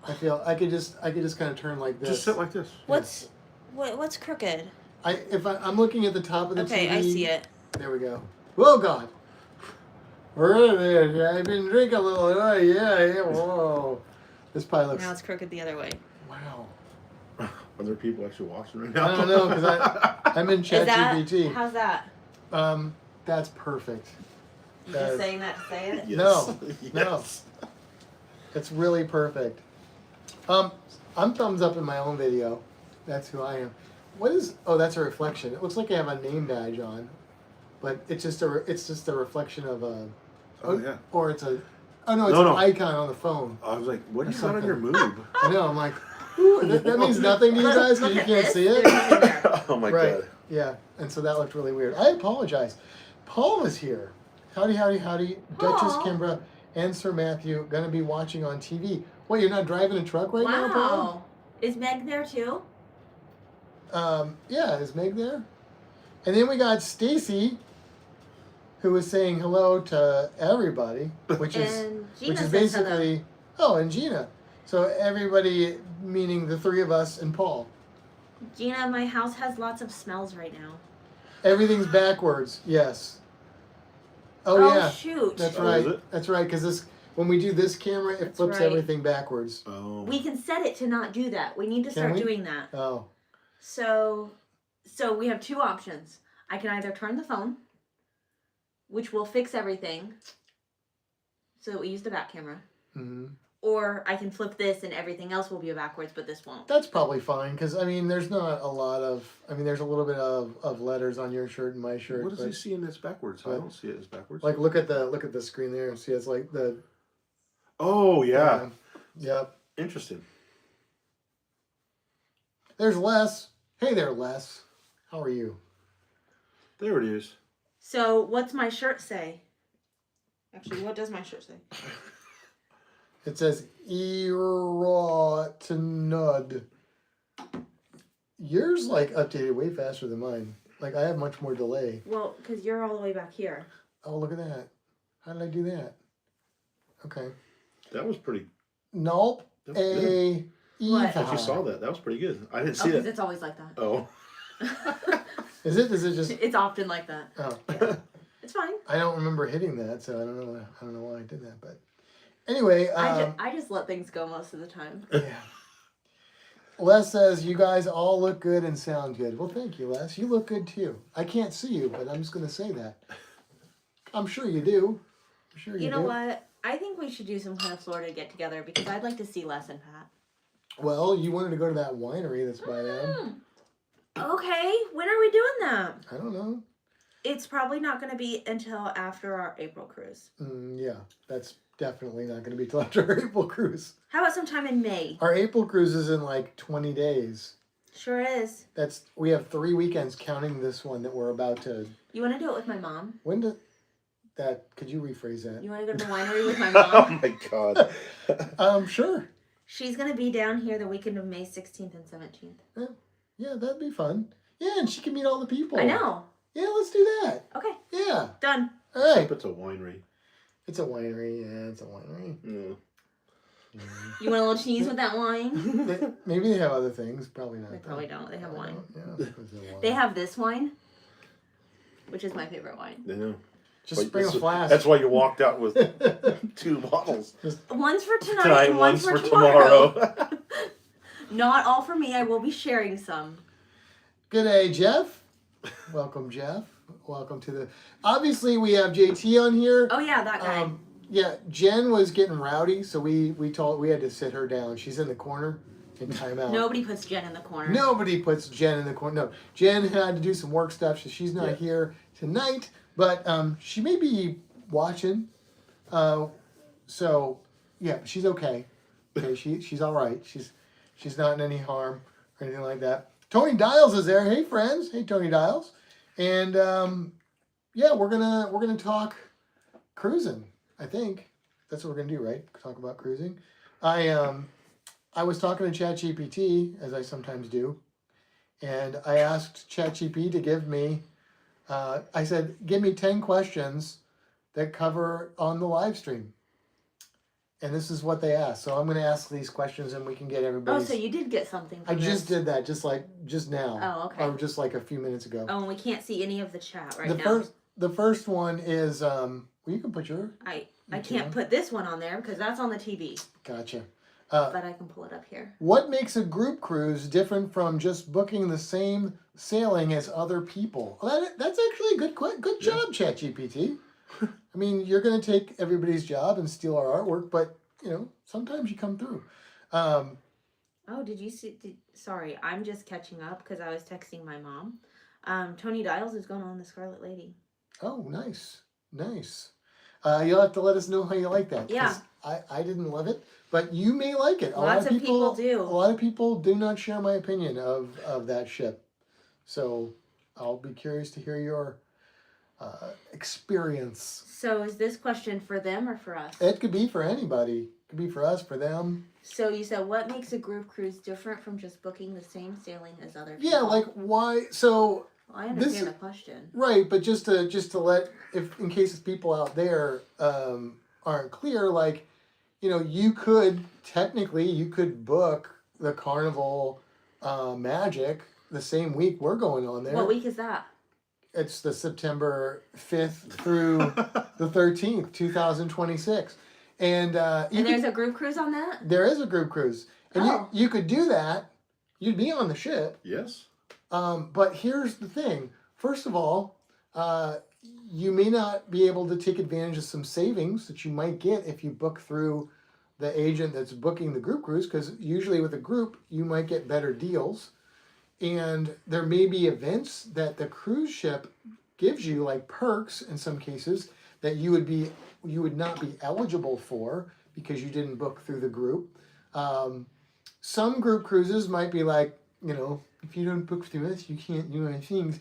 I feel I could just kind of turn like this. Just sit like this. What's crooked? I'm looking at the top of the TV. Okay, I see it. There we go. Whoa, God. I've been drinking a little. Oh, yeah. Whoa. This probably looks. Now it's crooked the other way. Wow. Are there people actually watching right now? I don't know because I'm in ChatGPT. How's that? That's perfect. You just saying that to say it? Yes. No. Yes. No. It's really perfect. I'm thumbs up in my own video. That's who I am. What is? Oh, that's a reflection. It looks like I have a name badge on, but it's just a reflection of a. Oh yeah. Or it's a. Oh no, it's an icon on the phone. I was like, what do you got on your moob? I know. I'm like, ooh, that means nothing to you guys because you can't see it. Oh my Right. God. Yeah, and so that looked really weird. I apologize. Paul was here. Howdy, howdy, howdy. Paul. Duchess Kimbra and Sir Matthew going to be watching on TV. What, you're not driving a truck right now, Paul? Wow. Is Meg there too? Yeah, is Meg there? And then we got Stacy, who was saying hello to everybody, which is basically and Gina. So everybody, meaning the three of us and Paul. Gina, my house has lots of smells right now. Everything's backwards. Yes. Oh yeah. Shoot. That's Oh, right. is it? That's right. Because when we do this camera, it flips everything backwards. Oh. We can set it to not do that. We need to start doing that. Oh. So we have two options. I can either turn the phone, which will fix everything, so that we use the back camera. Mm-hmm. Or I can flip this and everything else will be backwards, but this won't. That's probably fine, because, I mean, there's not a lot of... I mean, there's a little bit of letters on your shirt and my shirt. What does he see in this backwards? I don't see it as backwards. Like, look at the screen there. See, it's like the... Oh, yeah. Yep. Interesting. There's Les. Hey there, Les. How are you? There it is. So, what's my shirt say? Actually, what does my shirt say? It says Erotinud. Yours like updated way faster than mine. Like I have much more delay. Well, because you're all the way back here. Oh, look at that. How did I do that? Okay. That was pretty... Nope. That was good. What? If you saw that, that was pretty good. I didn't see because that. it's always like that. Oh. Is it? Is it just... It's often like that. Oh. Yeah. It's fine. I don't remember hitting that, so I don't know why I did that, but... Anyway, I just let things go most of the time. Yeah. Les says, you guys all look good and sound good. Well, thank you, Les. You look good, too. I can't see you, but I'm just going to say that. I'm sure you do. I'm sure you do. You know what? I think we should do some kind of Florida get-together because I'd like to see Les and Pat. Well, you wanted to go to that winery that's by them. Okay. When are we doing that? I don't know. It's probably not going to be until after our April cruise. Yeah, that's definitely not going to be till after our April cruise. How about sometime in May? Our April cruise is in like 20 days. Sure is. We have 3 weekends counting this one that we're about to... You want to do it with my mom? When did that... Could you rephrase that? You want to go to the winery with my Oh mom? my God. Sure. She's going to be down here the weekend of May 16th and 17th. Yeah, that'd be fun. Yeah, and she can meet all the people. I know. Yeah, let's do that. Okay. Yeah. Done. All right. Except it's a winery. It's a winery. Yeah, it's a winery. Yeah. You want a little cheese with that wine? Maybe they have other things. Probably not. They probably don't. They have wine. Yeah, They have this wine, which is my favorite wine. I know. Just bring a flask. That's why you walked out with 2 bottles. One's for tonight and one's for tomorrow. Not all for me. I will be sharing some. Good day, Jeff. Welcome, Jeff. Welcome to the... Obviously, we have JT on here. Oh, yeah, that guy. Yeah, Jen was getting rowdy, so we had to sit her down. She's in the corner in timeout. Nobody puts Jen in the corner. Nobody puts Jen in the corner. No, Jen had to do some work stuff, so she's not here tonight. But she may be watching. So, yeah, she's okay. Okay, she's all right. She's not in any harm or anything like that. Tony Dials is there. Hey, friends. Hey, Tony Dials. And, yeah, we're gonna talk cruising, I think. That's what we're going to do, right? Talk about cruising. I was talking to ChatGPT, as I sometimes do. And I asked ChatGPT to give me... I said, give me 10 questions that cover on the live stream. and this is what they asked. So I'm going to ask these questions, and we can get Oh, everybody's. so you did get something I from just this. did that, just now. Oh, okay. Or just like a few minutes ago. Oh, and we can't see any of the chat right the now. the first one is well, you can put your. I can't put this one on there because that's on the TV. Gotcha. But I can pull it up here. What makes a group cruise different from just booking the same sailing as other people? Well, that's actually a good job, ChatGPT. I mean, you're going to take everybody's job and steal our artwork, but sometimes you come through. Oh, did you see? Sorry, I'm just catching up because I was texting my mom. Tony Dials is going on the Scarlet Lady. Oh, nice. You'll have to let us know how you like that. Yeah. I didn't love it, but you may like it. Lots of people do. A lot of people do not share my opinion of that ship. So I'll be curious to hear your experience. So is this question for them or for us? It could be for anybody. It could be for us, for them. So you said, what makes a group cruise different from just booking the same sailing as other people? Yeah, like why? So well, I understand the question. Right, but just to let, if in case people out there aren't clear, like you could book the Carnival Magic the same week we're going on there. What week is that? It's the September 5th through the 13th, 2026. And there's a group cruise on that? There is a group cruise. And you could do that. You'd be on the ship. Yes. But here's the thing. First of all, you may not be able to take advantage of some savings that you might get if you book through the agent that's booking the group cruise, because usually with a group, you might get better deals. And there may be events that the cruise ship gives you, like perks in some cases, that you would not be eligible for because you didn't book through the group. Some group cruises might be like, if you don't book through us, you can't do any things.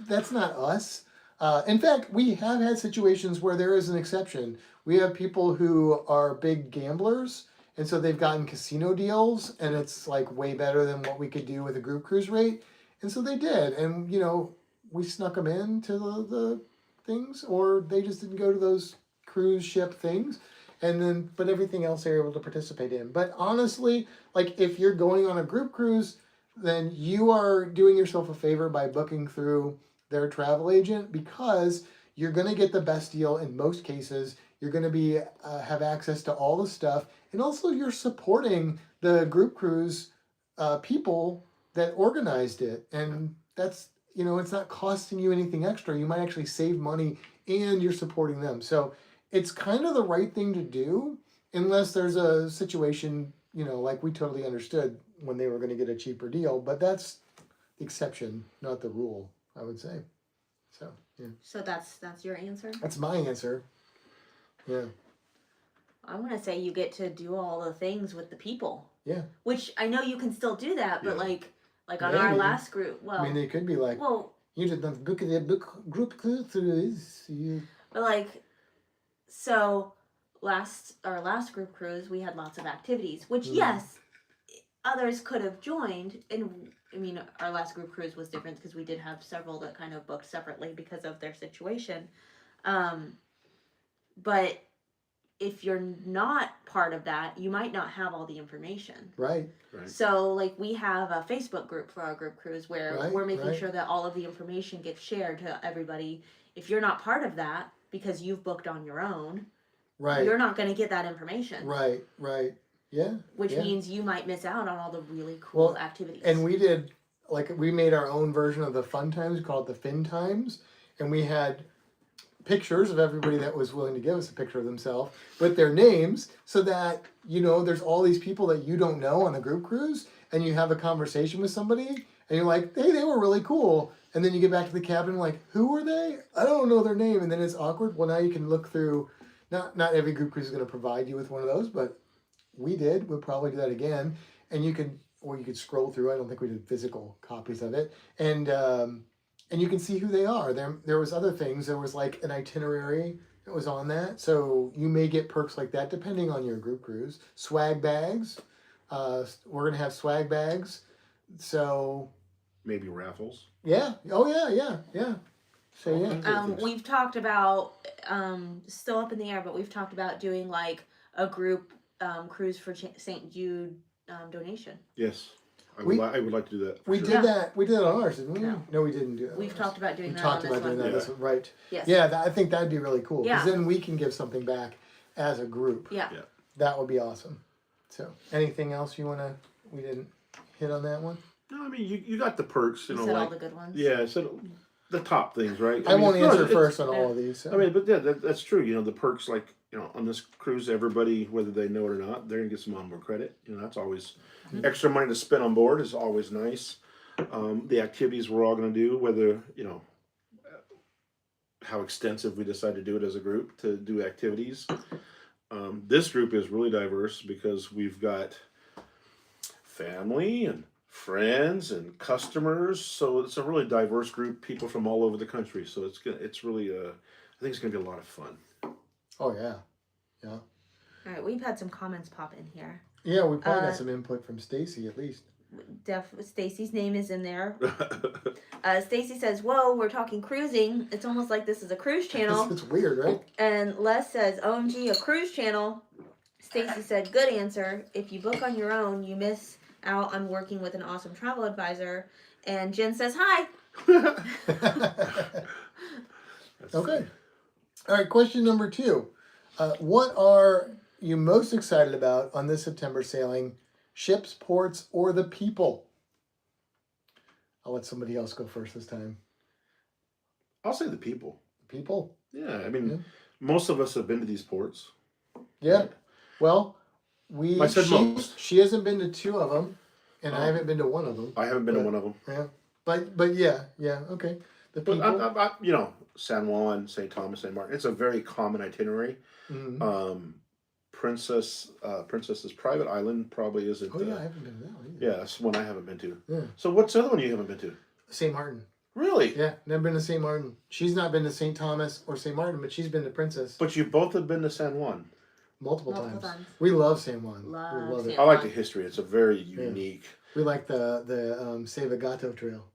That's not us. In fact, we have had situations where there is an exception. We have people who are big gamblers, and so they've gotten casino deals, and it's like way better than what we could do with a group cruise rate. And so they did. And, we snuck them into the things, or they just didn't go to those cruise ship things. But everything else they're able to participate in. But honestly, like if you're going on a group cruise, then you are doing yourself a favor by booking through their travel agent, because you're going to get the best deal in most cases. You're going to be have access to all the stuff, and also you're supporting the group cruise people that organized it, and that's it's not costing you anything extra. You might actually save money, and you're supporting them. So it's kind of the right thing to do, unless there's a situation like we totally understood when they were going to get a cheaper deal, but that's the exception, not the rule, I would say. So, yeah. So that's your answer? That's my answer. Yeah. I want to say you get to do all the things with the people. Yeah. Which I know you can still do that, but Yeah. like on our last group, I mean, they could be like, you did not book the group cruise. But so our last group cruise, we had lots of activities, which yes, others could have joined. And I mean, our last group cruise was different because we did have several that kind of booked separately because of their situation. But if you're not part of that, you might not have all the information. Right. So we have a Facebook group for our group cruise where we're making sure that all of the information gets shared to everybody. If you're not part of that because you've booked on your own, you're not going to get that information. Right. Yeah. Which means you might miss out on all the really cool activities. And we did, we made our own version of the fun times called the Fin Times, and we had pictures of everybody that was willing to give us a picture of themselves with their names, so that there's all these people that you don't know on the group cruise, and you have a conversation with somebody and you're like, hey, they were really cool, and then you get back to the cabin like, who were they? I don't know their name. And then it's awkward. Well, now you can look through. Not every group cruise is going to provide you with one of those, but we did. We'll probably do that again, and you could scroll through. I don't think we did physical copies of it, and you can see who they are. There was other things. There was like an itinerary that was on that. So you may get perks like that depending on your group cruise. Swag bags. We're going to have swag bags. So maybe raffles. Yeah. Oh, yeah. So, yeah. We've talked about, still up in the air, but we've talked about doing a group cruise for St. Jude donation. Yes. I We- would like to do that. For We sure. did that. We did it on ours, didn't we? No. No, we didn't do it. on We've ours. talked about doing We that talked on about this doing one. that. This Yeah. one, right? Yes. Yeah, I think that'd be really cool because Yeah. then we can give something back as a group. Yeah. Yeah. That would be awesome. So, anything else you wanna? We didn't hit on that one. No, I mean you got the perks, You you know, said all like the good ones. yeah, so the top things, right? I won't mean, answer it's- first on all of these. So. I mean, but yeah, that's true. You know, the perks, like on this cruise, everybody, whether they know it or not, they're gonna get some onboard credit. You know, that's always extra money to spend on board is always nice. The activities we're all gonna do, whether how extensive we decide to do it as a group to do activities. This group is really diverse because we've got family and friends and customers, so it's a really diverse group, people from all over the country. So it's really I think it's gonna be a lot of fun. Oh yeah, All right, we've had some comments pop in here. yeah. We probably got some input from Stacy at least. Stacy's name is in there. Stacy says, "Whoa, we're talking cruising. It's almost like this is a cruise channel." It's weird, right? And Les says, "OMG, a cruise channel." Stacy said, "Good answer. If you book on your own, you miss out on working with an awesome travel advisor." And Jen says, "Hi." Okay. All right. Question number 2. What are you most excited about on this September sailing? Ships, ports, or the people? I'll let somebody else go first this time. I'll say the people. People? Yeah, I mean, Yeah. most of us have been to these ports. Yeah. Well, I said most. she hasn't been to 2 of them, and I Oh. haven't been to 1 of them. I haven't been to But- one of them. Yeah. But yeah, okay. The But people. San Juan, St. Thomas, St. Martin. It's a very common itinerary. Mhm. Princess's Private Island probably isn't. Oh yeah, I haven't been to that one either. Yeah, that's one I haven't been to. Yeah. So what's the other one you haven't been to? St. Martin. Really? Yeah, never been to St. Martin. She's not been to St. Thomas or St. Martin, but she's been to Princess But you both have been to San Juan. multiple Multiple times. times. We love San Juan. Love we love San it. I like the history. It's a very unique. We like the Save a Gato Trail.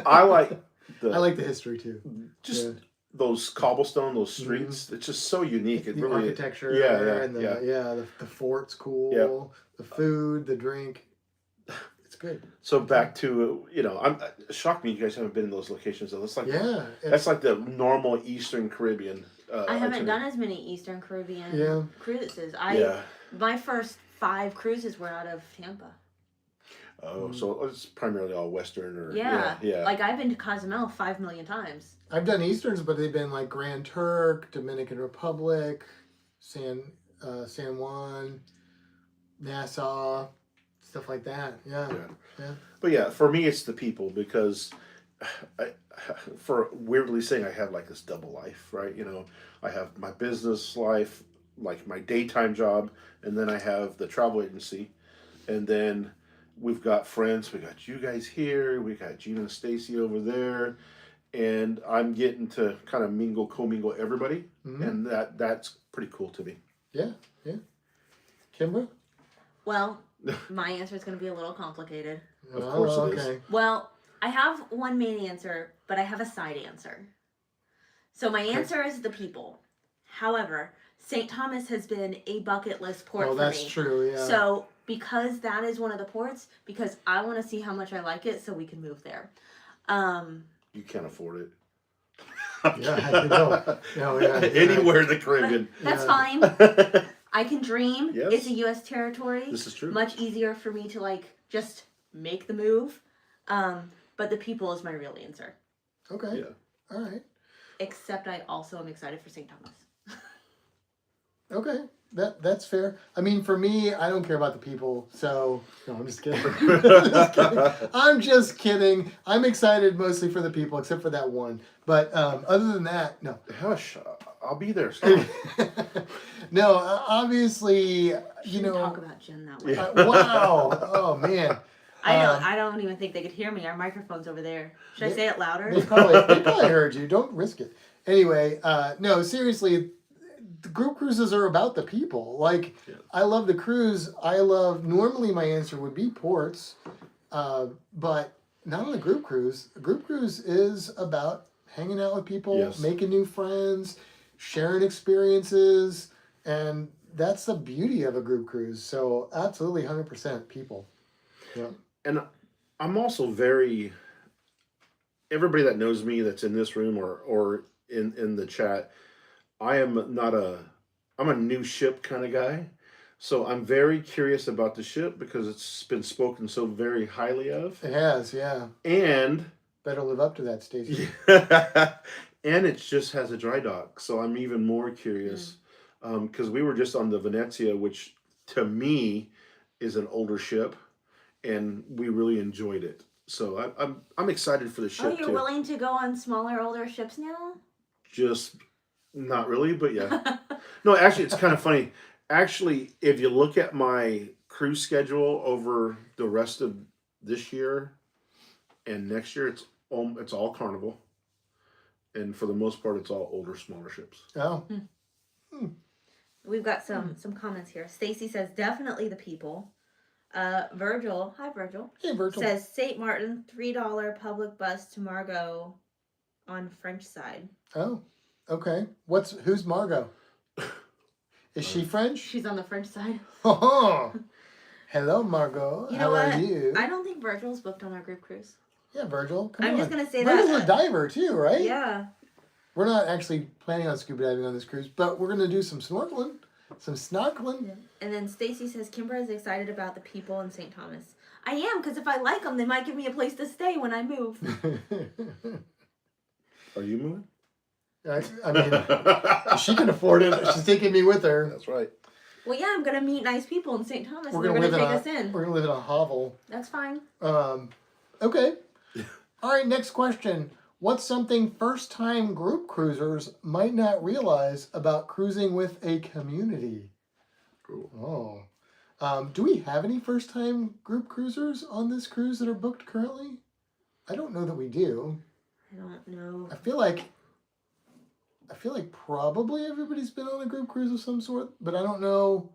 I like I like the history too. just Yeah. those cobblestone, those streets. It's just so unique. It The really architecture, Yeah, and yeah. the fort's cool. Yeah. The food, the drink, it's good. So back to I'm it shocked me you guys haven't been in those locations though. That's like Yeah, that's like the normal Eastern Caribbean. I haven't itinerary. done as many Eastern Caribbean Yeah. cruises. Yeah. My first 5 cruises were out of Tampa. Oh, so it's primarily all Western or Yeah. yeah. Like I've been to Cozumel 5 million times. I've done Easterns, but they've been like Grand Turk, Dominican Republic, San Juan, Nassau, stuff like that. Yeah. But yeah, for me it's the people because for weirdly saying I have like this double life, right? I have my business life, like my daytime job, and then I have the travel agency, and then we've got friends. We got you guys here. We got Gina and Stacy over there, and I'm getting to kind of commingle everybody, Mhm. and that's pretty cool to me. Yeah. Kimber? Well, my answer is going to be a little complicated. Of course it is. Okay. Well, I have one main answer, but I have a side answer. So my answer is the people. However, St. Thomas has been a bucket list port Oh, for that's me. true. Yeah. So because that is one of the ports, because I want to see how much I like it, so we can move there. You can't afford it. Yeah, no, yeah. Anywhere in the But Caribbean. that's Yeah. fine. I can dream. Yes. It's a U.S. territory. This is true. Much easier for me to just make the move. But the people is my real answer. Okay. Yeah. All right. Except I also am excited for St. Thomas. Okay. That's fair. I mean, for me, I don't care about the people. So no, I'm just kidding. I'm just kidding. I'm excited mostly for the people, except for that one. But other than that, no. Hush, I'll be there. Stop. No, obviously, you Shouldn't know. talk about Jen that way. Wow. Oh man. I don't even think they could hear me. Our microphone's over there. Should I say it louder? They probably heard you. Don't risk it. Anyway, no, seriously, the group cruises are about the people. Like, Yeah. I love the cruise. Normally my answer would be ports, but not on a group cruise. A group cruise is about hanging out with people, Yes. making new friends, sharing experiences, And that's the beauty of a group cruise. So absolutely 100% people. Yeah. And I'm also very, everybody that knows me that's in this room or in the chat, I am not I'm a new ship kind of guy. So I'm very curious about the ship because it's been spoken so very highly of. It has, yeah. And Better live up to that, Stacey. and it just has a dry dock. So I'm even more curious because we were just on the Venezia, which to me is an older ship, and we really enjoyed it. So I'm excited for the Oh, ship you're too. willing to go on smaller, older ships now? Just not really, but yeah. No, actually, it's kind of funny. Actually, if you look at my cruise schedule over the rest of this year and next year, it's all Carnival, and for the most part, it's all older, smaller ships. Oh. We've got some comments here. Stacy says definitely the people. Virgil, hi Virgil. Hey, Virgil. Says St. Martin, $3 public bus to Margot on French side. Oh, okay. Who's Margot? Is she French? She's on the French side. Oh, hello, Margot. You How know are what? you? I don't think Virgil's booked on our group cruise. Yeah, Virgil. Come I'm on. just gonna say Virgil's that. a diver too, right? Yeah. We're not actually planning on scuba diving on this cruise, but we're gonna do some snorkeling, some snorkeling. Yeah. And then Stacy says Kimber is excited about the people in St. Thomas. I am, because if I like them, they might give me a place to stay when I move. Are you moving? I mean, she can afford it. She's taking me with her. That's right. Well, yeah, I'm gonna meet nice people in St. Thomas. We're And gonna they're gonna live take us in. We're gonna live in a hovel. That's fine. Okay. All right. Next question. What's something first-time group cruisers might not realize about cruising with a community? Cool. Oh. Do we have any first-time group cruisers on this cruise that are booked currently? I don't know that we do. I don't know. I feel like probably everybody's been on a group cruise of some sort, but I don't know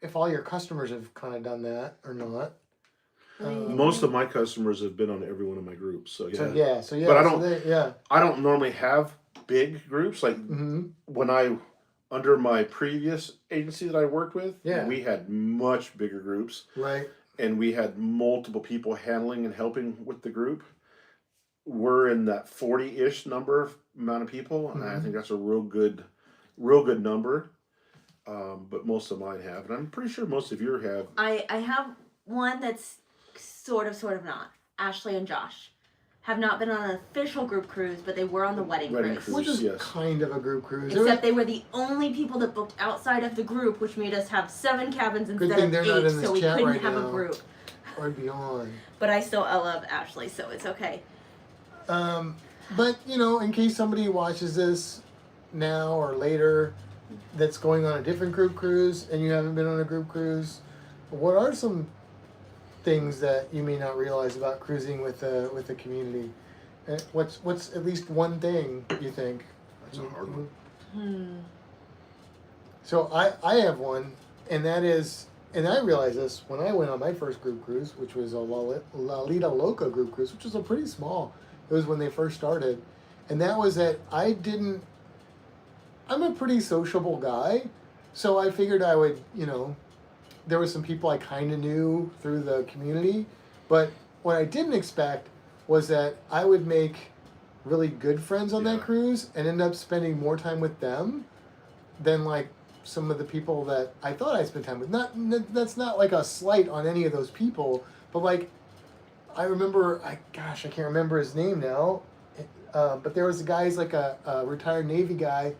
if all your customers have kind of done that or not. Most of my customers have been on every one of my groups, so yeah. So yeah. But I don't normally have big groups like when under my previous agency that I worked with. Yeah. We had much bigger groups, Right. and we had multiple people handling and helping with the group. We're in that 40-ish amount of people, and I think that's a real good number. But most of mine have, and I'm pretty sure most of yours have. I have one that's sort of not. Ashley and Josh have not been on an official group cruise, but they were on the wedding cruise. Which is Yes. kind of a group cruise. Except they were the only people that booked outside of the group, which made us have 7 cabins Good instead thing of they're not 8, in this so we chat couldn't right have now. a group. Or beyond. But I love Ashley, so it's okay. But in case somebody watches this now or later that's going on a different group cruise and you haven't been on a group cruise, what are some things that you may not realize about cruising with a community? What's at least one thing you think? That's a hard one. So I have one, and that is, and I realized this when I went on my first group cruise, which was a La Lita Loca group cruise, which was a pretty small. It was when they first started, and that was that I'm a pretty sociable guy, so I figured I would, there were some people I kind of knew through the community, but what I didn't expect was that I would make really good friends on that cruise and end up spending more time with them than like some of the people that I thought I spent time with. That's not like a slight on any of those people, but like I remember, I can't remember his name now, but there was a guy, he's like a retired Navy guy,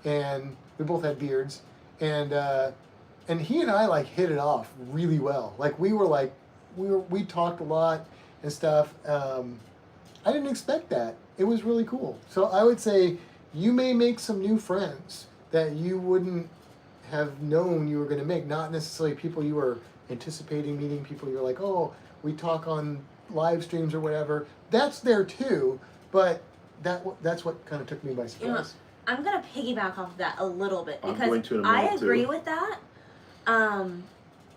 and we both had beards, and he and I like hit it off really well. Like we talked a lot and stuff. I didn't expect that. It was really cool. So I would say you may make some new friends that you wouldn't have known you were going to make. Not necessarily people you were anticipating meeting, people you're like, oh, we talk on live streams or whatever. That's there too, but that's what kind of took me by surprise. I'm going to piggyback off of that a little bit I'm going because to in a I minute, agree too. with that.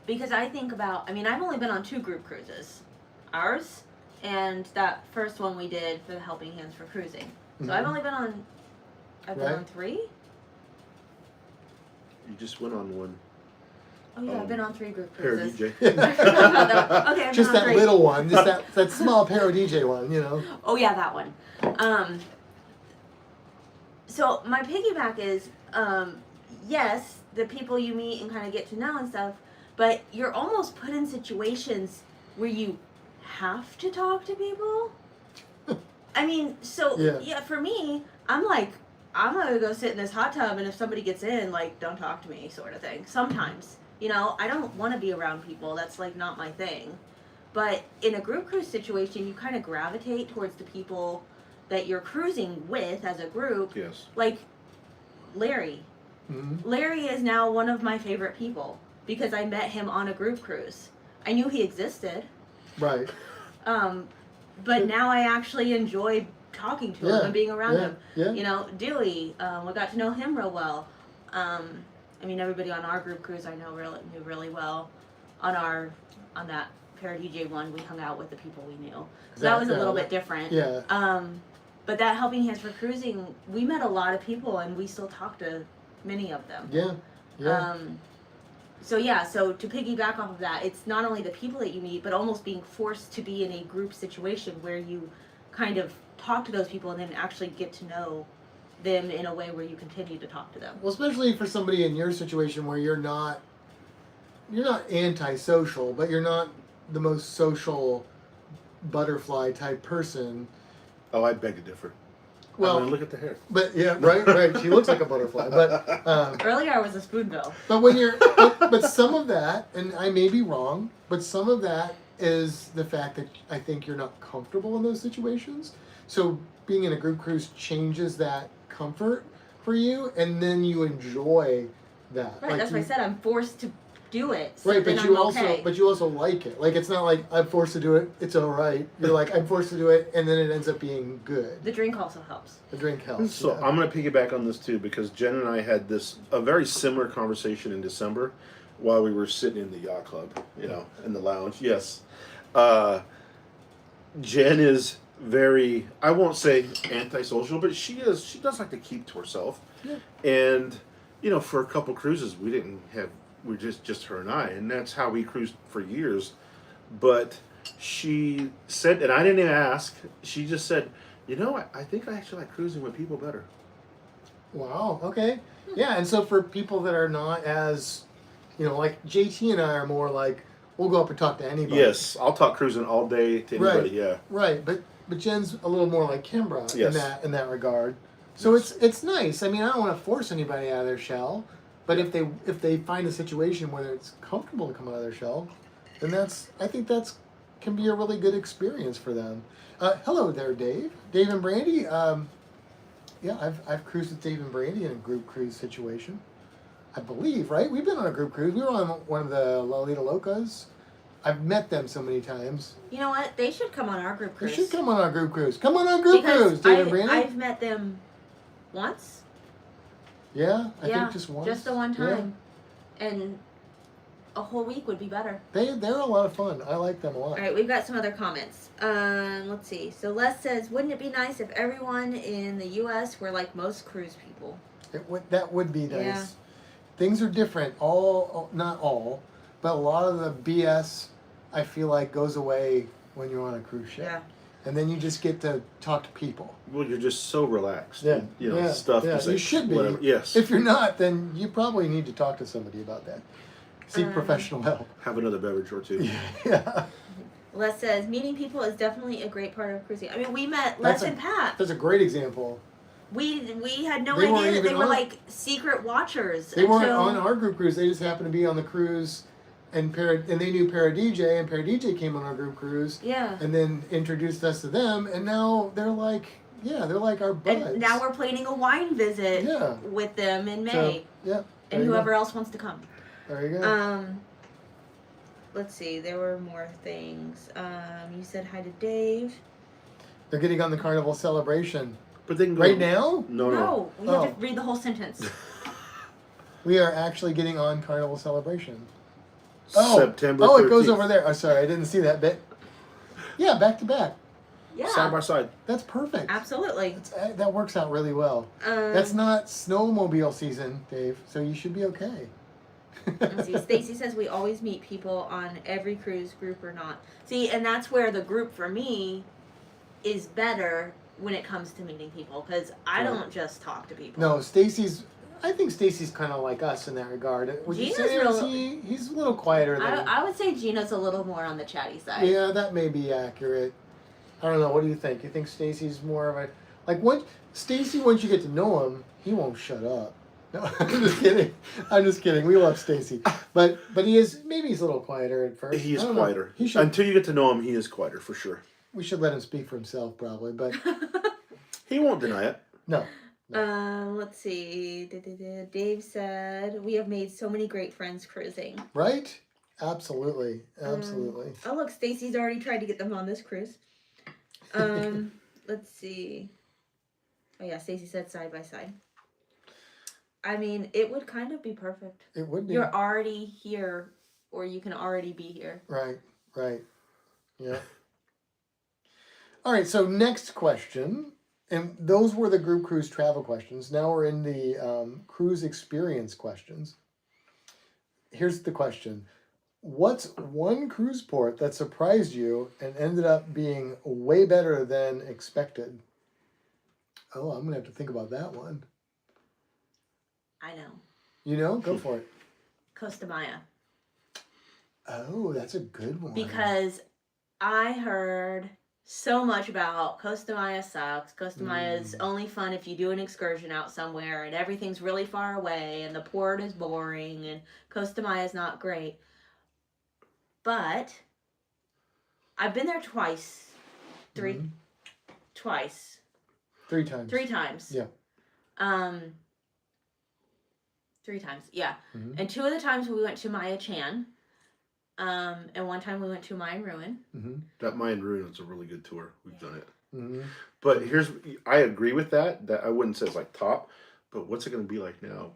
Because I think about, I've only been on 2 group cruises. Ours and that first one we did for the Helping Hands for Cruising. So I've only been on, I've been Right. on 3? You just went on one. Oh yeah, I've been on 3 group Pair cruises. DJ. Okay, I've been Just on that 3. little one, just that small Para DJ one, you know. Oh yeah, that one. So my piggyback is, yes, the people you meet and kind of get to know and stuff, but you're almost put in situations where you have to talk to people. I mean, so yeah, for me, I'm like, I'm gonna go sit in this hot tub, and if somebody gets in, like, don't talk to me, sort of thing. Sometimes, you know, I don't want to be around people. That's like not my thing. But in a group cruise situation, you kind of gravitate towards the people that you're cruising with as a group. Yes. Like Larry. Mm-hmm. Larry is now one of my favorite people because I met him on a group cruise. I knew he existed. Right. But now I actually enjoy talking to him and being around him. Yeah. You know, Dewey, we got to know him real well. I mean, everybody on our group cruise I knew really well. On that Para DJ one, we hung out with the people we knew. So that was a little bit different. Yeah. But that Helping Hands for Cruising, we met a lot of people and we still talk to many of them. Yeah. Yeah. So to piggyback off of that, it's not only the people that you meet, but almost being forced to be in a group situation where you kind of talk to those people and then actually get to know them in a way where you continue to talk to them. Well, especially for somebody in your situation where you're not antisocial, but you're not the most social butterfly type person. Oh, I beg to differ. Well, I mean, look at the hair. But yeah, right. She looks like a butterfly, but Earlier I was a spoonbill. but when you're, but some of that, and I may be wrong, but some of that is the fact that I think you're not comfortable in those situations. So being in a group cruise changes that comfort for you, and then you enjoy that. Right, Like that's why I said I'm forced to do it. So right, then but you I'm also okay. but you also like it. Like it's not like I'm forced to do it. It's all right. You're like I'm forced to do it, and then it ends up being good. The drink also helps. The drink helps. So yeah. I'm going to piggyback on this too because Jen and I had a very similar conversation in December while we were sitting in the yacht club, you know, in the lounge. Yes. Jen is very, I won't say antisocial, but she does like to keep to herself. Yeah. And, you know, for a couple cruises, we were just her and I, and that's how we cruised for years. But she said, and I didn't even ask, she just said, you know, I think I actually like cruising with people better. Wow. Okay. Yeah, and so for people that are not as, you know, like JT and I are more like we'll go up and talk to anybody. Yes, I'll talk cruising all day to anybody. Yeah. Right, but Jen's a little more like Kimbra Yes. in that regard. So it's nice. I mean, I don't want to force anybody out of their shell, but if they find a situation where it's comfortable to come out of their shell, then I think that's can be a really good experience for them. Hello there, Dave. Dave and Brandy. Yeah, I've cruised with Dave and Brandy in a group cruise situation. I believe, right? We've been on a group cruise. We were on one of the Lolita Locas. I've met them so many times. You know what? They should come on our group They cruise. should come on our group cruise. Come on our group cruise, Because Dave and Brandy. I've met them once. Yeah, I think just once. Just the one time. And a whole week would be better. They're a lot of fun. I like them a lot. All right, we've got some other comments. Let's see. So Les says, wouldn't it be nice if everyone in the U.S. were like most cruise people? That would be nice. Yeah. Things are different. Not all, but a lot of the BS I feel like goes away when you're on a cruise ship. Yeah. And then you just get to talk to people. Well, you're just so relaxed. Yeah. You know, yeah. stuff. Yeah. Just like, You should be. whatever. Yes. If you're not, then you probably need to talk to somebody about that. Seek professional help. Have another beverage or two. Yeah. Les says, meeting people is definitely a great part of cruising. I mean, we met Les and Pat. That's a great example. We had no They weren't idea that they even were on- like secret watchers. They weren't on our group cruise. They just happened to be on the cruise, and they knew Para DJ, and Para DJ came on our group cruise. Yeah. And then introduced us to them, and now they're like our buds. And now we're planning a wine visit Yeah. with them in May. So, yeah. And whoever else wants to come. There you go. Let's see, there were more things. You said hi to Dave. They're getting on the Carnival Celebration. But they can go Right now? No. We have to read the whole sentence. We are actually getting on Carnival Celebration. September 13th. Oh, it goes over there. Oh, sorry, I didn't see that bit. Yeah, back to back. Yeah. Side by side. That's perfect. Absolutely. That works out really well. That's not snowmobile season, Dave, so you should be okay. Let's see. Stacy says we always meet people on every cruise, group or not. See, and that's where the group for me is better when it comes to meeting people, because I don't just talk to people. No, I think Stacy's kind of like us in that regard. Would you say, or is he's a little quieter than... I would say Gina's a little more on the chatty side. Yeah, that may be accurate. I don't know. What do you think? You think Stacy's more of a... Like, once you get to know him, he won't shut up. No, I'm just kidding. We love Stacy. But maybe he's a little quieter at first. He is quieter. He should, until you get to know him, he is quieter, for sure. We should let him speak for himself, probably, but... He won't deny it. No. Let's see. Dave said, we have made so many great friends cruising. Right? Absolutely. Absolutely. Oh, look, Stacy's already tried to get them on this cruise. Let's see. Oh, yeah, Stacy said side by side. I mean, it would kind of be perfect. It would be. You're already here, or you can already be here. Right. Yeah. All right, so next question. And those were the group cruise travel questions. Now we're in the cruise experience questions. Here's the question. What's one cruise port that surprised you and ended up being way better than expected? Oh, I'm going to have to think about that one. I know. You know? Go for it. Costa Maya. Oh, that's a good one. Because I heard so much about Costa Maya sucks. Costa Maya is only fun if you do an excursion out somewhere and everything's really far away and the port is boring and Costa Maya is not great. But I've been there twice. Twice. 3 times. 3 times. Yeah. 3 times, yeah. And 2 of the times we went to Maya Chan. And 1 time we went to Mayan Ruin. That Mayan Ruin is a really good tour. We've done it. But I agree with that I wouldn't say it's like top, but what's it going to be like now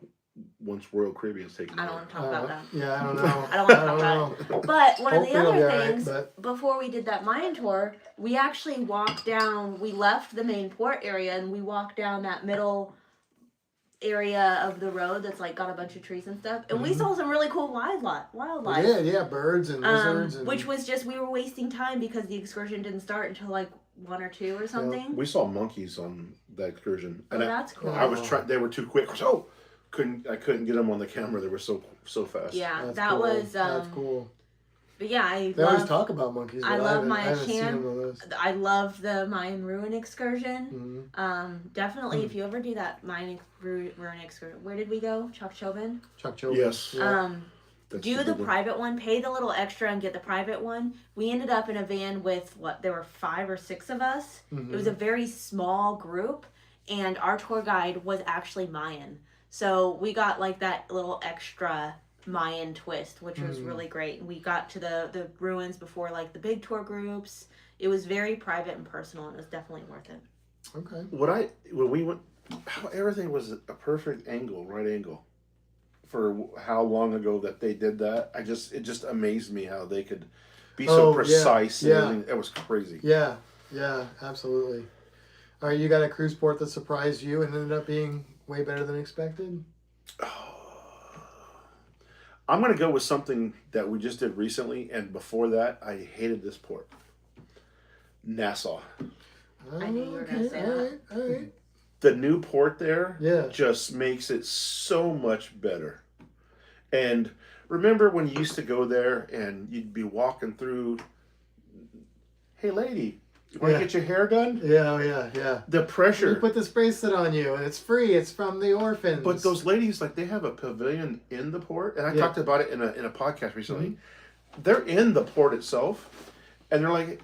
once Royal Caribbean's taken I don't want to talk about that. Yeah, I don't know. I don't want to talk about it. But one of the other things, right, before we did that Mayan tour, we actually walked down, we left the main port area and we walked down that middle area of the road that's like got a bunch of trees and stuff, and we saw some really cool wildlife. Yeah, birds and lizards, and... which was just, we were wasting time because the excursion didn't start until like 1 or 2 or something. We saw monkeys on that excursion, and that's cool. I was trying. They were too quick. So I couldn't get them on the camera. They were so fast. Yeah, that's cool. That's cool. But yeah, they always talk about monkeys. I love Maya seen Chan. them on those. I love the Mayan Ruin excursion. Definitely, if you ever do that Mayan Ruin excursion, where did we go? Chokchovan? Chokchovan. Yes. Yeah. Do the private one. Pay the little extra and get the private one. We ended up in a van with there were 5 or 6 of us. It was a very small group, and our tour guide was actually Mayan. So we got like that little extra Mayan twist, which was really great. We got to the ruins before like the big tour groups. It was very private and personal, and it was definitely worth it. Okay. When we went, everything was a perfect angle, right angle, for how long ago that they did that. It just amazed me how they could be so precise. Yeah. And it was crazy. Yeah, absolutely. All right, you got a cruise port that surprised you and ended up being way better than expected? I'm going to go with something that we just did recently, and before that, I hated this port. Nassau. I knew you were going to say that. All right. The new port there Yeah. just makes it so much better. And remember when you used to go there and you'd be walking through, hey lady, you want to get your hair done? Yeah. The pressure. You put this bracelet on you, and it's free. It's from the orphans. But those ladies, like, they have a pavilion in the port, and I talked about it in a podcast recently. They're in the port itself, and they're like,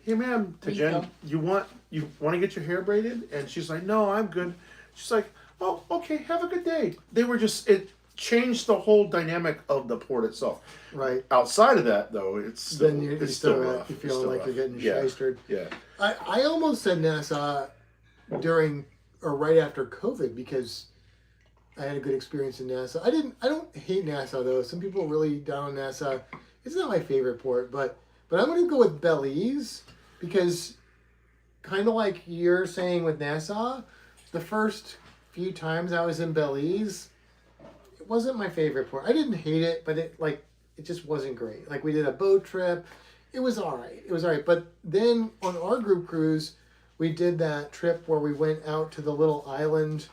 "Hey, ma'am, to Jen, you want to get your hair braided?" And she's like, "No, I'm good." She's like, "Oh, okay, have a good day." They were it changed the whole dynamic of the port itself. Right. Outside of that, though, it's still, then you still rough. You feel like you're getting shystered. Yeah. I almost said Nassau during or right after COVID because I had a good experience in Nassau. I don't hate Nassau though. Some people are really down on Nassau. It's not my favorite port, but I'm going to go with Belize because kind of like you're saying with Nassau, the first few times I was in Belize, it wasn't my favorite port. I didn't hate it, but it just wasn't great. Like we did a boat trip, it was all right. It was all right. But then on our group cruise, we did that trip where we went out to the little island,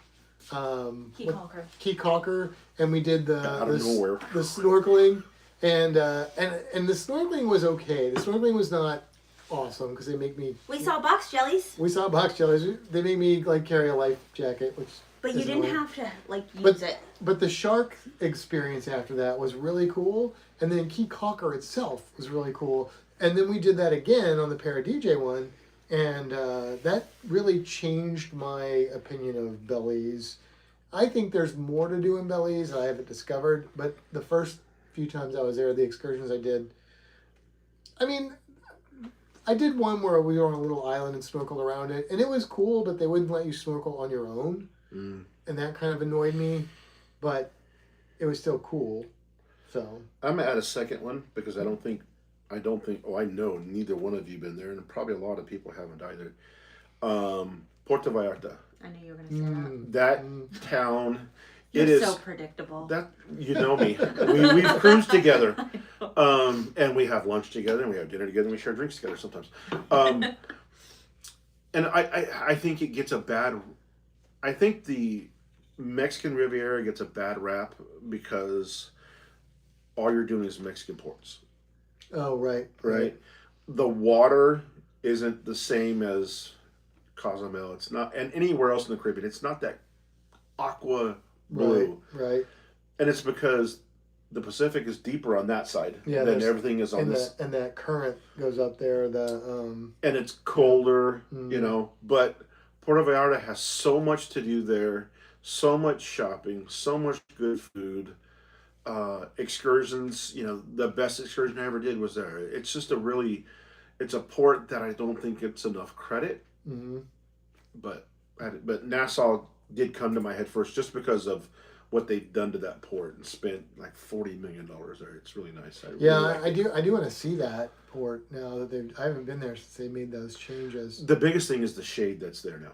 Key Calker, and we did Out of nowhere. the snorkeling, and the snorkeling was okay. The snorkeling was not awesome because they make me. We saw box jellies. We saw box jellies. They made me like carry a life jacket, which. But you didn't annoying. have to like use it. But the shark experience after that was really cool, and then Key Calker itself was really cool, and then we did that again on the Para DJ one, and that really changed my opinion of Belize. I think there's more to do in Belize I haven't discovered, but the first few times I was there, the excursions I did, I mean, I did one where we were on a little island and snorkeled around it, and it was cool, but they wouldn't let you snorkel on your own. And that kind of annoyed me, but it was still cool. So I'm gonna add a second one because I don't think. Oh, I know neither one of you been there, and probably a lot of people haven't either. Puerto Vallarta. I knew you were going to say that. That town. You're It is so predictable. that you know me. We've cruised together, and we have lunch together, and we have dinner together, and we share drinks together sometimes. And I think it gets a bad. I think the Mexican Riviera gets a bad rap because all you're doing is Mexican ports. Oh, right. Right. The water isn't the same as Cozumel. It's not, and anywhere else in the Caribbean, it's not that aqua blue. Right. And it's because the Pacific is deeper on that side than everything is on this. And that current goes up there. And it's colder, you know. But Puerto Vallarta has so much to do there, so much shopping, so much good food. Excursions, you know, the best excursion I ever did was there. It's just it's a port that I don't think it's enough credit. Mm-hmm. But Nassau did come to my head first just because of what they've done to that port and spent like $40 million there. It's really nice. I do want to see that port now that I haven't been there since they made those changes. The biggest thing is the shade that's there now.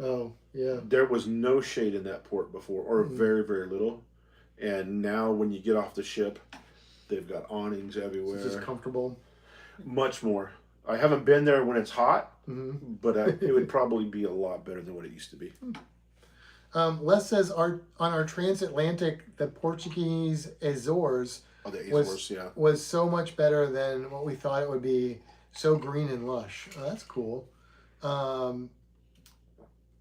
Oh, yeah. There was no shade in that port before, or very, very little. And now when you get off the ship, they've got awnings everywhere. It's just comfortable. Much more. I haven't been there when it's hot, but it would probably be a lot better than what it used to be. Les says on our transatlantic, the Portuguese Azores, was so much better than what we thought it would be. So green and lush. Oh, that's cool.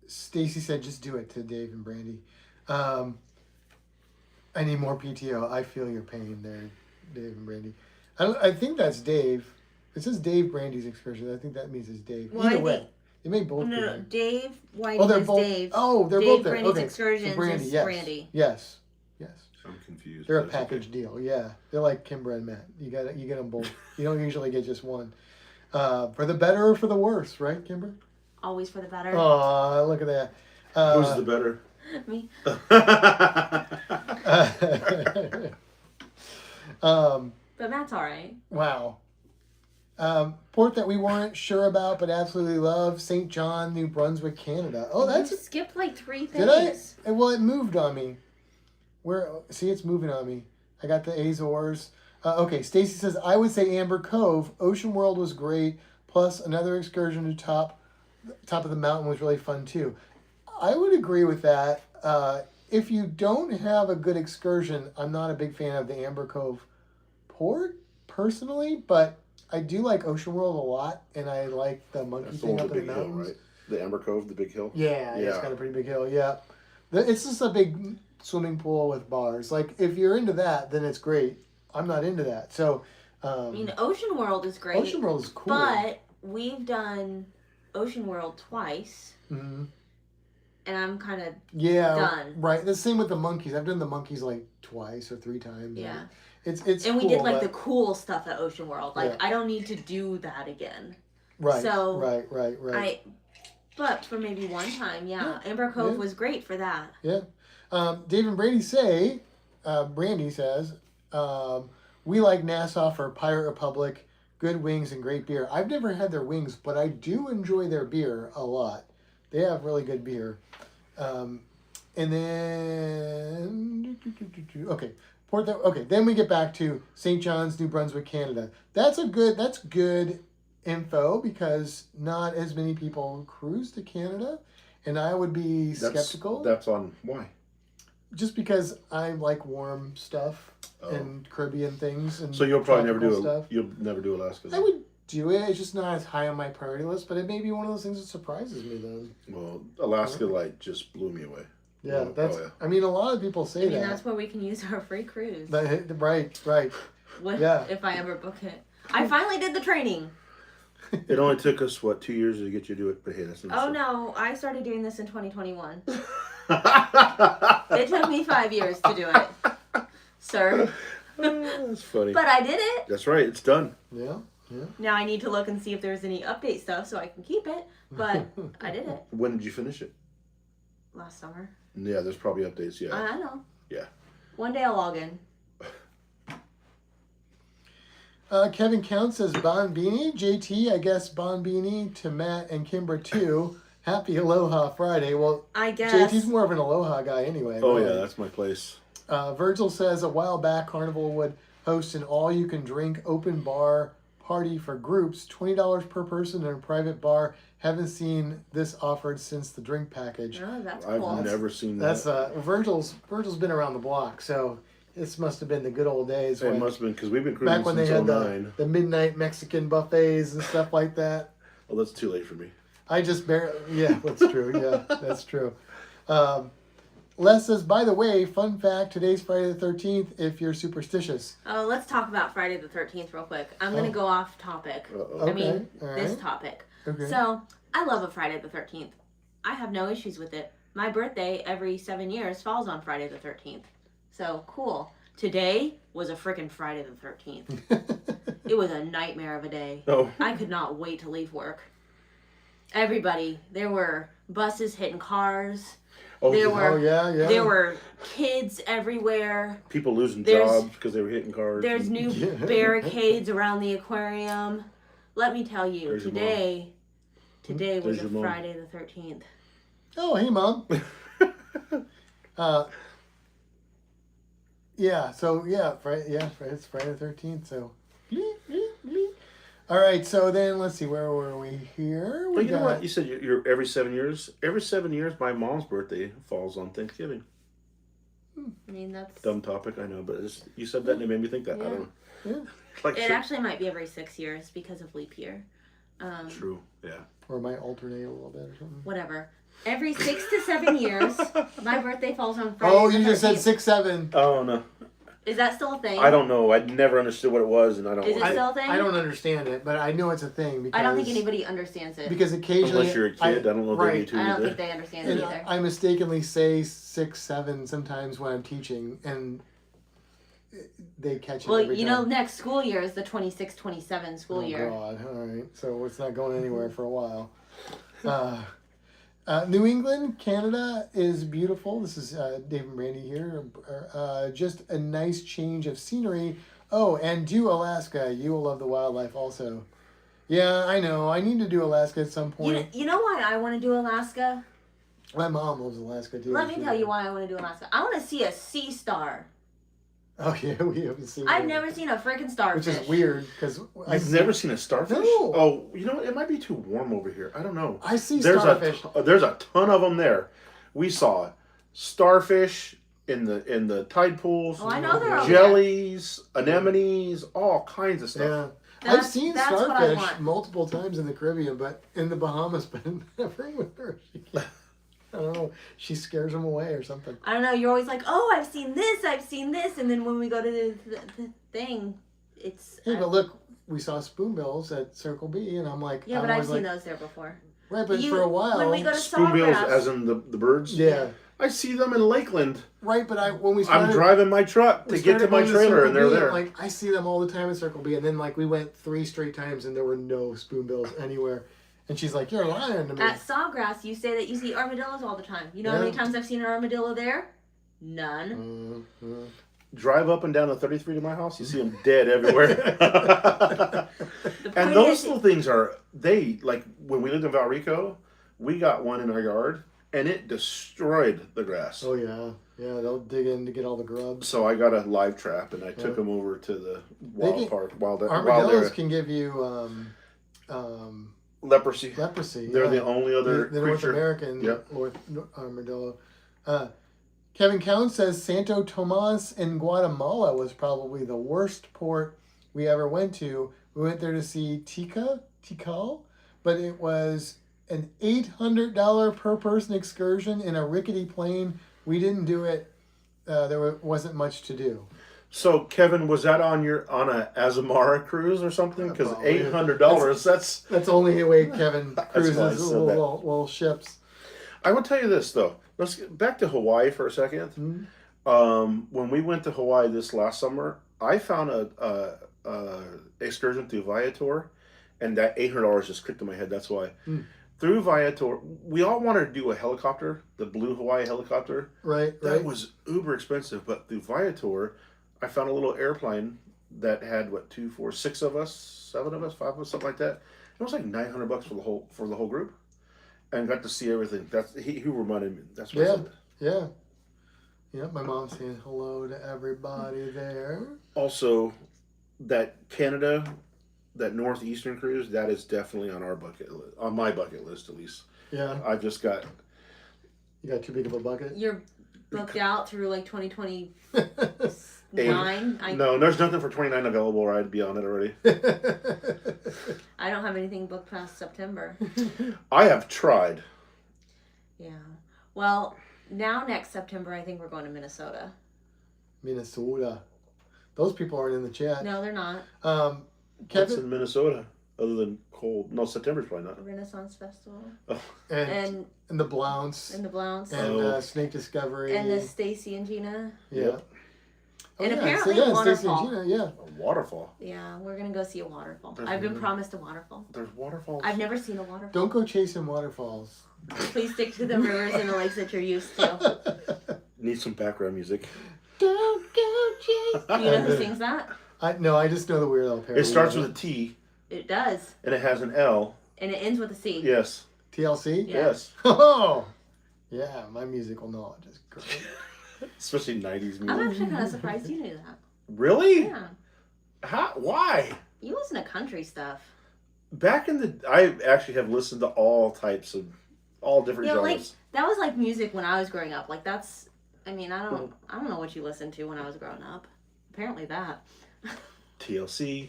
Stacy said, "Just do it," to Dave and Brandy. I need more PTO. I feel your pain there, Dave and Brandy. I think that's Dave. It says Dave Brandy's excursion. I think that means it's Dave. Well, Either way, they may both be No, there. Dave Whiting they're is both. Dave. Oh, they're Dave both there. Brandy's Okay. excursions So Brandy, is yes. Brandy. Yes. I'm confused. They're a but that's package okay. deal. Yeah, they're like Kimber and Matt. You get them both. You don't usually get just one. For the better or for the worse, right, Kimber? Always for the better. Oh, look at that. Who's the better? Me. But Matt's all right. Wow. Port that we weren't sure about but absolutely love, St. John, New Brunswick, Canada. Oh, that's You skipped like 3 things. Did I? Well, it moved on me. See, it's moving on me. I got the Azores. Okay, Stacy says, I would say Amber Cove. Ocean World was great. Plus, another excursion to top of the mountain was really fun, too. I would agree with that. If you don't have a good excursion, I'm not a big fan of the Amber Cove port, personally, but I do like Ocean World a lot, and I like the monkey That's the thing one up with in the the big hill, mountains. right? The Amber Cove, the big hill. Yeah, it's got a pretty big hill. Yeah, it's just a big swimming pool with bars. Like if you're into that, then it's great. I'm not into that, so. I mean, Ocean World is great. Ocean World is cool, but we've done Ocean World twice, mm-hmm. and I'm kind of done. Right, the same with the monkeys. I've done the monkeys like twice or 3 times. Yeah. It's and cool, we did like the cool stuff at Ocean World. Like Yeah. I don't need to do that again. Right. So Right. But for maybe one time, Amber Cove was great for that. Yeah. Dave and Brandy say, Brandy says, we like Nassau for Pirate Republic, good wings and great beer. I've never had their wings, but I do enjoy their beer a lot. They have really good beer. And then okay. Okay, then we get back to St. John's, New Brunswick, Canada. That's good info because not as many people cruise to Canada, and I would be skeptical. That's on why? Just because I like warm stuff and Caribbean things, and so you'll probably never do stuff. You'll never do Alaska. I would do it. It's just not as high on my priority list, but it may be one of those things that surprises me then. Well, Alaska just blew me away. Yeah, I mean, a lot of people say that. That's where we can use our free cruise. Right. If I ever book it. I finally did the training. It only took us 2 years to get you to do it, but hey, that's not. Oh no, I started doing this in 2021. It took me 5 years to do it, sir. That's funny. But I did it. That's right. It's done. Yeah. Now I need to look and see if there's any update stuff so I can keep it. But I did it When did you finish it? last summer. Yeah, there's probably updates. Yeah. I know. Yeah. One day I'll log in. Kevin Count says Bonbini. JT, I guess Bonbini to Matt and Kimber too. Happy Aloha Friday. Well, I guess. JT's more of an Aloha guy anyway. Oh right? yeah, that's my place. Virgil says a while back Carnival would host an all-you-can-drink open bar party for groups, $20 per person in a private bar. Haven't seen this offered since the drink package. Oh, that's I've cool. never seen that. That's Virgil's been around the block, so this must have been the good old days. It must have been because we've been cruising back when they since had 09. the midnight Mexican buffets and stuff like that. Well, that's too late for me. I just that's true. Yeah, that's true. Les says, by the way, fun fact, today's Friday the 13th if you're superstitious. Oh, let's talk about Friday the 13th real quick. I'm going to go off topic. Uh-oh. I mean, all this right. topic. Okay. So, I love a Friday the 13th. I have no issues with it. My birthday every 7 years falls on Friday the 13th. So, cool. Today was a freaking Friday the 13th. It was a nightmare of a day. Oh. I could not wait to leave work. Everybody, there were buses hitting cars. Oh, There were yeah. There were kids everywhere. people losing There's- jobs because they were hitting cars. There's new Yeah. barricades around the aquarium. Let me tell you, There's your today was There's a your mom. Friday the 13th. Oh, hey, Mom. It's Friday the 13th, so. All right, so then let's see, where were we here? But you know what? You said you're every 7 years. Every 7 years, my mom's birthday falls on Thanksgiving. I mean, that's... Dumb topic, I know, but you said that and it made me think that. I Yeah. don't know. Yeah. Like, It sure. actually might be every 6 years because of leap year. True, yeah. Or it might alternate a little bit or something. Whatever. Every 6 to 7 years, my birthday falls on Friday Oh, the you just said 13th. 6, 7. Oh, no. Is that still a thing? I don't know. I never understood what it was, and I don't Is it want still a thing? I don't understand it, but I know it's a thing. Because, I don't think anybody understands it. Because occasionally. Unless you're a kid. I don't know if they do too I don't either. think they understand it And either. I mistakenly say 6, 7 sometimes when I'm teaching, and they catch it Well, every you time. know, next school year is the 26-27 school year. Oh, God. All right. So it's not going anywhere for a while. New England, Canada is beautiful. This is Dave and Brandy here. Just a nice change of scenery. Oh, and do Alaska. You will love the wildlife also. Yeah, I know. I need to do Alaska at some point. You know why I want to do Alaska? My mom loves Alaska too. Let me tell you why I want to do Alaska. I want to see a sea star. Oh, yeah, we haven't seen I've it. never seen a freaking starfish. Which is weird because I've never seen a starfish? No. Oh, you know what? It might be too warm over here. I don't know. I see There's starfish. there's a ton of them there. We saw starfish in the tide pools, Oh, I know they're over jellies, anemones, all kinds of stuff. Yeah. I've seen That's what I starfish want. multiple times in the Caribbean, but in the Bahamas, but never with her. I don't know. She scares them away or something. I don't know. You're always like, oh, I've seen this, and then when we go to the thing, it's. Hey, but look, we saw spoonbills at Circle B, and I'm like, Yeah, I'm but I've always seen like, those there before. right, but You- for a while, when we go to Spoonbills, Sawgrass. as in the birds. yeah, I see them in Lakeland. right. But when we started, I'm driving my truck we to get to started my going trailer, Circle and they're B, there. Like I see them all the time at Circle B, and then like we went 3 straight times, and there were no spoonbills anywhere. And she's like, "You're lying to me." At Sawgrass, you say that you see armadillos all the time. You know how many Yeah. times I've seen an armadillo there? None. Drive up and down the 33 to my house, you see them dead everywhere. The And point those is, little things are, they, like, when we lived in Valrico, we got one in our yard, and it destroyed the grass. Oh yeah, yeah. They'll dig in to get all the grubs. So I got a live trap, and I took them over to the wild park while Armadillos they're can give you leprosy. leprosy. They're yeah. the only other the North creature. American Yep. armadillo. Kevin Count says Santo Tomas in Guatemala was probably the worst port we ever went to. We went there to see Tikal, but it was an $800 per person excursion in a rickety plane. We didn't do it. Wasn't much to do. So Kevin, was that on a Azamara cruise or something? Because Probably. $800. That's. only the way Kevin why I cruises said that. little ships. I will tell you this though. Let's get back to Hawaii for a second. Mm-hmm. When we went to Hawaii this last summer, I found a excursion through Viator, and that $800 just clicked in my head. That's why. Through Viator, we all wanted to do a helicopter, the blue Hawaii helicopter. Right. That was uber expensive, but through Viator, I found a little airplane that had 2, 4, 6 of us, 7 of us, 5 of us, something like that. It was like $900 for the whole group, and got to see everything. That's he who reminded me. That's what I said. Yeah. Yeah, my mom's saying hello to everybody there. Also, that Canada, that northeastern cruise, that is definitely on our bucket list, on my bucket list at least. Yeah. I've just got. You got too big of a bucket? you're booked out through like 2029. No, there's nothing for 29 available, or I'd be on it already. I don't have anything booked past September. I have tried. Yeah. Well, now next September, I think we're going to Minnesota. Minnesota. Those people aren't in the chat. No, they're not. What's Kevin in Minnesota other than cold? No, September's probably not. Renaissance Festival. and the Blounce And the Blounce. and Snake Discovery And the Stacy and Gina. Yeah. Yep. And yeah. apparently so, a waterfall. Stacey and Gina, yeah. A waterfall. Yeah, we're going to go see a waterfall. There's I've been no- promised a waterfall. There's waterfalls. I've never seen a waterfall. Don't go chasing waterfalls. Please stick to the rivers and the lakes that you're used to. Need some background music. Don't go chasing. Do you know who sings that? I just know the Weird Al parody. It starts with a T It does. and it has an L. And it ends with a C. Yes. TLC? Yeah. Yes. Oh, yeah, my musical knowledge is great. Especially 90s music. I'm actually kind of surprised you knew that. Really? Yeah. How? Why? You listen to country stuff. I actually have listened to all types of, all different Yeah, like genres. that was like music when I was growing up. Like that's, I mean, I don't know what you listened to when I was growing up. Apparently that. TLC,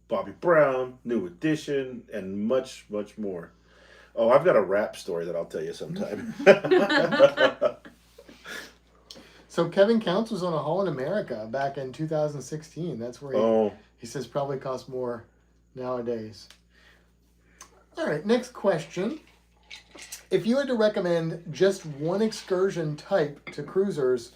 Bobby Brown, New Edition, and much, much more. Oh, I've got a rap story that I'll tell you sometime. So Kevin Counts was on a Haul in America back in 2016. That's where he says probably costs more nowadays. All right, next question. If you had to recommend just one excursion type to cruisers,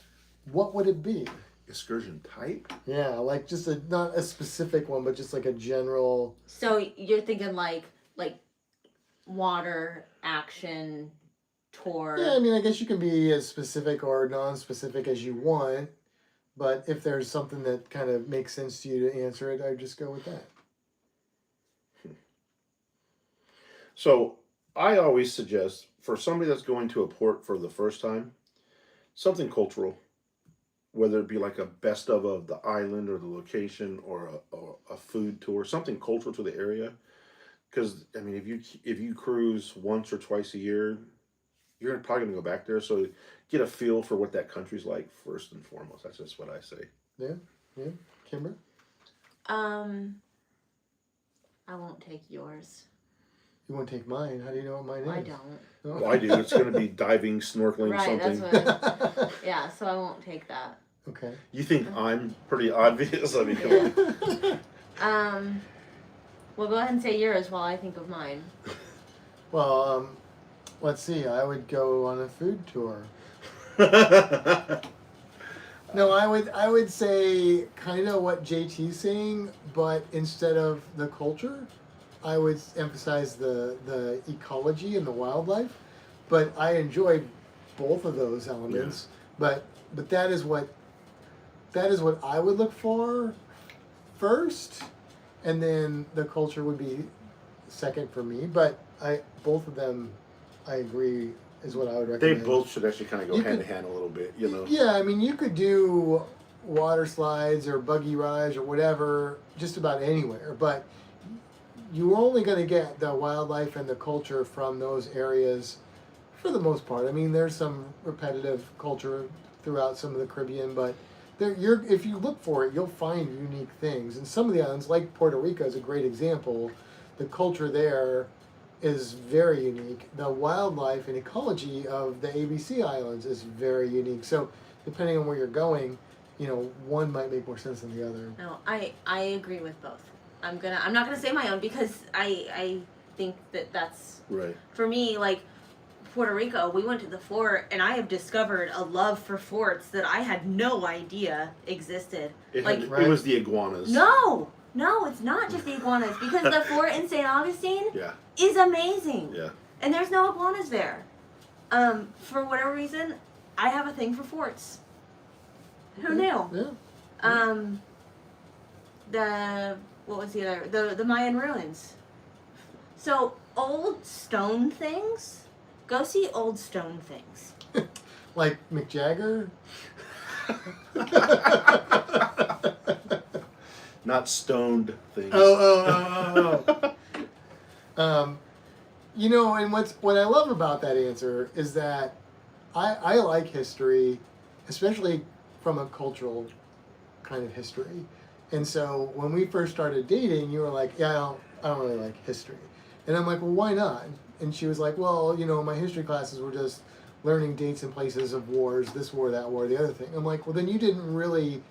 what would it be? Excursion type? Yeah, like just not a specific one, but just like a general. So you're thinking like water action tour. Yeah, I mean, I guess you can be as specific or non-specific as you want, but if there's something that kind of makes sense to you to answer it, I'd just go with that. So I always suggest for somebody that's going to a port for the first time, something cultural, whether it be like a best of the island or the location or a food tour, something cultural to the area. Because I mean, if you cruise once or twice a year, you're probably gonna go back there. So get a feel for what that country's like first and foremost. That's just what I say. Yeah, Kimber. I won't take yours. You won't take mine. How do you know what mine is? I don't. Oh. Well, I do. It's gonna be diving, snorkeling, Right, something. that's what. Yeah, so I won't take that. Okay. You think I'm pretty obvious? I mean, come on. Well, go ahead and say yours while I think of mine. Well, let's see. I would go on a food tour. No, I would say kind of what JT's saying, but instead of the culture, I would emphasize the ecology and the wildlife. But I enjoy both of those elements. Yeah. But that is what I would look for first. and then the culture would be second for me. But both of them, I agree, is what I would They recommend. both should actually kind of go You hand could- in hand a little bit, you know. Yeah, I mean, you could do water slides or buggy rides or whatever just about anywhere, but you're only going to get the wildlife and the culture from those areas for the most part. I mean, there's some repetitive culture throughout some of the Caribbean, but if you look for it, you'll find unique things. And some of the islands, like Puerto Rico, is a great example. The culture there is very unique. The wildlife and ecology of the ABC Islands is very unique. So depending on where you're going, one might make more sense than the other. No, I agree with both. I'm not gonna say my own because I think that's Right. for me, like Puerto Rico, we went to the fort and I have discovered a love for forts that I had no idea existed. It Right. was the iguanas. No, it's not just the iguanas because the fort in St. Augustine Yeah. is amazing. Yeah. And there's no iguanas there. For whatever reason, I have a thing for forts. Who knew? Yeah. What was the other? The Mayan ruins. So old stone things. Go see old stone things. Like Mick Jagger? Not stoned things. Oh. And what I love about that answer is that I like history, especially from a cultural kind of history. And so when we first started dating, you were like, yeah, I don't really like history. And I'm like, well, why not? And she was like, well, my history classes were just learning dates and places of wars, this war, that war, the other thing. I'm like, well, then you didn't really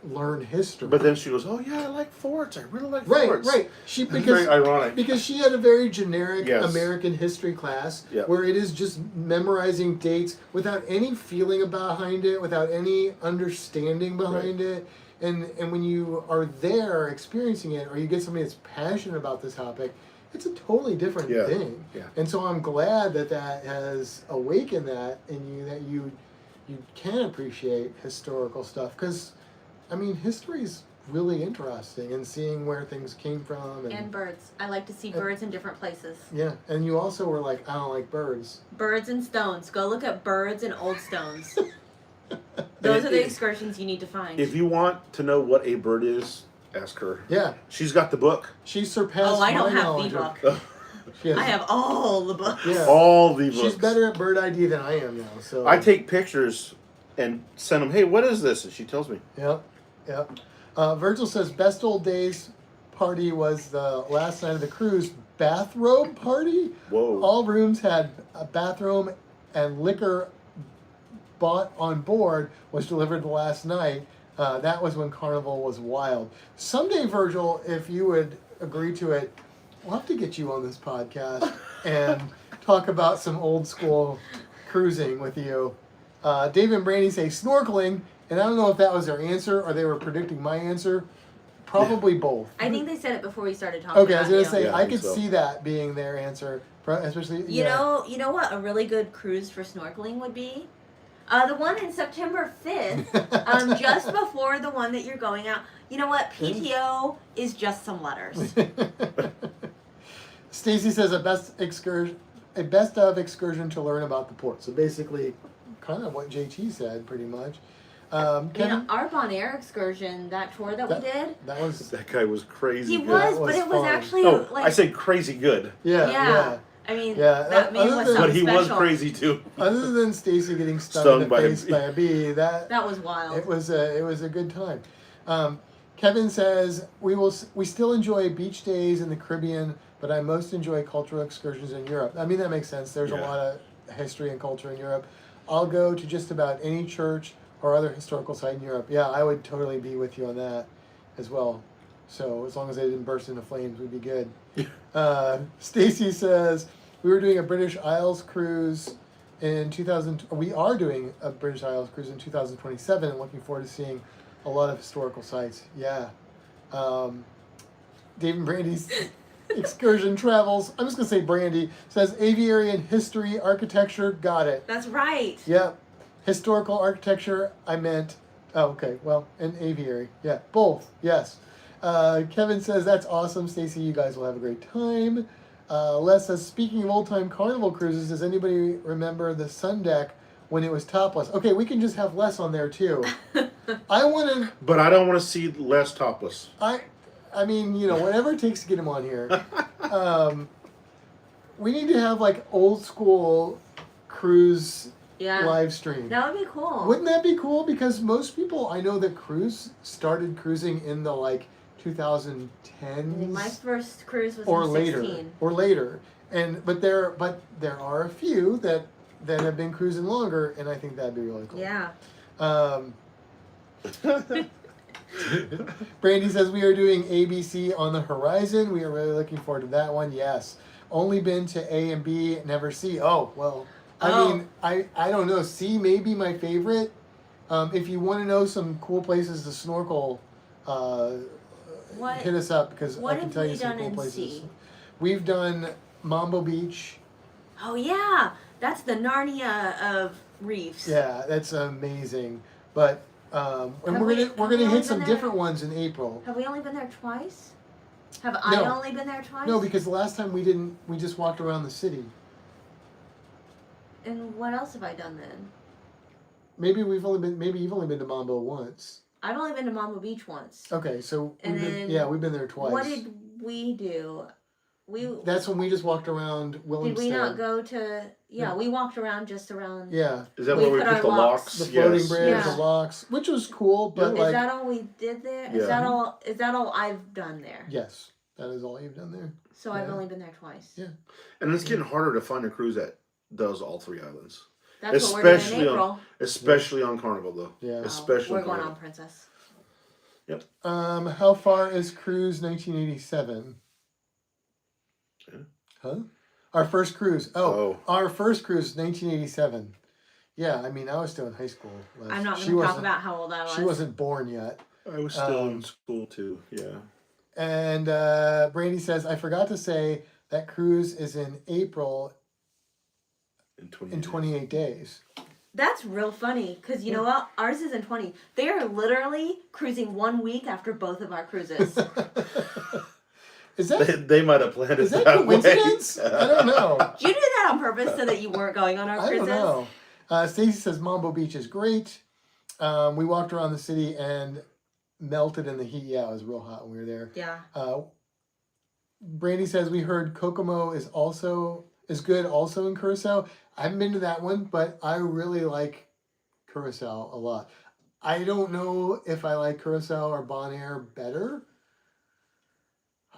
learn history. But then she goes, oh yeah, I like forts. I really like Right, forts. right. It's very ironic. Because she had a very generic Yes. American history class Yep. where it is just memorizing dates without any feeling behind it, without any understanding behind it. And when you are there experiencing it, or you get somebody that's passionate about this topic, it's a totally different thing. Yeah. And so I'm glad that has awakened that in you, that you can appreciate historical stuff. Because, I mean, history's really interesting, and seeing where things came from. And birds. I like to see birds in different places. Yeah, and you also were like, I don't like birds. Birds and stones. Go look at birds and old stones. Those are the excursions you need to find. If you want to know what a bird is, ask her. Yeah. She's got the book. She surpassed Oh, I don't my have knowledge the of- book. She has- I have all the books. Yeah. All the books. She's better at bird ID than I am now. So I take pictures and send them, hey, what is this? And she tells me. Yep. Virgil says best old days party was the last night of the cruise bathrobe party. Whoa. All rooms had a bathroom, and liquor bought on board was delivered the last night. That was when Carnival was wild. Someday, Virgil, if you would agree to it, we'll have to get you on this podcast and talk about some old school cruising with you. Dave and Brandy say snorkeling, and I don't know if that was their answer or they were predicting my answer. Probably both. I think they said it before we started talking Okay, I about was gonna say Yeah, I I think could so. see that being their answer, especially You know what a really good cruise for snorkeling would be? The one in September 5th, just before the one that you're going out. You know what? PTO is just some letters. Stacy says a best of excursion to learn about the port. So basically, kind of what JT said, pretty much. Kevin, Our Bonaire excursion, that tour that we did, that was That guy was crazy. he good. was, was but it was fun. actually Oh, like I said crazy good. yeah. I mean, Yeah, that man other was than- something But he special. was crazy too. Other than Stacy getting stung Stung in the by a face bee. by a bee, That was wild. it was a good time. Kevin says we still enjoy beach days in the Caribbean, but I most enjoy cultural excursions in Europe. I mean, that makes sense. There's a Yeah. lot of history and culture in Europe. I'll go to just about any church or other historical site in Europe. Yeah, I would totally be with you on that as well. So as long as they didn't burst into flames, we'd be good. Stacy says we were doing a British Isles cruise in 2000. We are doing a British Isles cruise in 2027, and looking forward to seeing a lot of historical sites. Yeah. Dave and Brandy's excursion travels. I'm just gonna say Brandy says aviary and history, architecture. Got it. That's right. Yep. Historical architecture. I meant. Oh, okay. Well, and aviary. Yeah, both. Yes. Kevin says, that's awesome, Stacy. You guys will have a great time. Les says, speaking of old time Carnival cruises, does anybody remember the Sun Deck when it was topless? Okay, we can just have Les on there too. I want to. But I don't want to see less topless. I mean, whatever it takes to get him on here. We need to have like old school cruise live stream. That would be cool. Wouldn't that be cool? Because most people I know that started cruising in the like 2010s. My first cruise was or in later, 16. or later, but there are a few that have been cruising longer, and I think that'd be really cool. Yeah. Brandy says we are doing ABC on the horizon. We are really looking forward to that one. Yes, only been to A and B, never C. Oh well, I mean I don't know. C may be my favorite. If you want to know some cool places to snorkel, hit us up because I can tell you some cool places. C? We've done Mambo Beach. Oh yeah, that's the Narnia of reefs. Yeah, that's amazing. But and we're gonna only hit some been there? different ones in April. Have we only been there twice? Have I only been there twice? No, because the last time we didn't. We just walked around the city. And what else have I done then? Maybe you've only been to Mambo once. I've only been to Mambo Beach once. Okay, so And we've been there twice. What did we do? That's when we just walked around Willemstad. Did we not go to? Yeah, No. we walked around just around. Yeah. Is that We where we put put our the locks. The floating Yes. bridge, Yeah. the locks, which was cool, but Is like that all we did there? Yeah. Is that all? Is that all I've done there? yes, that is all you've done there. So I've Yeah. only been there twice. Yeah. And it's getting harder to find a cruise that does all three islands. That's what we're doing in Especially on- April. Especially on Carnival, though. Yeah. Especially We're on going Carnival. on Princess. How far is cruise 1987? Yeah. Huh? Our first cruise. Our first cruise 1987. Yeah, I mean I was still in high school. I'm not going to talk about how old I was. She wasn't born yet. I was still in school, too. Yeah. And Brandy says, I forgot to say that cruise is in April in 28 days. That's real funny because you know what? Ours is in 20. They are literally cruising 1 week after both of our cruises. Is that They might have planned it is that that coincidence? way. I don't know. Did you do that on purpose so that you weren't going on our I cruises? don't know. Stacy says Mambo Beach is great. We walked around the city and melted in the heat. Yeah, it was real hot when we were there. Yeah. Brandy says we heard Kokomo is good also in Curacao. I haven't been to that one, but I really like Curacao a lot. I don't know if I like Curacao or Bonaire better.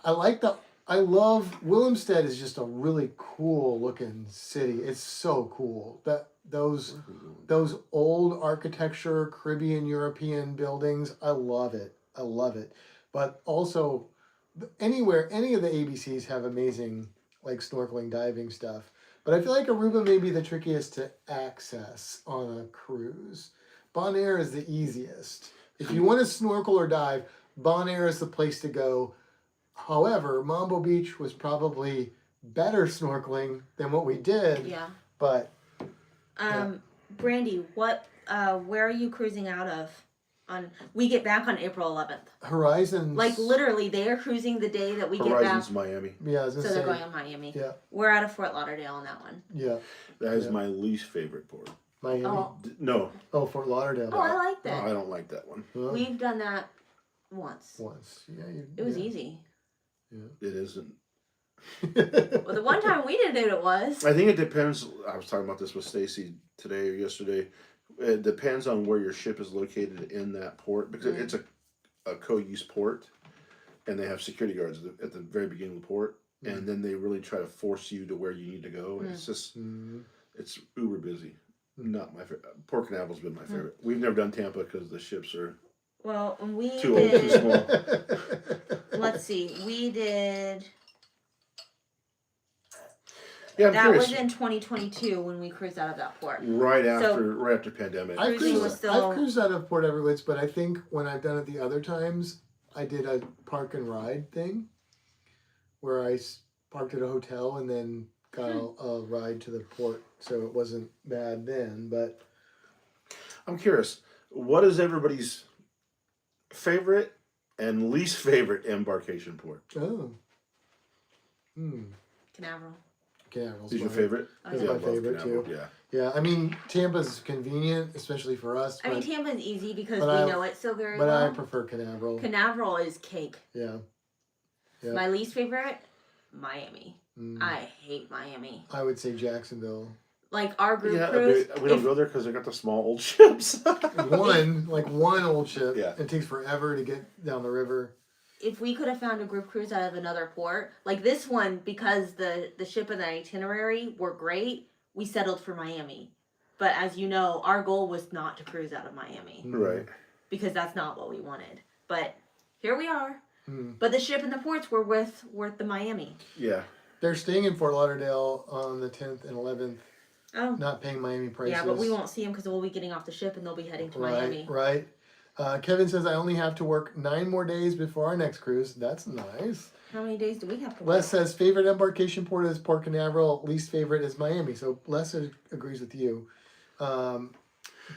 I love Willemstad is just a really cool looking city. It's so cool. Those old architecture, Caribbean European buildings, I love it. But also any of the ABCs have amazing like snorkeling, diving stuff. But I feel like Aruba may be the trickiest to access on a cruise. Bonaire is the easiest. If you want to snorkel or dive, Bonaire is the place to go. However, Mambo Beach was probably better snorkeling than what we did. Yeah. But Brandy, where are you cruising out of? We get back on April 11th. Horizons. Like literally, they are cruising the day that we Horizon's get back. Miami. Yeah, I was So gonna they're say. going on Miami. Yeah. We're out of Fort Lauderdale on that one. Yeah. That is Yeah. my least favorite port. Miami. No, Fort Lauderdale. Oh, I like I that. don't like that one. Well, We've done that once. once. Yeah. It was easy. It isn't. Well, the one time we did it was. I think it depends. I was talking about this with Stacy today or yesterday. It depends on where your ship is located in that port because it's a co-use port, and they have security guards at the very beginning of the port, and then they really try to force you to where you need to go. And it's just it's uber busy. Not my favorite. Port Canaveral's been my favorite. We've never done Tampa because the ships are Well, we too old, too did. small. Let's see. We did. Yeah, I'm That curious. was in 2022 when we cruised out of that port. Right after pandemic. I've Cruising was still- cruised out of Port Everglades, but I think when I've done it the other times, I did a park and ride thing where I parked at a hotel and then got a ride to the port. So it wasn't bad then, but I'm curious. What is everybody's favorite and least favorite embarkation port. Oh. Canaveral. Canaveral's Is your fine. favorite? That's Yeah, my I love favorite Canaveral, too. Yeah. Yeah, I mean Tampa's convenient, especially for us. I mean, But, Tampa's easy because but we I- know it so very but I well. prefer Canaveral. Canaveral is cake. Yeah. Yep. My least favorite, Miami. Mm. I hate Miami. I would say Jacksonville. Like our group Yeah, cruise. we don't go there because they got the small old ships. one old ship. Yeah. It takes forever to get down the river. If we could have found a group cruise out of another port, like this one, because the ship and the itinerary were great, we settled for Miami. But as you know, our goal was not to cruise out of Miami Right. because that's not what we wanted. But here we are. Mm. But the ship and the ports were worth the Miami. Yeah. They're staying in Fort Lauderdale on the 10th and 11th, Oh. not paying Miami prices. Yeah, but we won't see them because we'll be getting off the ship and they'll be heading to Miami. Right. Kevin says I only have to work 9 more days before our next cruise. That's nice. How many days do we have to Les work? says favorite embarkation port is Port Canaveral. Least favorite is Miami. So Les agrees with you.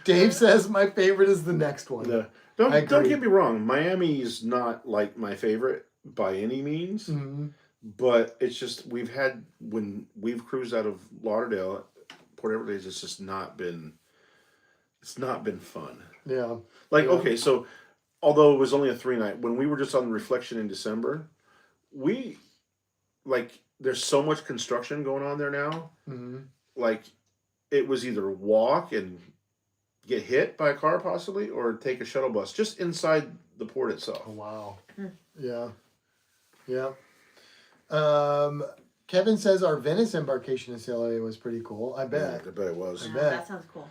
Dave says my favorite is the next one. Yeah. I Don't agree. get me wrong. Miami's not like my favorite by any means, Mm-hmm. but it's just when we've cruised out of Lauderdale, Port Everglades. It's just not been. It's not been fun. Yeah. Like, Yeah. okay, so although it was only a 3-night, when we were just on Reflection in December, there's so much construction going on there now. Mm-hmm. Like, it was either walk and get hit by a car possibly, or take a shuttle bus just inside the port itself. Oh, wow. Hmm. Yeah. Yeah. Kevin says our Venice embarkation in CLA was pretty cool. I bet. Yeah, I bet it was. I Yeah, bet. that sounds cool.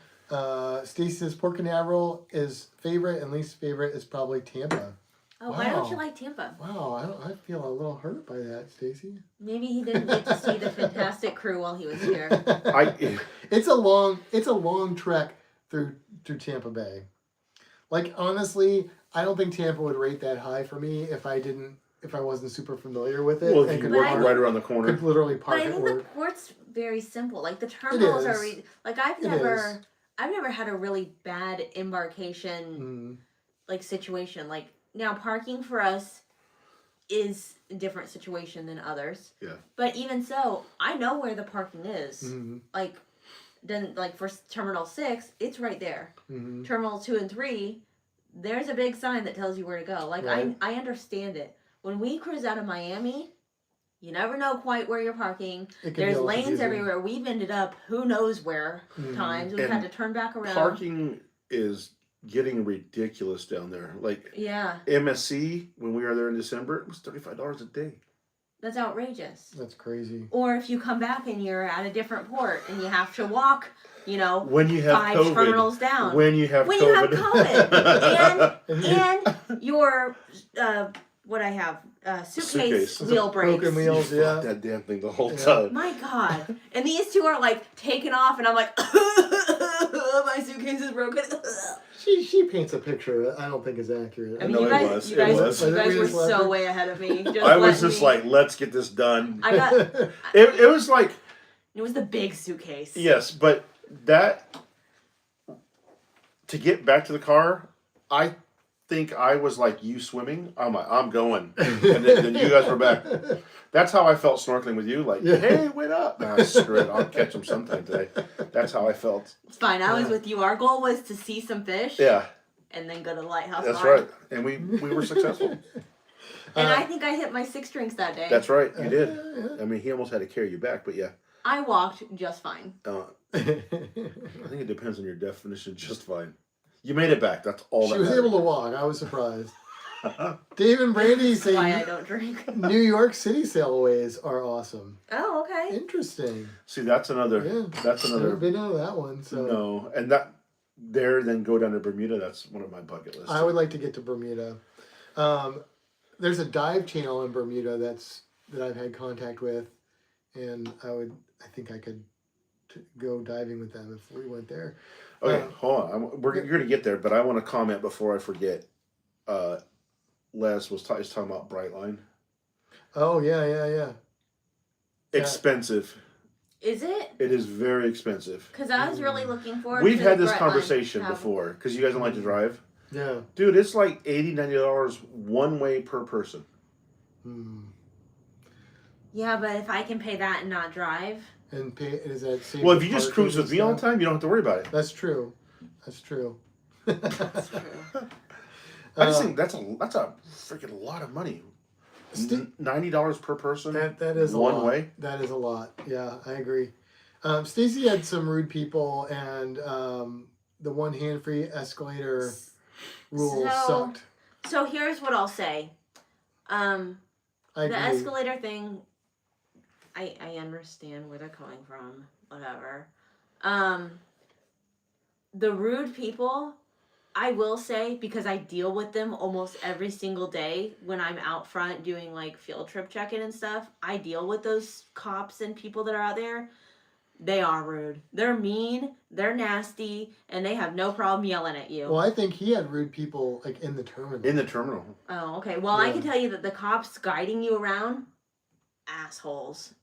Stacy says Port Canaveral is favorite and least favorite is probably Tampa. Oh, why don't Wow. you like Tampa? Wow, I feel a little hurt by that, Stacy. Maybe he didn't get to see the Fintastic crew while he was here. It's a long trek through Tampa Bay. Like honestly, I don't think Tampa would rate that high for me if I wasn't super familiar with it. Well, and if you could work park- right around the corner. could literally But park I at think the work. port's very simple. Like the terminals is. are like I've It never is. had a really bad embarkation like situation. Like now parking for us is a different situation than others. Yeah. But even so, I know where the parking is. Mm-hmm. Like for Terminal 6, it's right there. Mm-hmm. Terminal 2 and 3, there's a big sign that tells you where to go. Like Right. I understand it. When we cruise out of Miami, you never know quite where you're parking. It can be a There's little lanes confusing. everywhere. We've ended up who knows where Mhm. times. We've And had to turn back around. Parking is getting ridiculous down there. Like, Yeah, MSC, when we were there in December, it was $35 a day. that's outrageous. That's crazy. Or if you come back and you're at a different port and you have to walk, When you have 5 COVID. terminals down. When you have When COVID. you have COVID. And And your suitcase Suitcase. wheel breaks. broken wheels, You yeah. fought that damn thing the whole Yeah. time. My God. And these two are like taking off and I'm like my suitcase is broken. She paints a picture that I don't think is accurate. I mean, know you it guys, was. you It guys, was. you I think guys we were just left so it. way ahead of me. I was let just me- like, let's get this done. I got. It was like, It was the big suitcase. yes, but that, to get back to the car, I think I was like you swimming. I'm like, I'm going. And then you guys were back. That's how I felt snorkeling with you. Like, Yeah. hey, wait up. Nah, screw it. I'll catch them sometime today. That's how I felt. It's fine. I was Yeah. with you. Our goal was to see some fish. Yeah, And then go to the lighthouse. that's bar. right. And we were successful. And I think I hit my 6 drinks that day. That's right. You did. Yeah. I mean, he almost had to carry you back, but yeah. I walked just fine. I think it depends on your definition of just fine. You made it back. That's all She that was matters. able to walk. I was surprised. Dave and Brandy That's why I say don't drink. New York City sailways are awesome. Oh, okay. Interesting. See, that's another. Yeah. That's Never another. been on that one, so No, and that there, then go down to Bermuda. That's one of my bucket lists. I would like to get to Bermuda. There's a dive channel in Bermuda that I've had contact with, and I think I could go diving with them if we went there. Okay, hold on. You're going to get there, but I want to comment before I forget. Les was talking about Brightline. Oh yeah. Expensive. Is it? It is very expensive. Because I was really looking forward We've to had the this Brightline conversation travel. before because you guys don't like to drive. Yeah. Dude, it's like $80, $90 one way per person. Yeah, but if I can pay that and not drive. And pay, is that safe? Well, if you just cruise with me all the time, you don't have to worry about it. That's true. That's true. That's true. I just think that's a freaking lot of money. $90 per person. That is one a lot. way. That is a lot. Yeah, I agree. Stacy had some rude people, and the one hand-free escalator rule sucked. So here's what I'll say. The escalator thing, I understand where they're coming from. Whatever. The rude people, I will say, because I deal with them almost every single day when I'm out front doing like field trip check-in and stuff. I deal with those cops and people that are out there. They are rude. They're mean, they're nasty, and they have no problem yelling at you. Well, I think he had rude people like in the terminal. In the terminal. Oh, okay. Well, I can tell you that the cops guiding you around, assholes.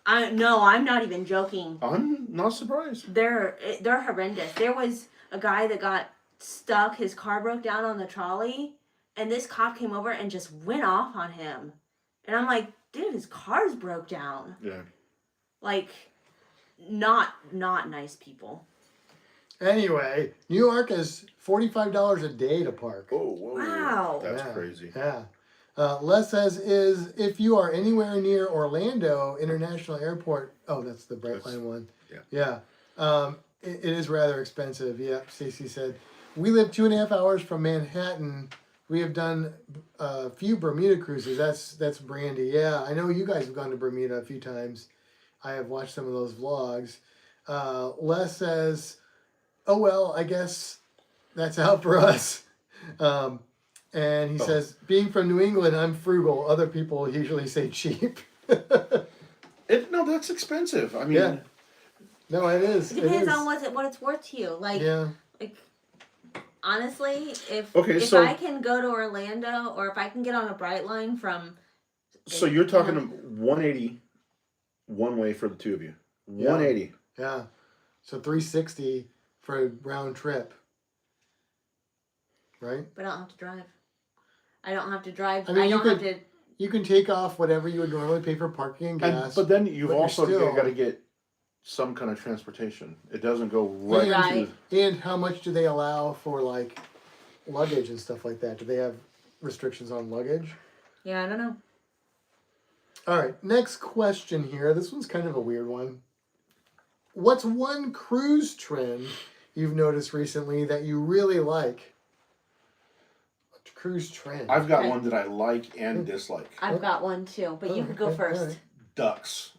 I'm not even joking. I'm not surprised. They're horrendous. There was a guy that got stuck. His car broke down on the trolley, and this cop came over and just went off on him. And I'm like, dude, his car's broke down. Yeah. Like, not nice people. Anyway, New York is $45 a day to park. Oh, whoa. Wow. That's crazy. Yeah. Les says, if you are anywhere near Orlando International Airport, that's the Brightline one. Yeah. Yeah. It is rather expensive. Yeah, Stacy said. We live 2.5 hours from Manhattan. We have done a few Bermuda cruises. That's Brandy. Yeah, I know you guys have gone to Bermuda a few times. I have watched some of those vlogs. Les says, oh, well, I guess that's out for us. And he says, being from New England, I'm frugal. Other people usually say cheap. No, that's expensive. I mean, yeah. No, it is. It depends on what it's worth to you. Like, honestly, if I can go to Orlando or if I can get on a Brightline from. So you're talking 180 one way for the two of you. 180. Yeah. So $360 for a round trip. Right? But I don't have to drive. I don't have to drive. I mean, don't have to. You can take off whatever you would normally pay for parking and gas. But then you've also got to get some kind of transportation. It doesn't go right to. And how much do they allow for like luggage and stuff like that? Do they have restrictions on luggage? Yeah, I don't know. All right, next question here. This one's kind of a weird one. What's one cruise trend you've noticed recently that you really like? A cruise trend. I've got one that I like and dislike. I've got one too, but you can go first. Right. Ducks.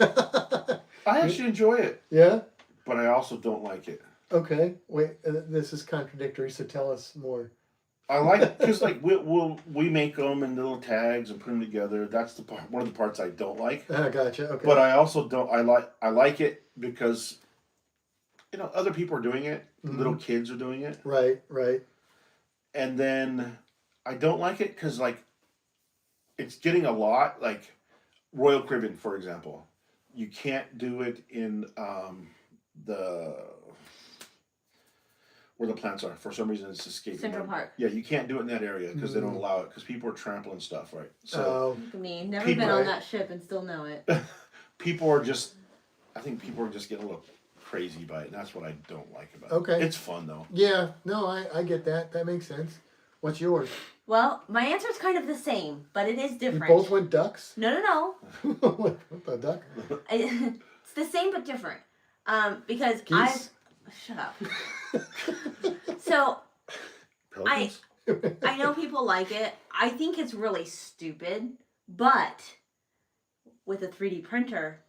I actually enjoy it. Yeah? But I also don't like it. Okay. Wait, this is contradictory, so tell us more. I like it because like we make them in little tags and put them together. That's the part, one of the parts I don't like. Gotcha. Okay. But I also don't. I like it because other people are doing it. Mm-hmm. Little kids are doing it. Right. And then I don't like it because like it's getting a lot. Like Royal Caribbean, for example, you can't do it in where the plants are. For some reason, it's escaping. Central Park. Yeah, you can't do it in that area because they don't allow it because people are trampling stuff, right? So look at me, never been on that ship and still know it. I think people are just getting a little crazy by it, and that's what I don't like about it. Okay. It's fun though. Yeah, no, I get that. That makes sense. What's yours? Well, my answer is kind of the same, but it is different. You both went ducks? No. What the duck? It's the same but different. Because Geese? Shut up. So, Pelicans? I know people like it. I think it's really stupid, but with a 3D printer,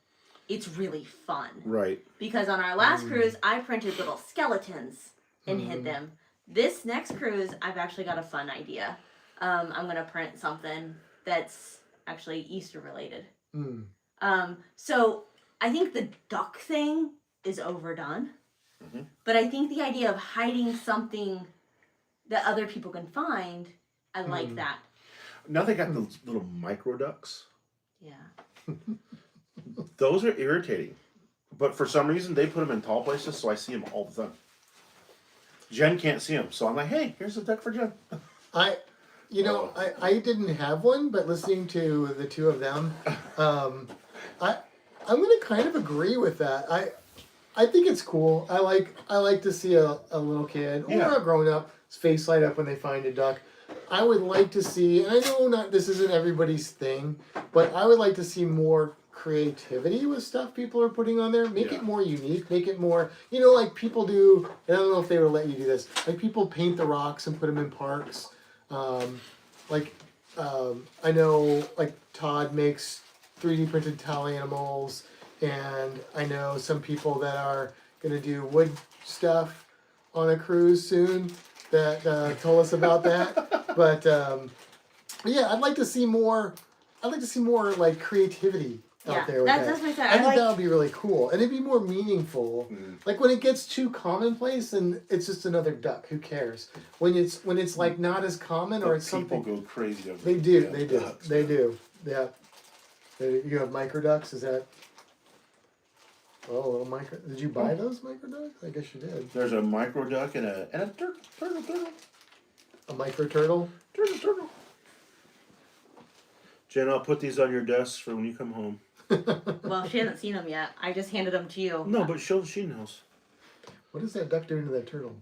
it's really fun. Right. Because on our last cruise, I printed little skeletons and hid them. This next cruise, I've actually got a fun idea. I'm going to print something that's actually Easter related. So I think the duck thing is overdone. But I think the idea of hiding something that other people can find, I like that. Now they got those little micro ducks. Yeah. Those are irritating. But for some reason, they put them in tall places, so I see them all the time. Jen can't see them, so I'm like, hey, here's a duck for Jen. I didn't have one, but listening to the two of them, I'm gonna kind of agree with that. I think it's cool. I like to see a little kid or Yeah. a grown up's face light up when they find a duck. I would like to see, and I know this isn't everybody's thing, but I would like to see more creativity with stuff people are putting on there. Make Yeah. it more unique. Make it more, like people do. And I don't know if they would let you do this. Like people paint the rocks and put them in parks. I know like Todd makes 3D printed towel animals, and I know some people that are gonna do wood stuff on a cruise soon that told us about that. But yeah, I'd like to see more. I'd like to see more like creativity out there with that's my thing. I think that would be really cool, and it'd be more meaningful. Like when it gets too commonplace, and it's just another duck. Who cares? When it's like not as common, or it's People something. go crazy over They do. damn They do. ducks. They do. Yeah. You have micro ducks. Is that? Oh, little micro. Did you buy those micro ducks? I guess you did. There's a micro duck and a turtle. A micro turtle. Turtle. Jen, I'll put these on your desk for when you come home. Well, she hasn't seen them yet. I just handed them to you. No, but she knows. What is that duck doing to that turtle?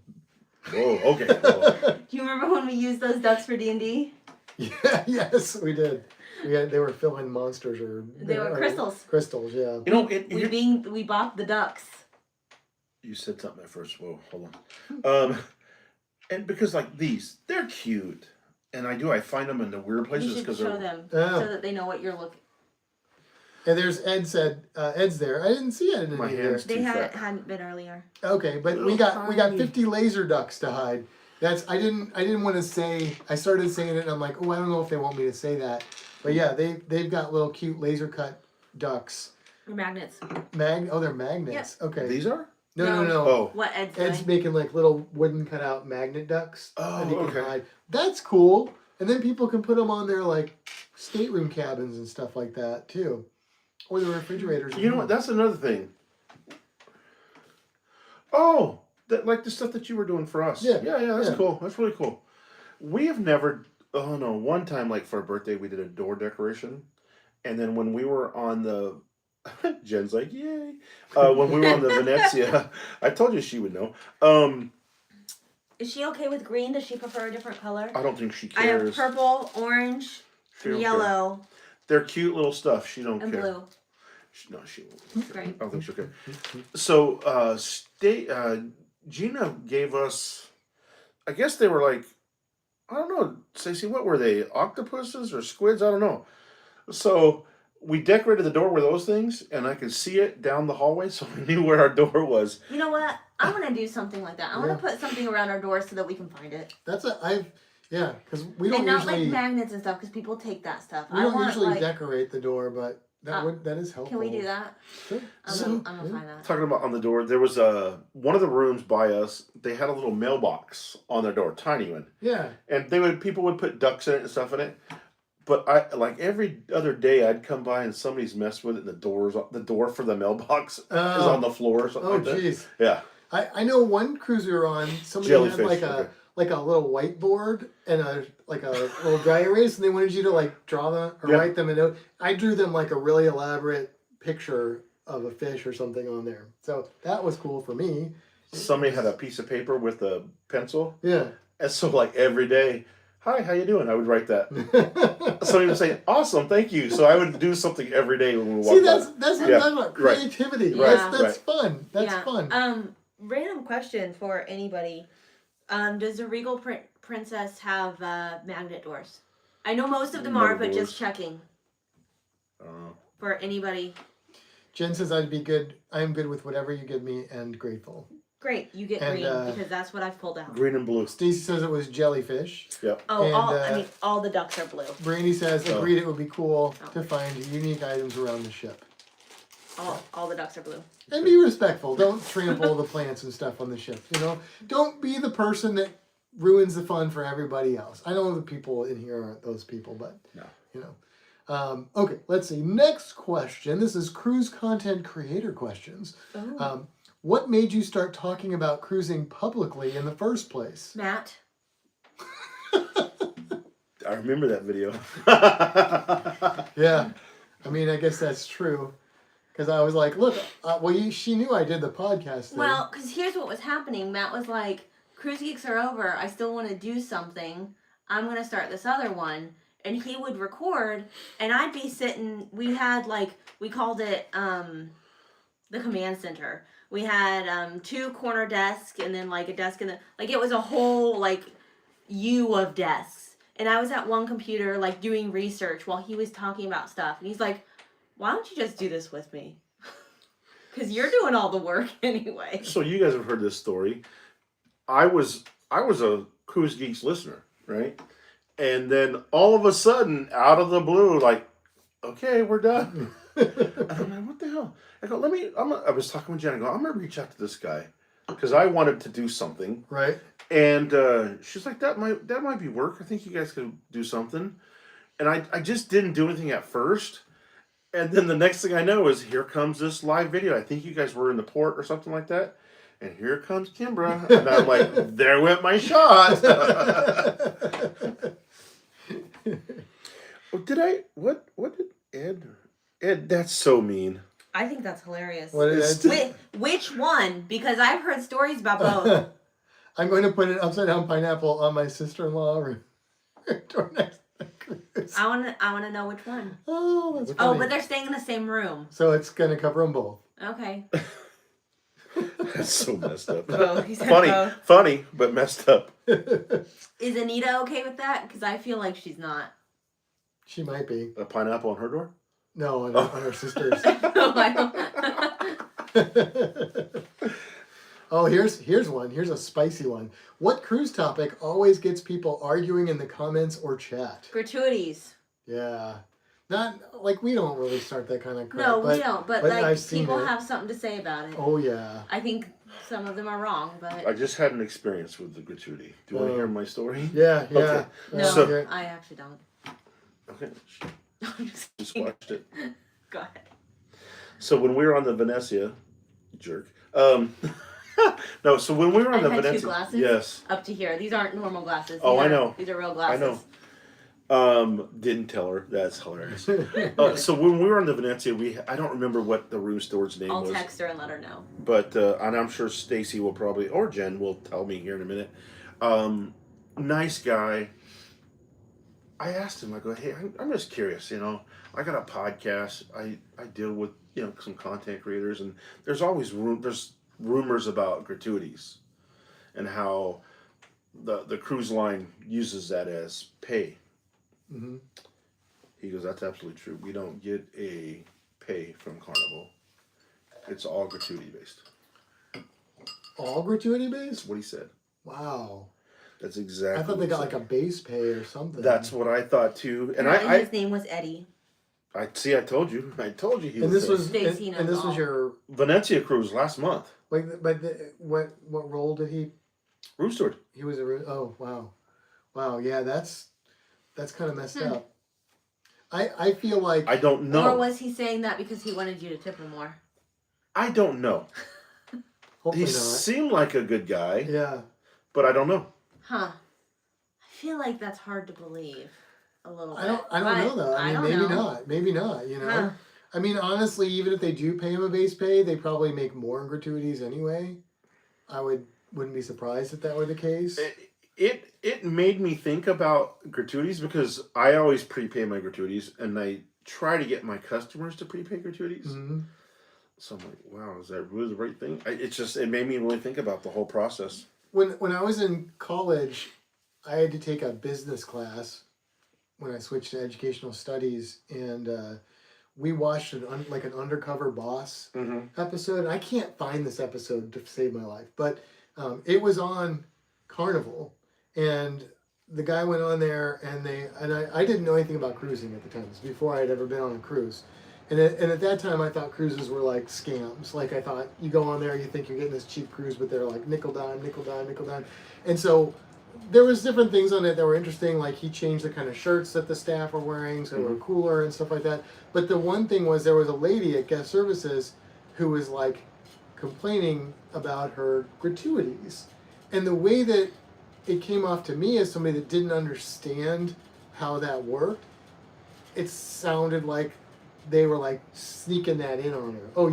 Whoa, okay. Whoa. Do you remember when we used those ducks for D&D? Yeah. Yes, we did. They were filling monsters or They were crystals. Crystals, yeah. You know, We bought the ducks. you said something at first. Whoa, hold on. And because like these, they're cute, and I find them in the weird You places should because show they're. them Yeah. so that they know what you're looking. And there's Ed's there. I didn't see Ed in My here. hands. They Too hadn't fat. hadn't been earlier. Okay, but we got 50 laser ducks to hide. I didn't want to say. I started saying it, and I'm like, oh, I don't know if they want me to say that. But yeah, they've got little cute laser cut ducks. They're magnets. They're magnets. Okay. These are. No. Oh. What Ed's Ed's doing. making like little wooden cutout magnet ducks. Oh, that he can okay. hide. That's cool. And then people can put them on their like stateroom cabins and stuff like that too, or the refrigerators. You know what? That's another thing. Oh, that like the stuff that you were doing for us. Yeah, That's yeah. cool. That's really cool. We have never. Oh no! One time, like for a birthday, we did a door decoration, and then when we were on the, Jen's like, yay! When we were on the Venezia, I told you she would know. Is she okay with green? Does she prefer a different color? I don't think she I have cares. purple, orange, She don't care. yellow, They're cute little stuff. She don't and care. blue. No, she won't. Great. I don't think she'll care. So, Gina gave us. I guess they were like, I don't know, Stacey. What were they? Octopuses or squids? I don't know. So we decorated the door with those things, and I could see it down the hallway, so we knew where our door was. You know what? I want to do something like that. I want Yeah. to put something around our doors so that we can find it. Because we don't And not usually like magnets and stuff, because people take that stuff. we I don't want usually like. decorate the door, but that is helpful. Can we do that? Sure. I'm gonna find that. Talking about on the door, there was one of the rooms by us. They had a little mailbox on their door, tiny one, Yeah. and people would put ducks in it and stuff in it. But I like every other day I'd come by and somebody's messed with it, and the door for the mailbox is on the floor or something Oh like that. jeez. Yeah. I know one cruise we were on. Somebody Jellyfish, had like a little whiteboard and a little dry erase, and they wanted you to like draw them or Yeah. write them a note. I drew them like a really elaborate picture of a fish or something on there. So that was cool for me. Somebody had a piece of paper with a pencil, Yeah. and so like every day, hi, how you doing? I would write that. Somebody would say, awesome, thank you. So I would do something every day when we walked See, by. that's what Yeah. I'm talking about. Right. Creativity. Right. That's fun. That's Yeah. fun. Random question for anybody. Does the Regal Princess have magnet doors? I know most of them are, but Doors. just checking I don't know. for anybody. Jen says I'd be good. I'm good with whatever you give me and grateful. Great, you get And, green because that's what I've pulled out. Green and blue. Stacy says it was jellyfish. Yep. Oh, and, all the ducks are blue. Brandy says Oh. agreed it would be cool Oh. to find unique items around the ship. All the ducks are blue. And be respectful. Don't trample the plants and stuff on the ship. Don't be the person that ruins the fun for everybody else. I know the people in here aren't those people, but No. Okay, let's see. Next question. This is cruise content creator questions. Oh. What made you start talking about cruising publicly in the first place? Matt. I remember that video. Yeah, I mean, I guess that's true. Because I was like, look, she knew I did the podcast thing. Well, because here's what was happening. Matt was like, Cruise Geeks are over. I still want to do something. I'm going to start this other one. And he would record, and I'd be sitting, we had we called it the command center. We had 2 corner desks and then a desk in the, it was a whole U of desks. And I was at one computer doing research while he was talking about stuff. And he's like, why don't you just do this with me? Because you're doing all the work anyway. So you guys have heard this story. I was a Cruise Geeks listener, right? And then all of a sudden, out of the blue, okay, we're done. And I'm like, what the hell? I go, I was talking with Jen. I go, I'm going to reach out to this guy. Because I wanted to do something. Right. And she's like, that might be work. I think you guys could do something. And I just didn't do anything at first. And then the next thing I know is here comes this live video. I think you guys were in the port or something like that. And here comes Kimbra. And I'm like, there went my shot. What did Ed, that's so mean. I think that's hilarious. What is it? Which one? Because I've heard stories about both. I'm going to put an upside down pineapple on my sister-in-law door next to the cruise. I want to know which one. Oh, that's funny. Oh, but they're staying in the same room. So it's going to cover them both. Okay. That's so messed up. Both. He said Funny, but messed up. Is Anita okay with that? Because I feel like she's not. She might be. A pineapple on her door? No, on her sister's. Oh, here's one. Here's a spicy one. What cruise topic always gets people arguing in the comments or chat? Gratuities. Yeah. Not, we don't really start that kind of crap. No, we don't. But I've seen people it. have something to say about it. Oh, yeah. I think some of them are wrong, but... I just had an experience with the gratuity. Do you want to hear my story? Yeah. Okay. No, So- I actually don't. Okay. I'm just Just kidding. watched it. Go ahead. So when we were on the Venezia, jerk. No, so when we were on I the had 2 Venezia, glasses yes. up to here. These aren't normal glasses. Oh, These I are- know. These are real I glasses. know. Didn't tell her. That's hilarious. So when we were on the Venezia, I don't remember what the room steward's name I'll was. text her and let her know. But and I'm sure Stacy will probably, or Jen will tell me here in a minute. Nice guy. I asked him, I go, hey, I'm just curious, I got a podcast. I deal with, some content creators, and there's always there's rumors about gratuities and how the cruise line uses that as pay. Mm-hmm. He goes, that's absolutely true. We don't get a pay from Carnival. It's all gratuity based. All gratuity That's based? what he said. Wow. That's exactly. I thought they got a base pay or something. That's what I thought too. And Apparently I his name was Eddie. I told you. He And was this there. was Stacy and this knows was all. your Venezia cruise last month. what role did he? Room steward. He was oh wow yeah, that's kind of messed up. I feel like I don't know. Or was he saying that because he wanted you to tip him more? I don't know. hopefully He not. seemed like a good guy, Yeah. but I don't know. Huh. I feel like that's hard to believe a little bit. I don't know though. I mean, maybe not. Huh. I mean, honestly, even if they do pay him a base pay, they probably make more in gratuities anyway. I wouldn't be surprised if that were the case. It made me think about gratuities because I always prepay my gratuities, and I try to get my customers to prepay gratuities. Mm-hmm. So I'm like, wow, is that really the right thing? It made me really think about the whole process. When I was in college, I had to take a business class when I switched to educational studies, and we watched an Undercover Boss episode. I can't find this episode to save my life, but it was on Carnival, and the guy went on there, and I didn't know anything about cruising at the time. This was before I had ever been on a cruise. And at that time, I thought cruises were like scams. Like, I thought you go on there, you think you're getting this cheap cruise, but they're like nickel dime, nickel dime, nickel dime. And so there was different things on it that were interesting. Like, he changed the kind of shirts that the staff were wearing, so they were cooler and stuff like that. But the one thing was there was a lady at guest services who was like complaining about her gratuities. And the way that it came off to me as somebody that didn't understand how that worked, it sounded like they were like sneaking that in on her. Oh,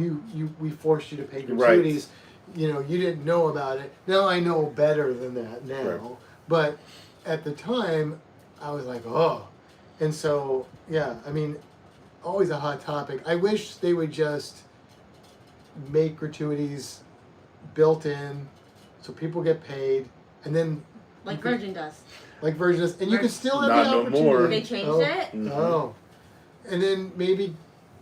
we forced you to pay gratuities. You know, you didn't know about it. Now I know better than that now. Right. But at the time, I was like, oh. And so, yeah, I mean, always a hot topic. I wish they would just make gratuities built in so people get paid, and then Like Virgin does. like Virgin does, and you can still have Not the no opportunity. more. They changed oh, it? Mhm. Oh, and then maybe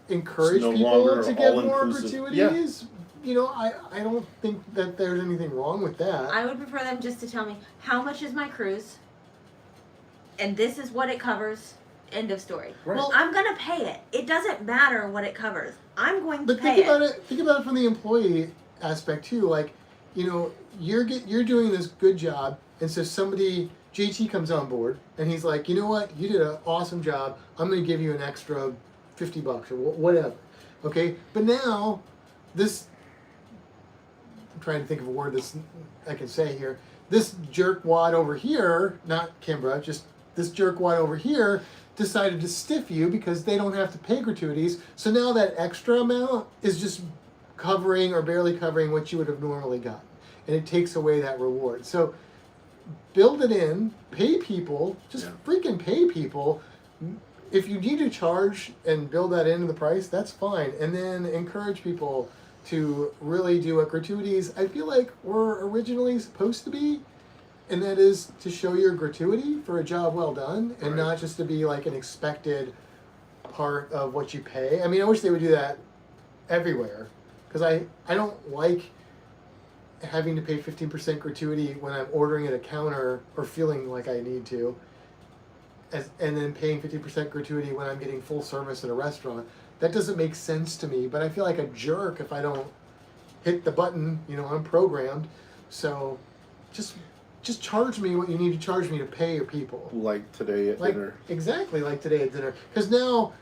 encourage no people longer to get more all-inclusive. gratuities. You know, I don't think that there's anything wrong with that. I would prefer them just to tell me, how much is my cruise? And this is what it covers. End of story. Right. Well, I'm going to pay it. It doesn't matter what it covers. I'm going to But pay think about it. Think about it from the employee aspect too. Like, you know, you're doing this good job, and so JT comes on board, and he's like, you know what, you did an awesome job. I'm going to give you an extra $50 or whatever. Okay, but now this. I'm trying to think of a word that I can say here. This jerkwad over here, not Kimbra, just this jerkwad over here, decided to stiff you because they don't have to pay gratuities. So now that extra amount is just covering or barely covering what you would have normally gotten. And it takes away that reward. So build it in, pay people, just freaking pay people. If you need to charge and build that into the price, that's fine. And then encourage people to really do what gratuities, I feel like, were originally supposed to be. And that is to show your gratuity for a job well done, and not just to be like an expected part of what you pay. I mean, I wish they would do that everywhere, because I don't like having to pay 15% gratuity when I'm ordering at a counter or feeling like I need to, and then paying 50% gratuity when I'm getting full service at a restaurant. That doesn't make sense to me, but I feel like a jerk if I don't hit the button. You know, I'm programmed. So just charge me what you need to charge me to pay your people. Like today at dinner. Exactly, like today at dinner. Because now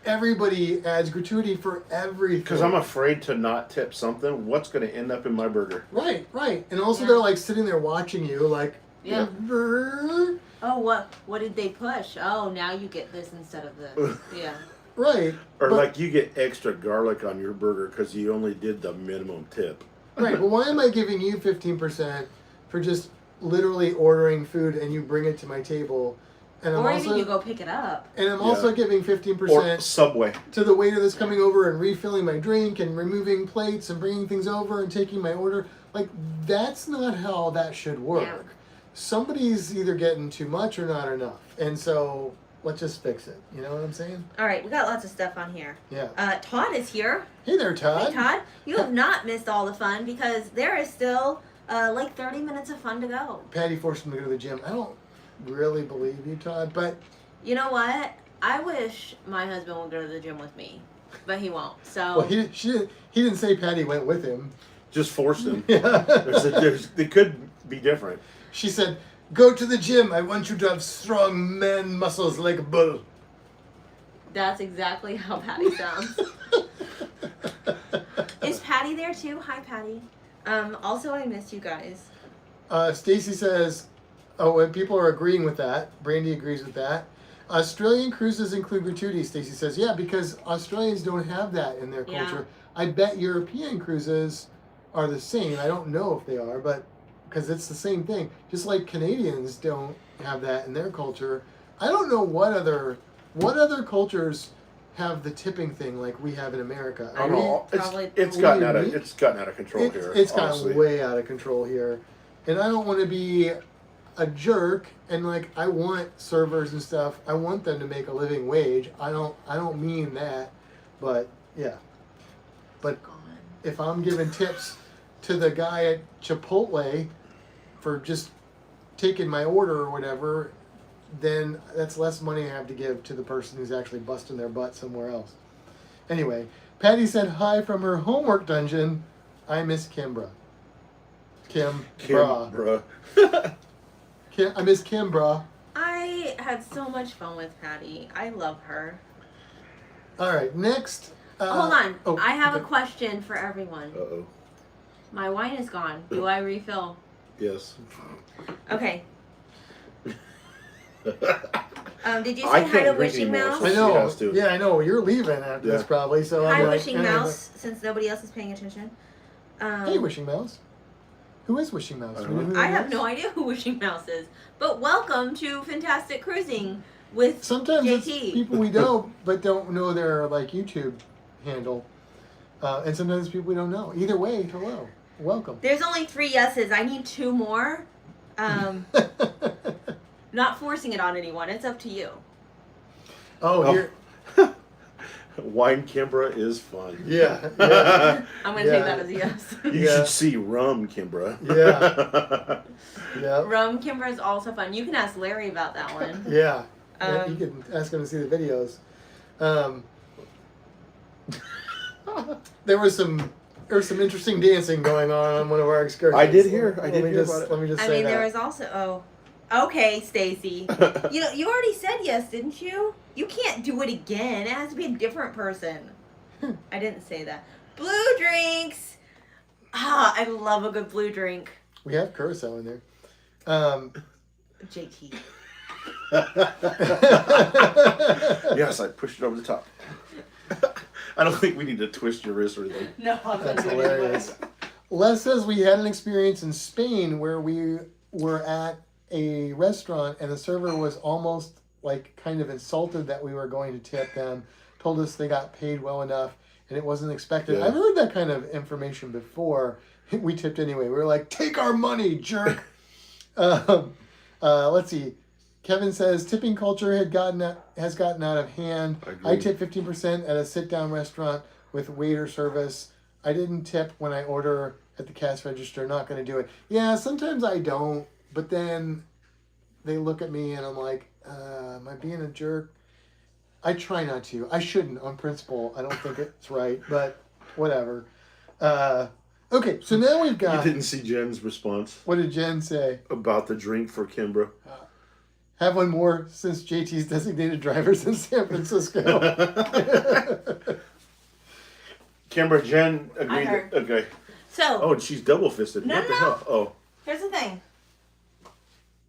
everybody adds gratuity for everything. Because I'm afraid to not tip something. What's going to end up in my burger? Right. And also they're like sitting there watching you like, Yeah. "Brr." Oh, what did they push? Oh, now you get this instead of this. Yeah. Right. Or but- like you get extra garlic on your burger because you only did the minimum tip. Right, but why am I giving you 15% for just literally ordering food and you bring it to my table? And I'm Or also, even you go pick it up. and I'm also giving 15% Or Subway. to the waiter that's coming over and refilling my drink and removing plates and bringing things over and taking my order. Like, that's not how that should work. Yeah. Somebody's either getting too much or not enough. And so, let's just fix it. You know what I'm saying? All right, we got lots of stuff on here. Yeah. Todd is here. Hey there, Todd. Hey, Todd. You have not missed all the fun because there is still like 30 minutes of fun to go. Patty forced him to go to the gym. I don't really believe you, Todd, but You know what? I wish my husband would go to the gym with me, but he won't. So well, he didn't say Patty went with him. Just forced him. Yeah. They could be different. She said, "Go to the gym. I want you to have strong man muscles like a bull." that's exactly how Patty sounds. Is Patty there too? Hi, Patty. Also, I miss you guys. Stacy says, "Oh, and people are agreeing with that. Brandy agrees with that." Australian cruises include gratuity. Stacy says, "Yeah, because Australians don't have that in their Yeah. culture. I bet European cruises are the same. I don't know if they are, but because it's the same thing. Just like Canadians don't have that in their culture. I don't know what other cultures have the tipping thing like we have in America. I don't know. Probably- It's gotten out of Unique. it's gotten out of control here. It's honestly. gotten way out of control here, and I don't want to be a jerk. And like, I want servers and stuff. I want them to make a living wage. I don't mean that, but yeah. But Gone. if I'm giving tips to the guy at Chipotle for just taking my order or whatever, then that's less money I have to give to the person who's actually busting their butt somewhere else. Anyway, Patty said hi from her homework dungeon. I miss Kimbra. Kimbra. I miss Kimbra. I had so much fun with Patty. I love her. All right, next. Hold on. oh, I have a okay. question for everyone. Uh-oh. My wine is gone. Do I refill? Yes. Okay. Did you I say hi can't to drink Wishing anymore, Mouse? so I she know. has to. Yeah, I know. You're leaving after this Yeah. probably. So Hi, I'm like, Wishing Mouse, since nobody else is paying attention. Hey, Wishing Mouse. Who is Wishing Mouse? I Do don't we know know. who I that have is? no idea who Wishing Mouse is, but welcome to Fintastic Cruising with Sometimes it's JT. people we know but don't know their like YouTube handle, and sometimes people we don't know. Either way, hello, welcome. There's only 3 yeses. I need 2 more. Not forcing it on anyone. It's up to you. Oh, here. Wine Kimbra is fun. Yeah, yeah, I'm going to take that as a yes. You Yeah. should see Rum Kimbra. Yeah. yeah, Rum Kimber is also fun. You can ask Larry about that one. yeah. Yeah, you Um, can ask him to see the videos. There was some interesting dancing going on one of our excursions. I did hear Let me about just it. let me just I say mean, that. there was also... Okay, Stacy. You already said yes, didn't you? You can't do it again. It has to be a different person. I didn't say that. Blue drinks! Ah, I love a good blue drink. We have curacao in there. JT. Yes, I pushed it over the top. I don't think we need to twist your wrist or anything. No, I'm That's not doing it hilarious. Les says we had an experience in Spain where we were at a restaurant and the server was almost like kind of insulted that we were going to tip them, told us they got paid well enough and it wasn't expected. Yeah. I've heard that kind of information before. We tipped anyway. We were like, take our money, jerk. Let's see. Kevin says tipping culture has gotten out of hand. I tip 15% at a sit-down restaurant with waiter service. I didn't tip when I order at the cash register. Not going to do it. Yeah, sometimes I don't, but then they look at me and I'm like, am I being a jerk? I try not to. I shouldn't on principle. I don't think it's right, but whatever. Okay, so now we've You got... didn't see Jen's response What did Jen say? about the drink for Kimbra. Have one more since JT's designated drivers in San Francisco. Kimbra, Jen agreed. heard. Okay. So, Oh, and she's double fisted. No, What the no. hell? Oh. here's the thing.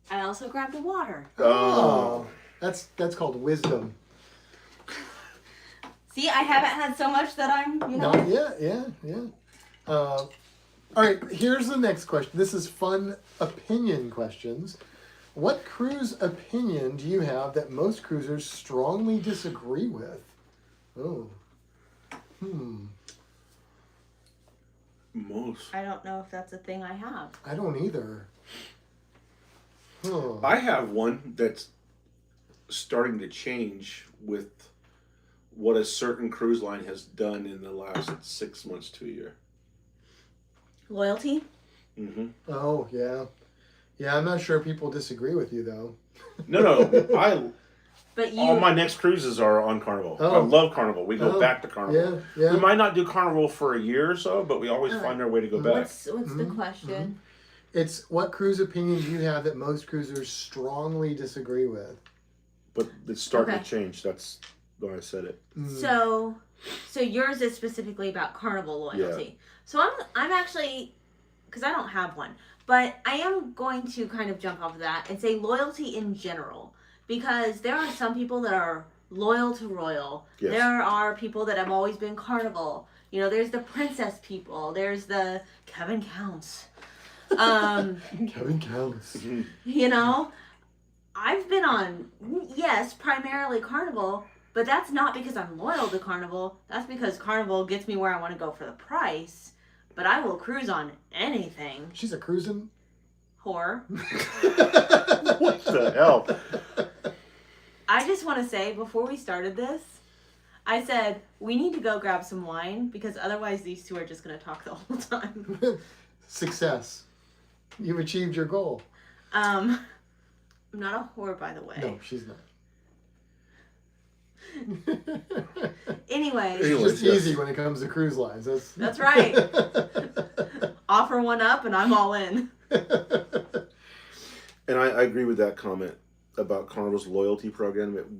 I also grabbed a water. Oh. That's called wisdom. See, I haven't had so much that I'm, No, yeah. All right, here's the next question. This is fun opinion questions. What cruise opinion do you have that most cruisers strongly disagree with? Oh. Most. I don't know if that's a thing I have. I don't either. Huh. I have one that's starting to change with what a certain cruise line has done in the last 6 months to a year. Loyalty? Mm-hmm. Oh, yeah. Yeah, I'm not sure people disagree with you, though. No. But you... All my next cruises are on Carnival. Oh. I love Carnival. We go back to Carnival. Yeah. We might not do Carnival for a year or so, but we always find our way to go back. What's the question? It's what cruise opinion do you have that most cruisers strongly disagree with? But it's starting Okay. to change. That's why I said it. So yours is specifically about Carnival loyalty. Yeah. So I'm actually, because I don't have one, but I am going to kind of jump off of that and say loyalty in general, because there are some people that are loyal to Royal. Yes. There are people that have always been Carnival. You know, there's the princess people. There's the Kevin Counts. Kevin counts. You know, I've been on, yes, primarily Carnival, but that's not because I'm loyal to Carnival. That's because Carnival gets me where I want to go for the price. But I will cruise on anything. She's a cruising Whore. What the hell? I just want to say, before we started this, I said, we need to go grab some wine, because otherwise these two are just going to talk the whole time. Success. You've achieved your goal. I'm not a whore, by the way. No, she's not. Anyway. It's Anyways, just yes. easy when it comes to cruise lines. That's right. Offer one up and I'm all in. And I agree with that comment about Carnival's loyalty program. It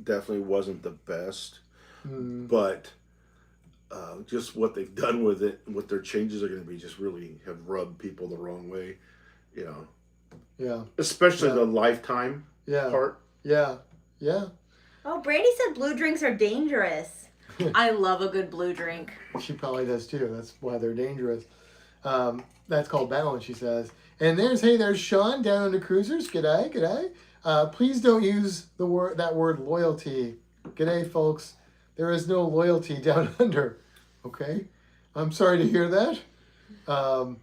definitely wasn't the best, but just what they've done with it and what their changes are going to be just really have rubbed people the wrong way, you know. Yeah. Especially Yeah. the lifetime Yeah. part. Yeah. Yeah. Oh, Brandy said blue drinks are dangerous. I love a good blue drink. She probably does too. That's why they're dangerous. That's called balance, she says. And there's Sean down on the cruisers. G'day, g'day. Please don't use that word loyalty. G'day, folks. There is no loyalty down under. Okay? I'm sorry to hear that.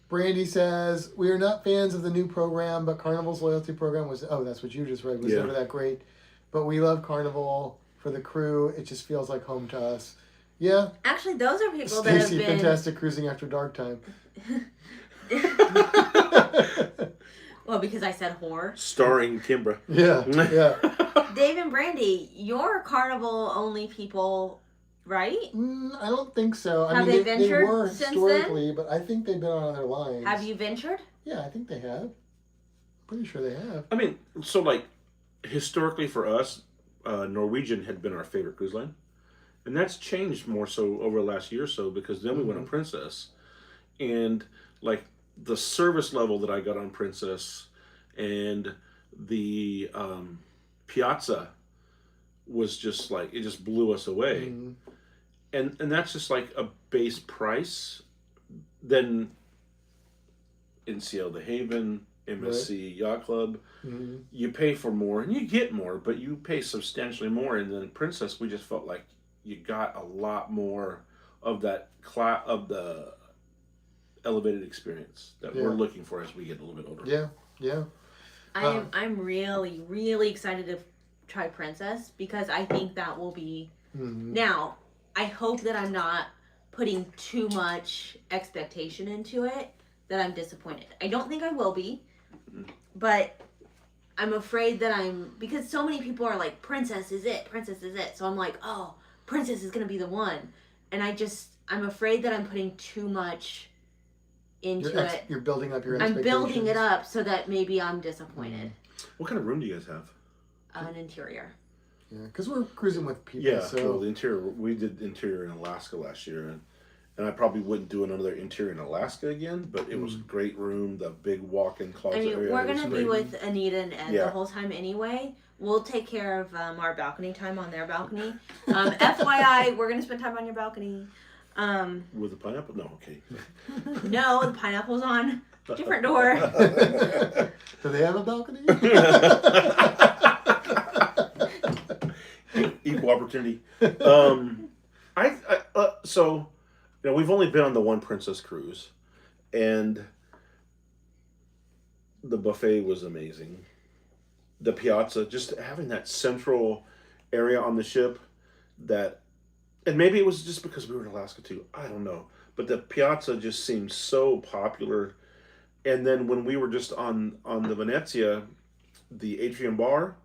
Brandy says, we are not fans of the new program, but Carnival's loyalty program was, that's what you just read, was never that great. But we love Carnival for the crew. It just feels like home to us. Yeah. Actually, those are people that have Stacy, been... Fantastic Cruising After Dark time. Well, because I said whore. Starring Kimbra. Yeah, yeah. Dave and Brandy, you're Carnival only people, right? I don't think so. Have they they ventured were since historically, but I think they've been on other lines. Have you ventured? Yeah, I think they have. Pretty sure they have. I mean, so like historically for us, Norwegian had been our favorite cruise line, and that's changed more so over the last year or so because then we went on Princess, and like the service level that I got on Princess and the Piazza was just like, it just blew us away. And that's just like a base price. Then in Ciel de Haven, MSC Yacht Club, you pay for more and you get more, but you pay substantially more. And then Princess, we just felt like you got a lot more of that of the elevated experience that we're looking for as we get a little bit older. Yeah, yeah. I'm really, really excited to try Princess because I think that will be... Now, I hope that I'm not putting too much expectation into it, that I'm disappointed. I don't think I will be, but I'm afraid that because so many people are like, Princess is it, Princess is it. So I'm like, oh, Princess is going to be the one. And I'm afraid that I'm putting too much into it. You're building up your I'm expectations. building it up so that maybe I'm disappointed. What kind of room do you guys have? An interior. Yeah, because we're cruising with people. Yeah, so. well, the interior, we did interior in Alaska last year, and I probably wouldn't do another interior in Alaska again, but it was a great room, the big walk-in closet area. We're going to be great. with Anita and Ed the whole time anyway. We'll take care of our balcony time on their balcony. FYI, we're going to spend time on your balcony. With the pineapple? No, okay. No, the pineapple's on. Different door. Do they have a balcony? Equal opportunity. So, you know, we've only been on the one Princess cruise, and the buffet was amazing. The Piazza, just having that central area on the ship that, and maybe it was just because we were in Alaska too, I don't know. But the Piazza just seemed so popular. And then when we were just on the Venezia, the atrium bar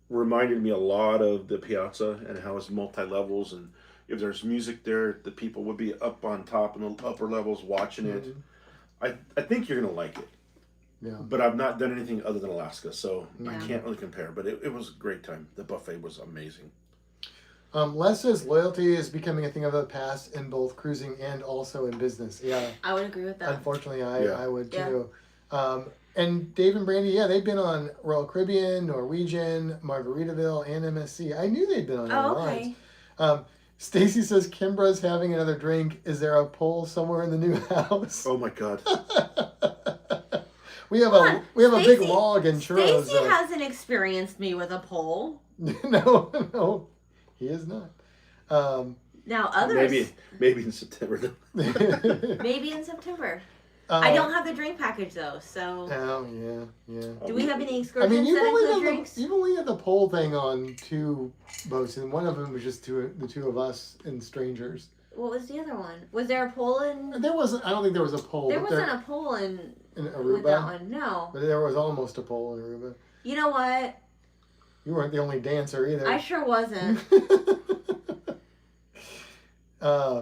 reminded me a lot of the Piazza and how it's multi-levels, and if there's music there, the people would be up on top in the upper levels watching it. I think you're going to like it. Yeah. But I've not done anything other than Alaska, so Yeah. I can't really compare. But it was a great time. The buffet was amazing. Les says loyalty is becoming a thing of the past in both cruising and also in business. Yeah. I would agree with that. Unfortunately, I would too. And Dave and Brandy, they've been on Royal Caribbean, Norwegian, Margaritaville, and MSC. I knew they'd been on other lines. Stacy says Kimbra's having another drink. Is there a pole somewhere in the new house? Oh my God. We have a big log and churros. Stacy hasn't experienced me with a pole. No, he is not. Now others Maybe in September. maybe in September. I don't have the drink package though, so. Oh yeah. Do we have any I excursions mean, that include drinks? you've only had the pole thing on 2 boats, and one of them was just the two of us and strangers. What was the other one? Was there a pole in? There wasn't. I don't think there was a pole. There wasn't a pole in Aruba. with that one. No. But there was almost a pole in Aruba. You know what? You weren't the only dancer either. I sure wasn't.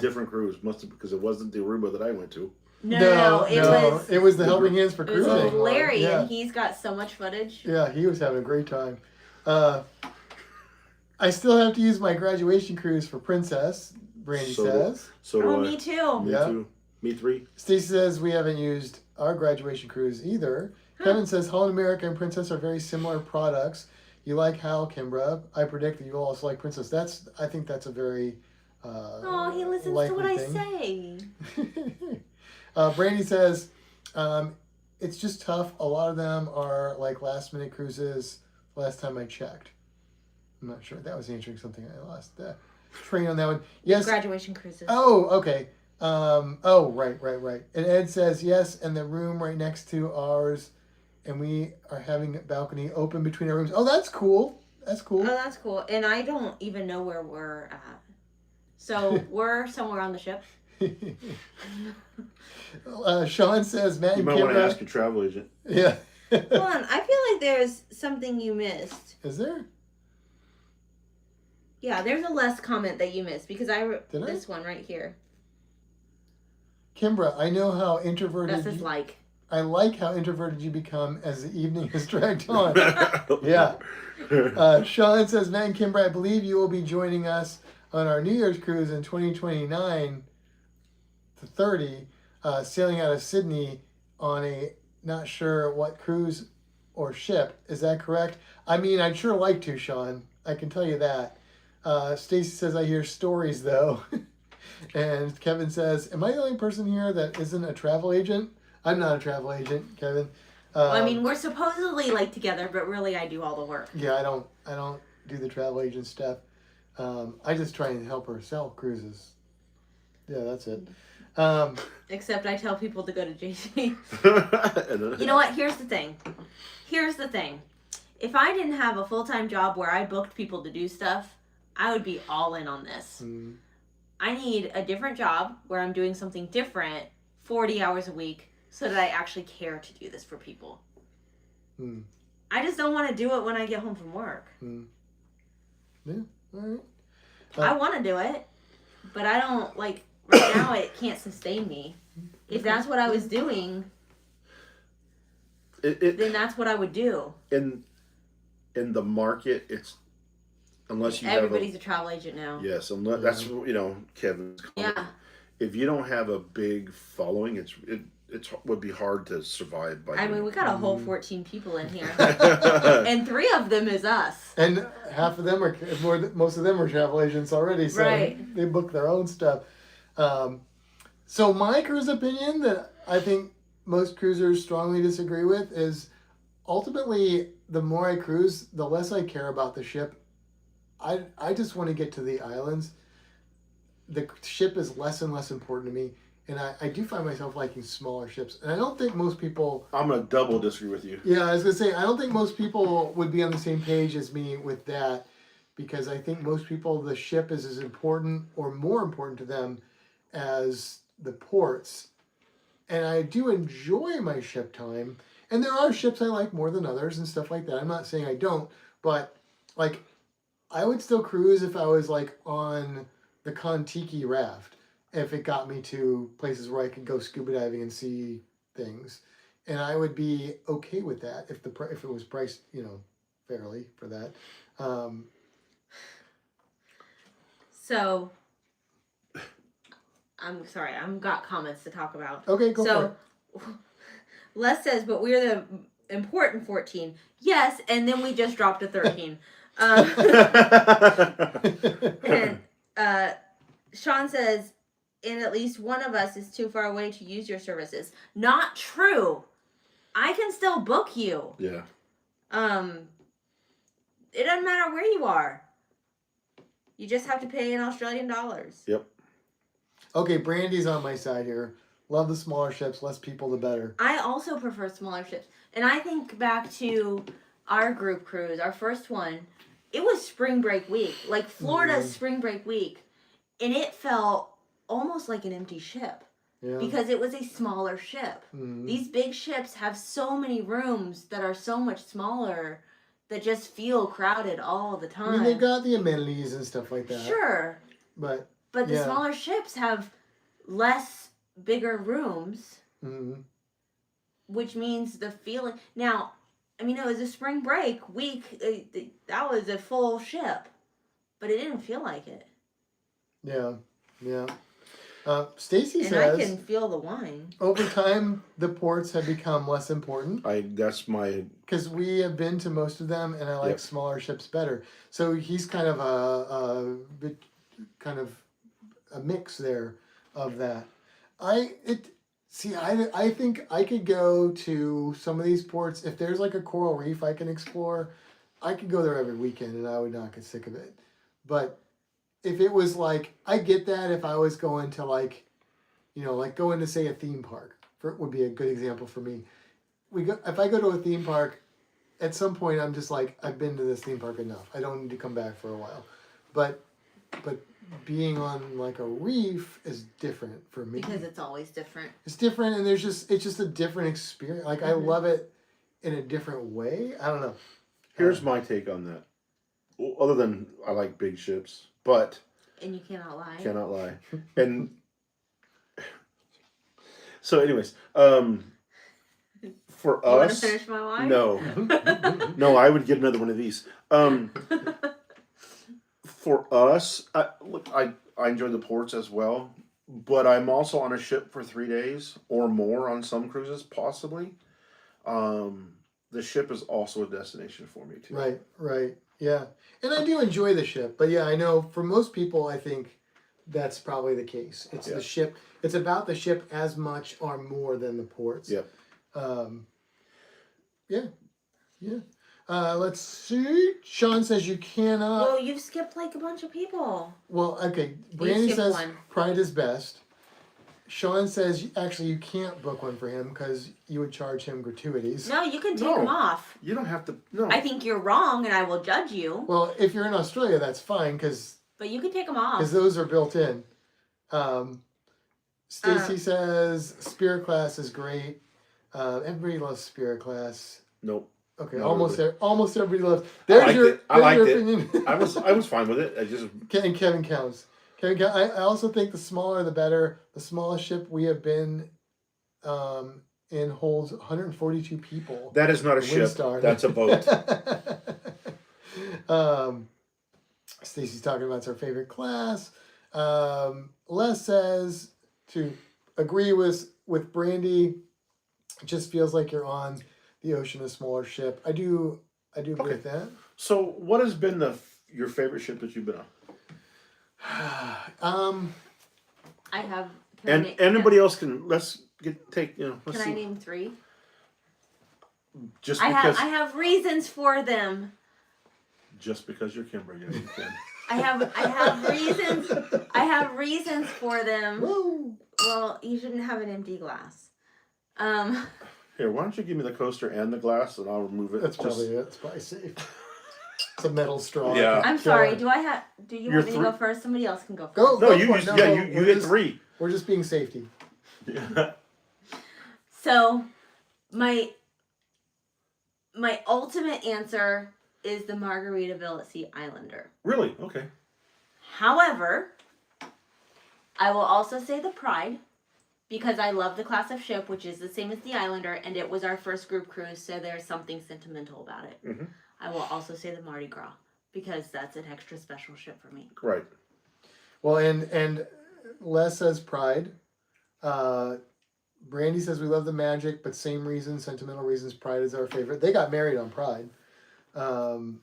Different cruise, must have, because it wasn't the Aruba that I went to. No, it was the Helping Hands for It was Cruising. Larry, Yeah. and he's got so much footage. Yeah, he was having a great time. I still have to use my graduation cruise for Princess. Brandy So do- says. So do Oh, I. me too. Me Yeah. too. Me 3. Stacy says we haven't used our graduation cruise either. Kevin says Holland America and Princess are very similar products. You like Hal, Kimbra. I predict that you will also like Princess. I think that's a very Oh, he listens to likely what I thing. say. Brandy says it's just tough. A lot of them are like last minute cruises. Last time I checked, I'm not sure. That was answering something I lost. Train on that one. Yes. Graduation cruises. Oh, okay. Right. And Ed says yes, and the room right next to ours, and we are having a balcony open between our rooms. Oh, that's cool. That's cool. Oh, that's cool. And I don't even know where we're at. So we're somewhere on the ship. Sean says Matt You and might want to Kimbra. ask your travel agent. Yeah. Hold on. I feel like there's something you missed. Is there? Yeah, there's a less comment that you missed because Did I? this one right here. Kimbra, I know how introverted. That's his like. I like how introverted you become as the evening has dragged on. Yeah. Sean says, Matt and Kimbra, I believe you will be joining us on our New Year's cruise in 2029 to 30, sailing out of Sydney on a not sure what cruise or ship. Is that correct? I mean, I'd sure like to, Sean. I can tell you that. Stacy says, I hear stories though. And Kevin says, am I the only person here that isn't a travel agent? I'm not a travel agent, Kevin. Well, I mean, we're supposedly like together, but really I do all the work. Yeah, I don't do the travel agent stuff. I just try and help her sell cruises. Yeah, that's it. Except I tell people to go to JC. You You know what? Here's the thing. If I didn't have a full-time job where I booked people to do stuff, I would be all in on this. Mm, I need a different job where I'm doing something different 40 hours a week so that I actually care to do this for people. mm, I just don't want to do it when I get home from work. mm. Yeah, all right. I want to do it, but I don't, like, right now it can't sustain me. If that's what I was doing, then that's what I would do. in the market, it's unless you Everybody's a travel agent now. have a yes, unless that's Kevin's comment. Yeah. If you don't have a big following, it would be hard to survive by. I mean, we got a whole 14 people in here. mean, And 3 of them is us. And half of them are most of them are travel agents already, so Right. they book their own stuff. So my cruise opinion that I think most cruisers strongly disagree with is ultimately the more I cruise, the less I care about the ship. I just want to get to the islands. The ship is less and less important to me, and I do find myself liking smaller ships. And I don't think most people. I'm gonna double disagree with you. Yeah, I was gonna say I don't think most people would be on the same page as me with that, because I think most people the ship is as important or more important to them as the ports. And I do enjoy my ship time, and there are ships I like more than others and stuff like that. I'm not saying I don't, but like I would still cruise if I was like on the Kon-Tiki raft, if it got me to places where I could go scuba diving and see things, and I would be okay with that if if it was priced fairly for that. So, I'm sorry, I've got comments to talk about. Okay, go for it. Les says, but we're the important 14. Yes, and then we just dropped a 13. And Sean says, and at least one of us is too far away to use your services. Not true. I can still book you. Yeah. It doesn't matter where you are. You just have to pay in Australian dollars. Yep. Okay, Brandy's on my side here. Love the smaller ships, less people the better. I also prefer smaller ships. And I think back to our group cruise, our first one. It was spring break week, like Florida's spring break week. And it felt almost like an empty ship. Yeah. Because it was a smaller ship. Mhm. These big ships have so many rooms that are so much smaller that just feel crowded all the time. I mean, they've got the amenities and stuff like that. Sure. But But the yeah. smaller ships have less bigger rooms, mhm. which means the feeling. Now, I mean, it was a spring break week. That was a full ship, but it didn't feel like it. Yeah. Yeah. Stacy And says, I can feel the wine. over time, the ports have become less important That's my because we have been to most of them, and I like Yep. smaller ships better. So he's kind of a bit, kind of a mix there of that. I think I could go to some of these ports if there's like a coral reef I can explore. I could go there every weekend, and I would not get sick of it. But if it was like, I get that if I was going to like, like going to say a theme park would be a good example for me. If I go to a theme park, at some point I'm just like, I've been to this theme park enough. I don't need to come back for a while. But being on like a reef is different for me. Because it's always different. It's different, and it's just a different experience. Like I love it in a different way. I don't know. Here's my take on that. Well, other than I like big ships, but And you cannot lie. cannot lie. And so, anyways, for You want to us, finish my wine? no, I would get another one of these. For us, look, I enjoy the ports as well, but I'm also on a ship for 3 days or more on some cruises, possibly. The ship is also a destination for me too. Right, yeah. And I do enjoy the ship, but yeah, I know for most people, I think that's probably the case. It's the ship. It's about the ship as much or more than the ports. Yep. Yeah. Let's see. Sean says you cannot. Well, you've skipped like a bunch of people. Well, okay. Brandy skipped says one. Pride is best. Sean says actually you can't book one for him because you would charge him gratuities. No, you can take No. them off. You don't have to. No. I think you're wrong, and I will judge you. Well, if you're in Australia, that's fine because But you can take them off. those are built in. Stacy says Spirit Class is great. Everybody loves Spirit Class. Nope. Okay, Not almost really. almost everybody loves. I liked it. Opinion. I was fine with it. I just And Kevin counts. I also think the smaller the better. The smallest ship we have been in holds 142 people. that is not a ship. Windstar. That's a boat. Stacy's talking about it's her favorite class. Les says to agree with Brandy. It just feels like you're on the ocean, a smaller ship. I do agree Okay. with that. So, what has been your favorite ship that you've been on? I have. And anybody else can. Let's take. Let's Can see. I name 3? Just I because. have reasons for them. Just because you're Kimber, yeah, you can. I have reasons. I have reasons for them. Woo! Well, you shouldn't have an empty glass. Here, why don't you give me the coaster and the glass, and I'll remove it. That's probably it. It's probably safe. It's a metal straw. Yeah. I'm sorry. Do you You're want me to go first? Somebody else can go first. Go. No, you for it. just, No, yeah, no, you we're get just- 3. We're just being safety. Yeah. So, my ultimate answer is the Margaritaville at Sea Islander. Really? Okay. However, I will also say the Pride, because I love the class of ship, which is the same as the Islander, and it was our first group cruise, so there's something sentimental about it. Mhm. I will also say the Mardi Gras, because that's an extra special ship for me. Right. Well, and Les says Pride. Brandy says we love the magic, but same reason, sentimental reasons. Pride is our favorite. They got married on Pride. And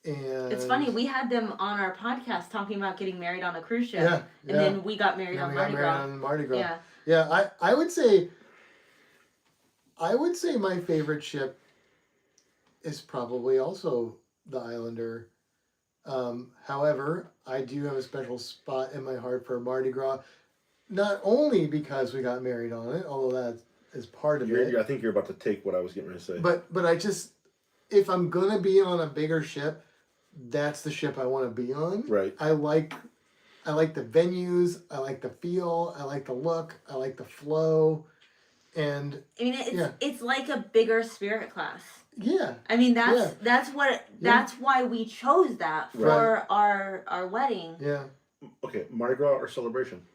It's funny, we had them on our podcast talking about getting married on a cruise ship, Yeah, and then we got married yeah, on we Mardi got married Gras. on Mardi Gras. Yeah. Yeah, I would say my favorite ship is probably also the Islander. However, I do have a special spot in my heart for Mardi Gras, not only because we got married on it, although that is part of it. I think you're about to take what I was getting ready to say. But I just, if I'm gonna be on a bigger ship, that's the ship I want to be on. Right. I like the venues. I like the feel. I like the look. I like the flow, and I mean, it's like a bigger Spirit class. yeah, I mean, that's why we chose that for Right. our wedding. yeah. Okay, Mardi Gras or Celebration?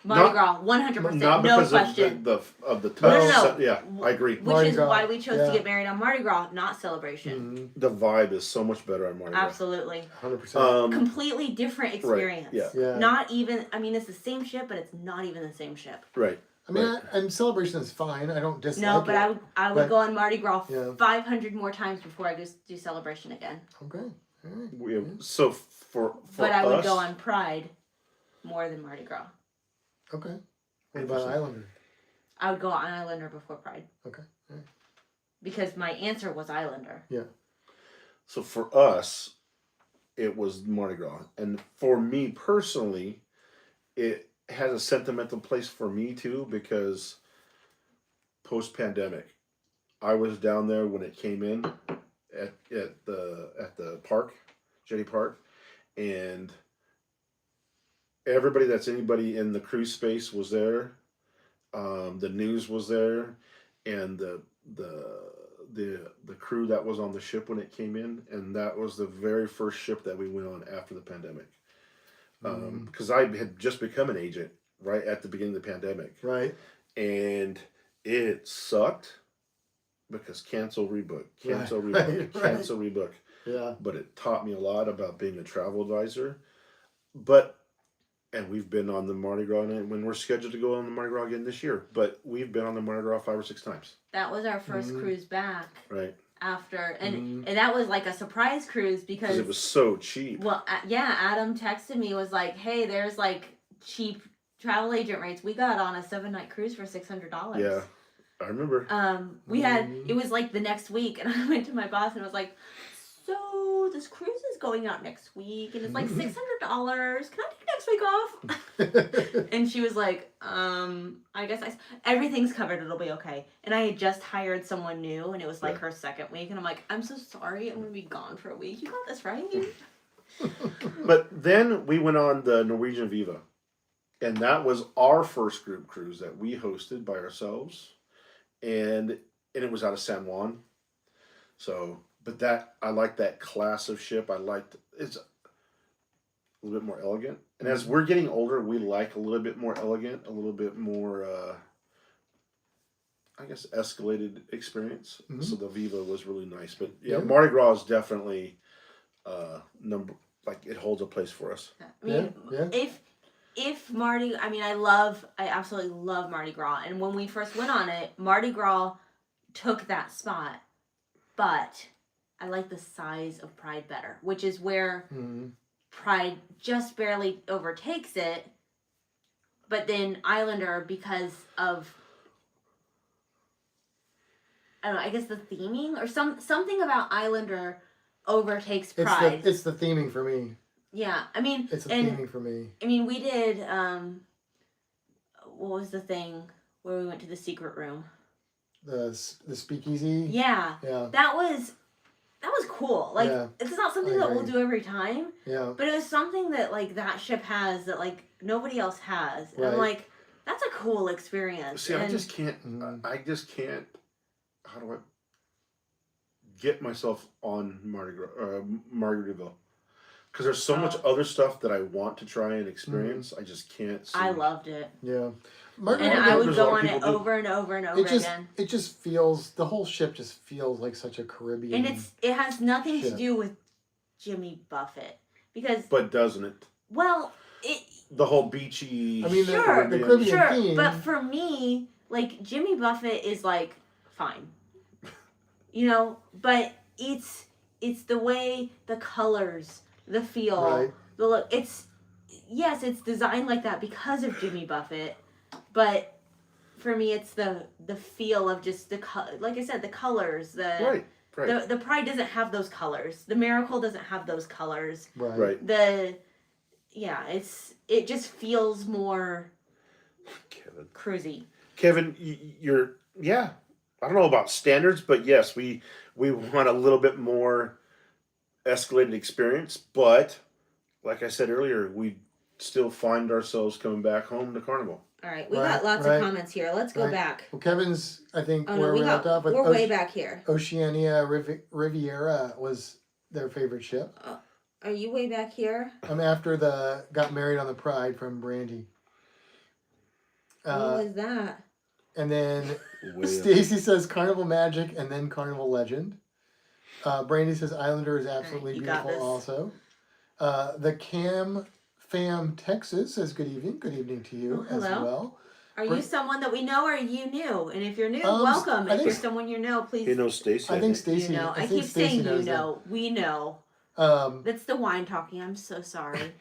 Mardi Gras, 100%, Not no because question. of the No, touch. no. Yeah, I agree. Which Mardi is Gras, why we chose yeah. to get married on Mardi Gras, not Celebration. The vibe is so much better on Mardi Gras. Absolutely. 100%. Completely different experience. yeah. Yeah. Not even, I mean, it's the same ship, but it's not even the same ship. Right. I mean, Right. and Celebration is fine. I don't dislike No, but it. I would but- go on Mardi Gras Yeah. 500 more times before I just do Celebration again. Okay. All right. So for But I would us, go on Pride more than Mardi Gras. Okay. What about Interesting. Islander? I would go on Islander before Pride. Okay. All right. Because my answer was Islander. So for us, it was Mardi Gras, and for me personally, it has a sentimental place for me too because post-pandemic, I was down there when it came in at the park, Jetty Park, and everybody that's anybody in the cruise space was there. The news was there, and the crew that was on the ship when it came in, and that was the very first ship that we went on after the pandemic. Because I had just become an agent right at the beginning of the pandemic, Right. and it sucked because cancel, rebook, cancel, Right, rebook, right, cancel, rebook. Yeah. But it taught me a lot about being a travel advisor. And we've been on the Mardi Gras, and when we're scheduled to go on the Mardi Gras again this year, but we've been on the Mardi Gras 5 or 6 times. That was our first cruise back. Right. After, and that was like a surprise cruise because it was so cheap. Well, yeah, Adam texted me, was like, hey, there's like cheap travel agent rates. We got on a 7-night cruise for $600. Yeah, I remember. We had, it was like the next week, and I went to my boss and was like, so this cruise is going out next week, and it's like $600. Can I take next week off? And she was like, I guess everything's covered. It'll be okay. And I had just hired someone new, and it was like her second week, and I'm like, I'm so sorry. I'm gonna be gone for a week. You got this, right? But then we went on the Norwegian Viva, and that was our first group cruise that we hosted by ourselves, and it was out of San Juan. So, but that I like that class of ship. It's a little bit more elegant, and as we're getting older, we like a little bit more elegant, a little bit more, I guess, escalated experience. So the Viva was really nice, but yeah, Mardi Gras is definitely it holds a place for us. I mean, if Mardi, I mean, I absolutely love Mardi Gras, and when we first went on it, Mardi Gras took that spot, but I like the size of Pride better, which is where Pride just barely overtakes it, but then Islander, because of, I don't know, I guess the theming or something about Islander overtakes Pride. It's the theming for me. Yeah, I mean, it's the theming for me. I mean, we did, what was the thing where we went to the secret room? The speakeasy. Yeah. Yeah. That was cool. Like, it's not something that we'll do every time. Yeah. But it was something that, like, that ship has that, like, nobody else has. And I'm like, that's a cool experience. See, I just can't, how do I get myself on Margaritaville? Because there's so much other stuff that I want to try and experience. I just can't see. I loved it. Yeah. And I would go on it over and over and over again. It just feels, the whole ship just feels like such a Caribbean. And it has nothing to do with Jimmy Buffett. But doesn't it? Well, the whole beachy. I mean, the Caribbean theme. But for me, like, Jimmy Buffett is like fine, but it's the way, the colors, the feel, the look. It's designed like that because of Jimmy Buffett, but for me, it's the feel of just like I said, the colors, Right. The Pride doesn't have those colors. The Miracle doesn't have those colors. Right. It just feels more cruisy. Kevin, you're I don't know about standards, but yes, we want a little bit more escalated experience, but like I said earlier, we still find ourselves coming back home to Carnival. All right, we got lots of comments here. Let's go back. Well, Kevin's, I think, where we left off with we're way back here. Oceania Riviera was their favorite ship. Are you way back here? I'm after got married on the Pride from Brandy. What was that? And then Way up. Stacy says Carnival Magic and then Carnival Legend. Brandy says Islander is absolutely Alright, you got beautiful this. also. The Cam Fam Texas says good evening. Good evening to you Oh, as hello. well. Are you someone that we know or are you new? And if you're new, Um, welcome. I If think- you're someone you know, please. He knows Stacy. I think Stacy. You know. I think keep Stacy saying you knows that. know. We know. Um, That's the wine talking. I'm so sorry.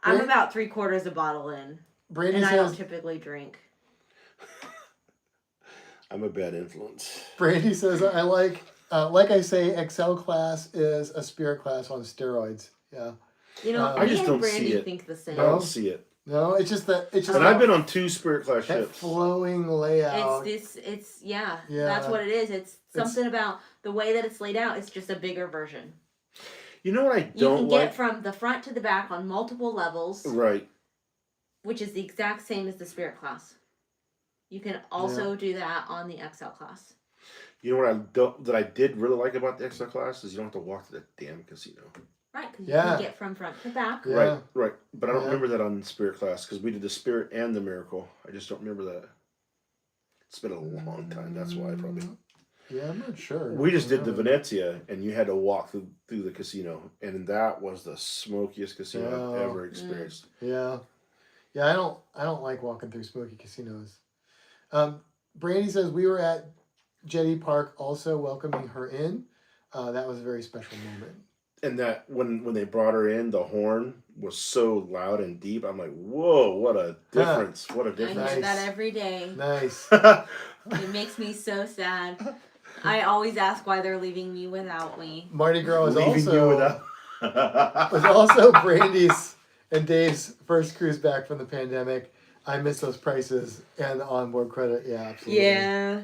I'm about 3/4 a bottle in. Brandy And I don't says typically drink. I'm a bad influence. Brandy says I like I say Excel class is a spirit class on steroids. Yeah. You know, I me just and don't Brandy see it. think the same. I don't see it. No, it's just that And I've been on 2 Spirit Class that ships. flowing layout. Yeah. Yeah. That's what it is. It's something about the way that it's laid out. It's just a bigger version. You know what I You don't can like? get from the front to the back on multiple levels, Right. which is the exact same as the spirit class. You can also do that on the XL class. You know what I did really like about the extra class is you don't have to walk to the damn casino. Right, because Yeah. you can get from front to back. Yeah. Right. But I don't Yeah. remember that on Spirit Class because we did the Spirit and the Miracle. I just don't remember that. It's been a long time. That's why probably. Yeah, I'm not sure. We just did the Yeah. Venezia, and you had to walk through the casino, and that was the smokiest casino I've Oh. ever experienced. Yeah, I don't like walking through smoky casinos. Brandy says we were at Jetty Park, also welcoming her in. That was a very special moment. And that when they brought her in, the horn was so loud and deep. I'm like, whoa, what a difference! What a I difference! hear Nice. that every day. Nice. It makes me so sad. I always ask why they're leaving me without me. Mardi Gras was Leaving you also without. was also Brandy's and Dave's first cruise back from the pandemic. I miss those prices and the onboard credit. Yeah, absolutely. Yeah.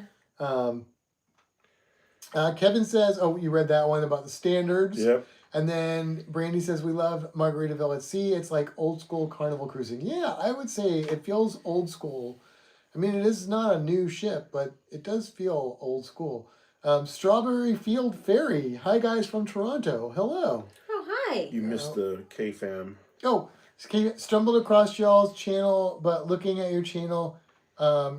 Kevin says, "Oh, you read that one about the standards." Yep. And then Brandy says, "We love Margaritaville at sea. It's like old school carnival cruising." Yeah, I would say it feels old school. I mean, it is not a new ship, but it does feel old school. Strawberry Field Ferry. Hi, guys from Toronto. Hello. Oh, hi. You missed the K fam. Oh, stumbled across y'all's channel, but looking at your channel,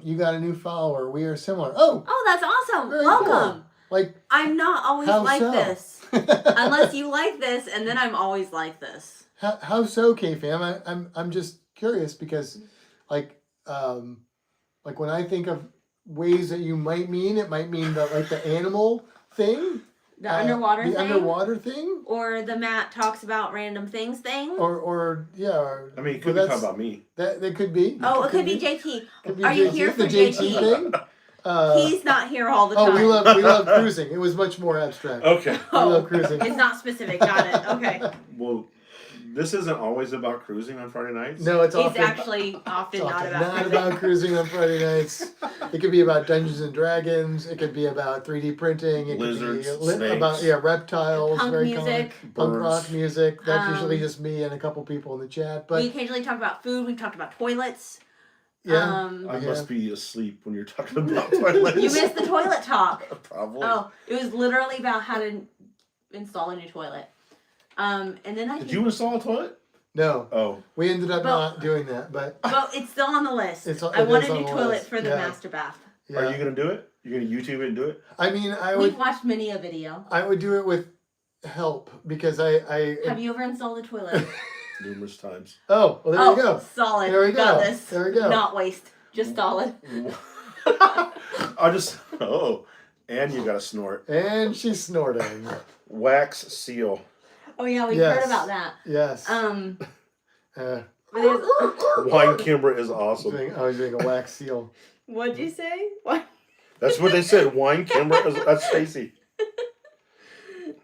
you got a new follower. We are similar. Oh, Oh, that's awesome. Very Welcome. like I'm not always How like so? this. Unless you like this, and then I'm always like this. how so, K fam? I'm just curious because, like when I think of ways that you might mean, it might mean the animal thing, The underwater the thing. underwater thing, Or the Matt talks about random things thing. or yeah. I mean, it but could be talking that's- about me. That could be. Oh, it could be JT. Could be Are you JT, here for the JT JT? thing? He's not here all the time. Oh, we love cruising. It was much more abstract. Okay. We love cruising. It's not specific. Got it. Okay. Well, this isn't always about cruising on Friday nights. No, it's It's often, actually often it's not often about not cruising. about cruising on Friday nights. It could be about Dungeons and Dragons. It could be about 3D printing. It Lizards, could be about snakes. reptiles. Punk very music. common. Punk rock Birds. music. That's usually Um, just me and a couple people in the chat. We But occasionally talk about food. We talked about toilets. yeah, I Yeah. must be asleep when you're talking about toilets. You missed the toilet talk. Probably. Oh, it was literally about how to install a new toilet. And then I Did think, you install a toilet? no, Oh. we ended up Well- not doing that. But well, it's still on the list. It I is want a on new the toilet list. for the Yeah. master bath. yeah, Are you gonna do it? You're gonna YouTube it and do it? I mean, I We've would watched many a video. do it with help because I Have you ever installed a toilet? Numerous times. oh well there oh, you go. solid. There we Got go. this. There we go. Not waste. Just solid. And you got a snort. And she's snorting. Wax seal. Oh yeah, we Yes. heard about that. Yes. Um, Uh, but there's- Wine Kimber is awesome. I was doing a wax seal. what'd you say? What? That's what they said. Wine Kimber is that's Stacy.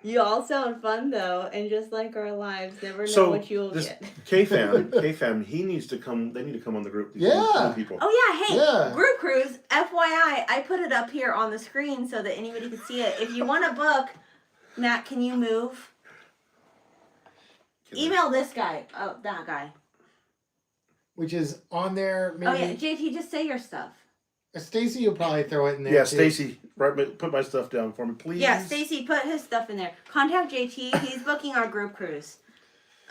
You all sound fun though, and just like our lives, never know So, what you'll this- get. K-Fam, he needs to come. They need to come on the group. These Yeah. new people. Oh yeah, hey, Yeah. group cruise. FYI, I put it up here on the screen so that anybody can see it. If you want to book, Matt, can you move? Email this guy. Oh, that guy. Which is on there. Oh yeah, Maybe JT, just say your stuff. Stacy will probably throw it in there. Yeah, too. Stacy, put my stuff down for me, please. Yeah, Stacy, put his stuff in there. Contact JT. He's booking our group cruise.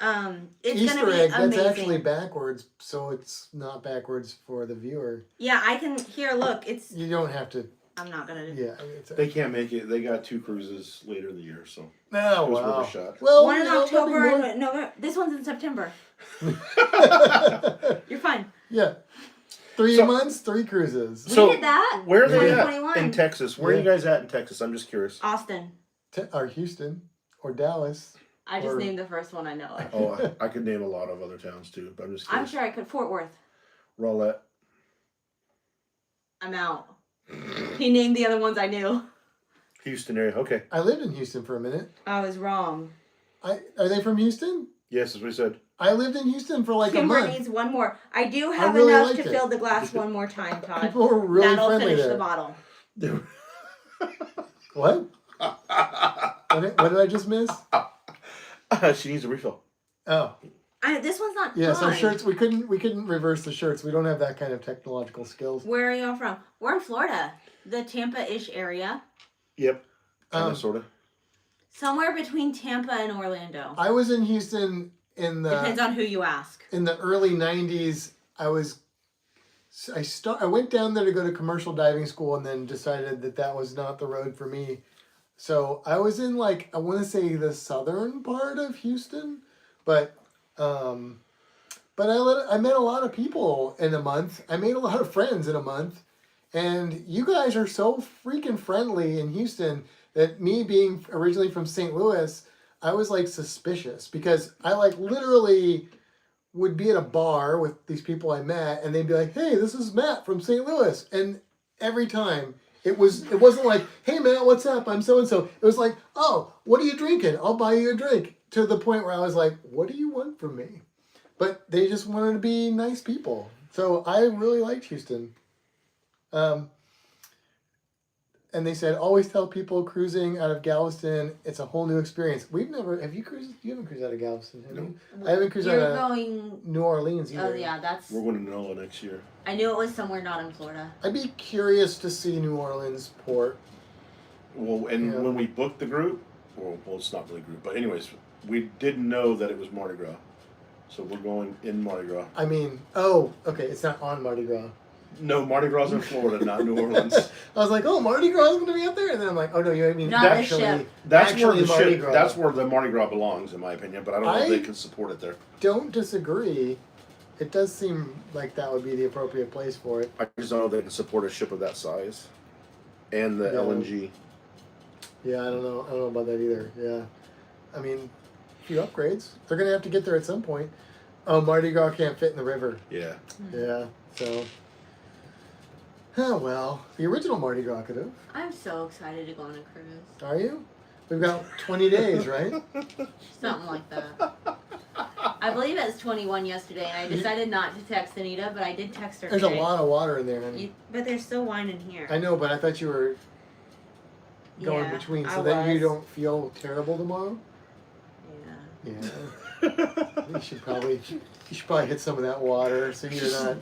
It's Easter gonna be egg. amazing. That's actually backwards, so it's not backwards for the viewer. Yeah, I can. Here, look. It's. You don't have to. I'm not gonna. Yeah. They can't make it. They got 2 cruises later in the year, so Oh it was worth wow. a shot. Well, One in you know, there'll be October more. and November. This one's in September. You're fine. Yeah. 3 months, 3 cruises. We So, did that. Where are they at 2021. in Texas? Where are you guys at in Texas? I'm just curious. Austin. Or Houston or Dallas. I just Or- named the first one I know of. Oh, I could name a lot of other towns too, but I'm just I'm curious. sure I could. Fort Worth. Rowlett. I'm out. He named the other ones I knew. Houston area. Okay. I lived in Houston for a minute. I was wrong. Are they from Houston? Yes, as we said. I lived in Houston for like Kimber a month. needs one more. I do have really enough liked to it. fill the glass one more time, Todd. People were really That'll friendly finish there. the bottle. What? What did I just miss? She needs a refill. Oh, This one's not. yeah. So gone. shirts, we couldn't reverse the shirts. We don't have that kind of technological skills. Where are y'all from? We're in Florida, the Tampa-ish area, Yep. Kind Um, of, sort of. somewhere between Tampa and Orlando. I was in Houston in Depends the on who you ask. early '90s. I went down there to go to commercial diving school and then decided that was not the road for me. So I was in I want to say the southern part of Houston, but I met a lot of people in a month. I made a lot of friends in a month, and you guys are so freaking friendly in Houston that me being originally from St. Louis, I was suspicious because I literally would be at a bar with these people I met, and they'd be like, "Hey, this is Matt from St. Louis," and every time it wasn't like, "Hey Matt, what's up? I'm so and so." It was like, "Oh, what are you drinking? I'll buy you a drink." To the point where I was like, "What do you want from me?" But they just wanted to be nice people, so I really liked Houston. And they said, always tell people cruising out of Galveston, it's a whole new experience. Have you cruised? You haven't cruised out of Galveston, have you? I haven't cruised out You're of going. New Orleans either. Oh yeah, that's. We're going to NOLA next year. I knew it was somewhere not in Florida. I'd be curious to see New Orleans port. Well, and Yeah. when we booked the group, well, it's not really a group, but anyways, we didn't know that it was Mardi Gras. So we're going in Mardi Gras. I mean, oh, okay, it's not on Mardi Gras. No, Mardi Gras in Florida, not New Orleans. I was like, oh, Mardi Gras is going to be out there? And then I'm like, oh, no, you mean Not the actually, ship. That's actually where the Mardi ship, Gras. that's where the Mardi Gras belongs, in my opinion. But I don't know if I- they can support it there. Don't disagree. It does seem like that would be the appropriate place for it. I just don't know if they can support a ship of that size, and the Yeah. LNG. Yeah, I don't know about that either. Yeah. I mean, a few upgrades. They're going to have to get there at some point. Oh, Mardi Gras can't fit in the river. Yeah. Yeah, so. Oh, well. The original Mardi Gras could have. I'm so excited to go on a cruise. Are you? We've got 20 days, right? Something like that. I believe it was 21 yesterday, and I decided not to text Anita, but I did text her There's today. a lot of water in there. honey. But there's still wine in here. I know, but I thought you were going Yeah, between I so that you was. don't feel terrible tomorrow. Yeah. Yeah. you should probably hit some of that water so you're not.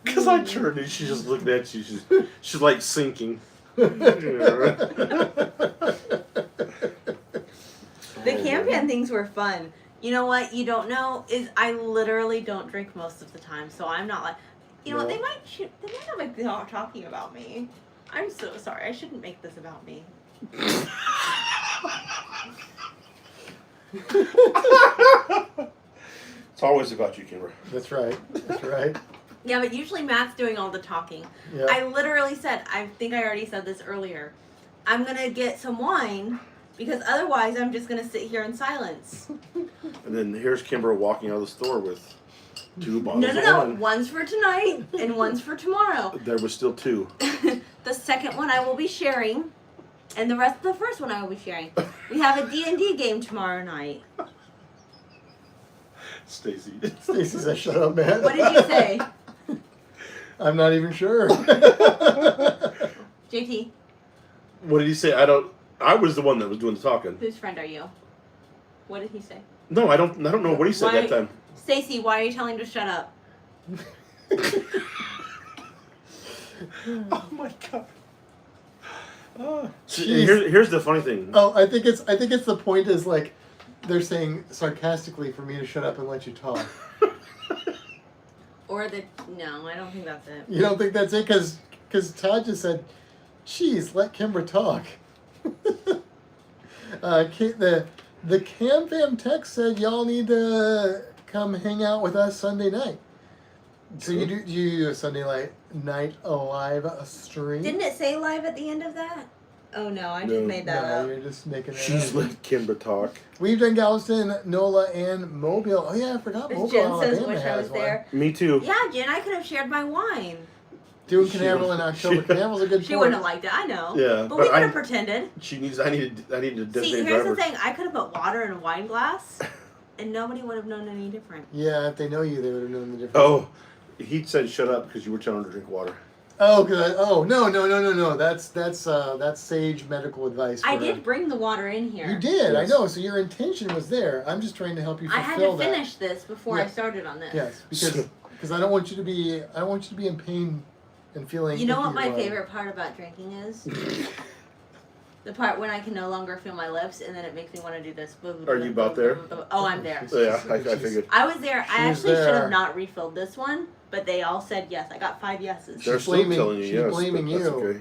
Because I turned and she just looked at you. She's like sinking. The campan things were fun. You know what you don't know is I literally don't drink most of the time, so I'm not like, you know what, No. they might not be talking about me. I'm so sorry. I shouldn't make this about me. It's always about you, Kimber. That's right. That's right. Yeah, but usually Matt's doing all the talking. Yeah. I literally said, I think I already said this earlier, I'm going to get some wine because otherwise I'm just going to sit here in silence. And then here's Kimber walking out of the store with 2 bottles of No. wine. One's for tonight and one's for tomorrow. There was still 2. The second one I will be sharing, and the rest of the first one I will be sharing. We have a D&D game tomorrow night. Stacy. Stacy said, "Shut up, man." What did you say? I'm not even sure. JT, What did he say? I was the one that was doing the talking. whose friend are you? What did he say? No, I don't know what he said Why- that time. Stacy, why are you telling him to shut up? Oh my god. So Jeez. here's the funny thing. Oh, I think it's the point is like they're saying sarcastically for me to shut up and let you talk. Or no, I don't think that's it. You don't think that's it? Because Todd just said, "Geez, let Kimbra talk." The Cam Fam text said y'all need to come hang out with us Sunday night. So you do a Sunday night live stream? Didn't it say live at the end of that? Oh no, I just made that No, up. you're just making that She's up. let Kimber talk. We've done Galveston, NOLA, and Mobile. Oh yeah, I forgot Mobile. Jen says, Alabama "Wish I has was one. there." Me too. Yeah, Jen, I could have shared my wine. Doing She Canaveral would- in October. Canaveral's a good She port. wouldn't have liked it, I know. Yeah, But we but could have pretended. She needs. I need to See, designate here's driver. the thing. I could have put water in a wine glass, and nobody would have known any different. Yeah, if they know you, they would have known the difference. Oh, he said shut up because you were telling her to drink water. Oh, no. That's sage medical advice. I for did her. bring the water in here. You did, I Yes. know. So your intention was there. I'm just trying to help you I fulfill had to that. finish this before I Yeah. started on this. Yes, because I don't want you to be in pain and feeling. You know what icky my or- favorite part about drinking is? The part when I can no longer feel my lips and then it makes me want to do this. Are you about there? Oh, I'm there. Yeah, I figured. I was there. I She's actually should there. have not refilled this one, but they all said yes. I got 5 yeses. They're She's still blaming- telling you she's yes. blaming but that's you. okay.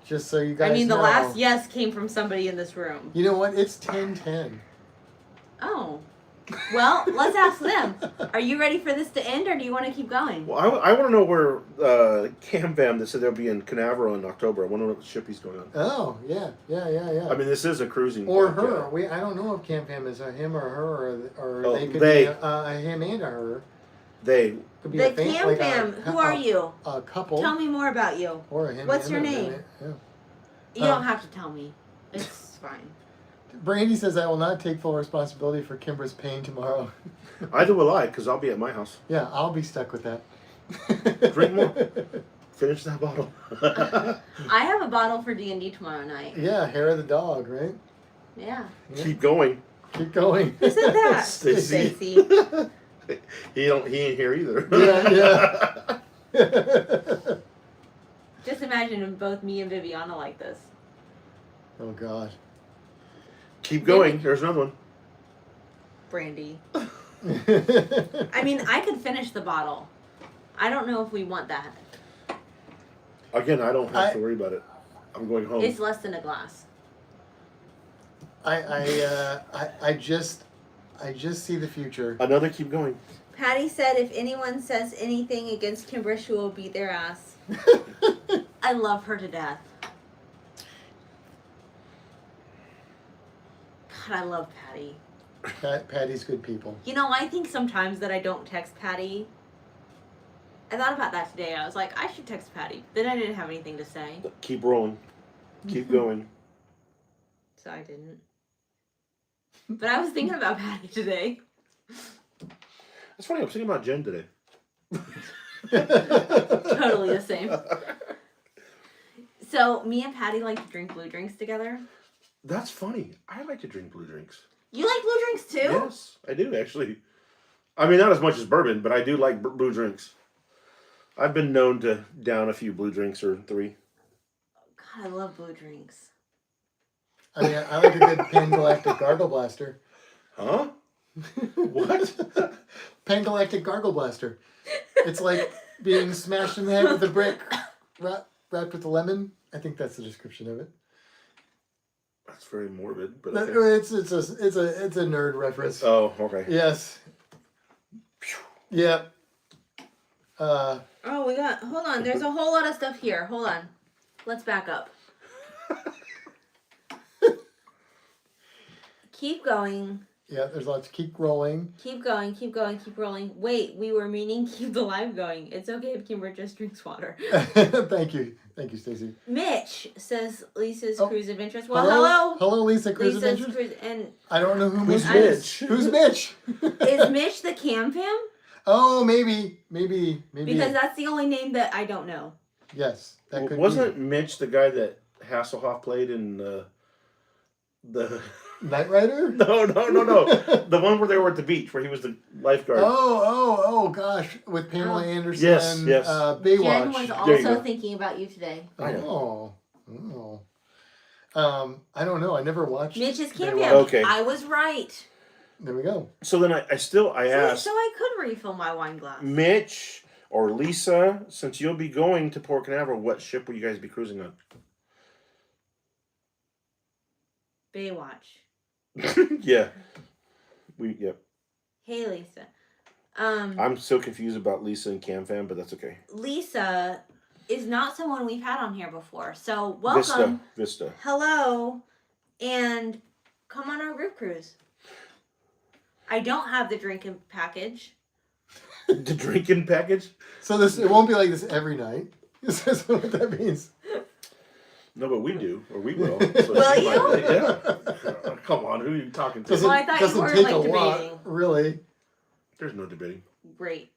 Just so you guys. I mean, the know. last yes came from somebody in this room. You know what? It's 10:10. Oh. Well, let's ask them. Are you ready for this to end, or do you want to keep going? Well, I want to know where Cam Fam that said they'll be in Canaveral in October. I want to know what ship he's going on. Oh yeah. I mean, this is a cruising. Or podcast. her. I don't know if Cam Fam is a him or her, or Oh, they could they. be a him and a her. They. Could be The a fam- Cam like Fam, who are you? A couple. Tell me more about you. Or a him. What's and your a name? minute, Yeah. You don't have to tell me. It's fine. Brandy says I will not take full responsibility for Kimbra's pain tomorrow. Either will I, because I'll be at my house. Yeah, I'll be stuck with that. Drink more. Finish that bottle. I have a bottle for D&D tomorrow night. Yeah, hair of the dog, right? Yeah. Keep going. Keep going. Who said that? Stacy. Stacy. He ain't here either. Yeah. Just imagine if both me and Viviana like this. Oh God. Keep going. There's another one. Brandy. I mean, I could finish the bottle. I don't know if we want that. Again, I don't have to worry about it. I'm going home. It's less than a glass. I just see the future. Another keep going. Patty said if anyone says anything against Kimbra, she will beat their ass. I love her to death. God, I love Patty. Patty's good people. You know, I think sometimes that I don't text Patty. I thought about that today. I was like, I should text Patty. Then I didn't have anything to say, Keep rolling. Keep going. so I didn't. But I was thinking about Patty today. That's funny. I was thinking about Jen today. Totally the same. So, me and Patty like to drink blue drinks together. That's funny. I like to drink blue drinks. You like blue drinks too? Yes, I do actually. I mean, not as much as bourbon, but I do like blue drinks. I've been known to down a few blue drinks or 3. God, I love blue drinks. I mean, I like a good Pan-Galactic Gargle Blaster. Huh? What? Pan-Galactic Gargle Blaster. It's like being smashed in the head with a brick wrapped with a lemon. I think that's the description of it. That's very morbid, but It's okay. a nerd reference. Oh, okay. Yes. Yeah. Oh, hold on. There's a whole lot of stuff here. Hold on. Let's back up. Keep going. Yeah, there's lots. Keep rolling. Keep going. Keep going. Keep rolling. Wait, we were meaning keep the live going. It's okay if Kimber just drinks water. Thank you, Stacy. Mitch says Lisa's Oh. Cruise Adventures. Well, hello. Hello, Lisa. Cruise Lisa's Adventures. Cruise and I don't know who Who's Mitch is. Mitch? Who's Mitch? is Mitch the Cam Fam? Oh, maybe. Because that's the only name that I don't know. Yes, that could Wasn't Mitch the guy that Hasselhoff played in the? be. Knight Rider? No. The one where they were at the beach, where he was the lifeguard. Oh, gosh. With Pamela Oh. Anderson. Yes. Baywatch. Jen was There you also go. thinking about you today. I know. Oh. I don't know. I never watched. Mitch's Baywatch. Camp. Okay. I was right. There we go. So then I asked So I could refill my wine glass. Mitch or Lisa, since you'll be going to Port Canaveral, what ship will you guys be cruising on? Baywatch. Yeah. Yep. Hey, Lisa. I'm so confused about Lisa and Cam Fam, but that's okay. Lisa is not someone we've had on here before. So welcome. Vista. Hello. And come on our group cruise. I don't have the drinking package. The drinking package? So it won't be like this every night. Is that what that means? No, but we do, or we will. Will you? Yeah. Come on, who are you talking to? Well, I thought you were, take like, a lot, debating. really. There's no debating. Great.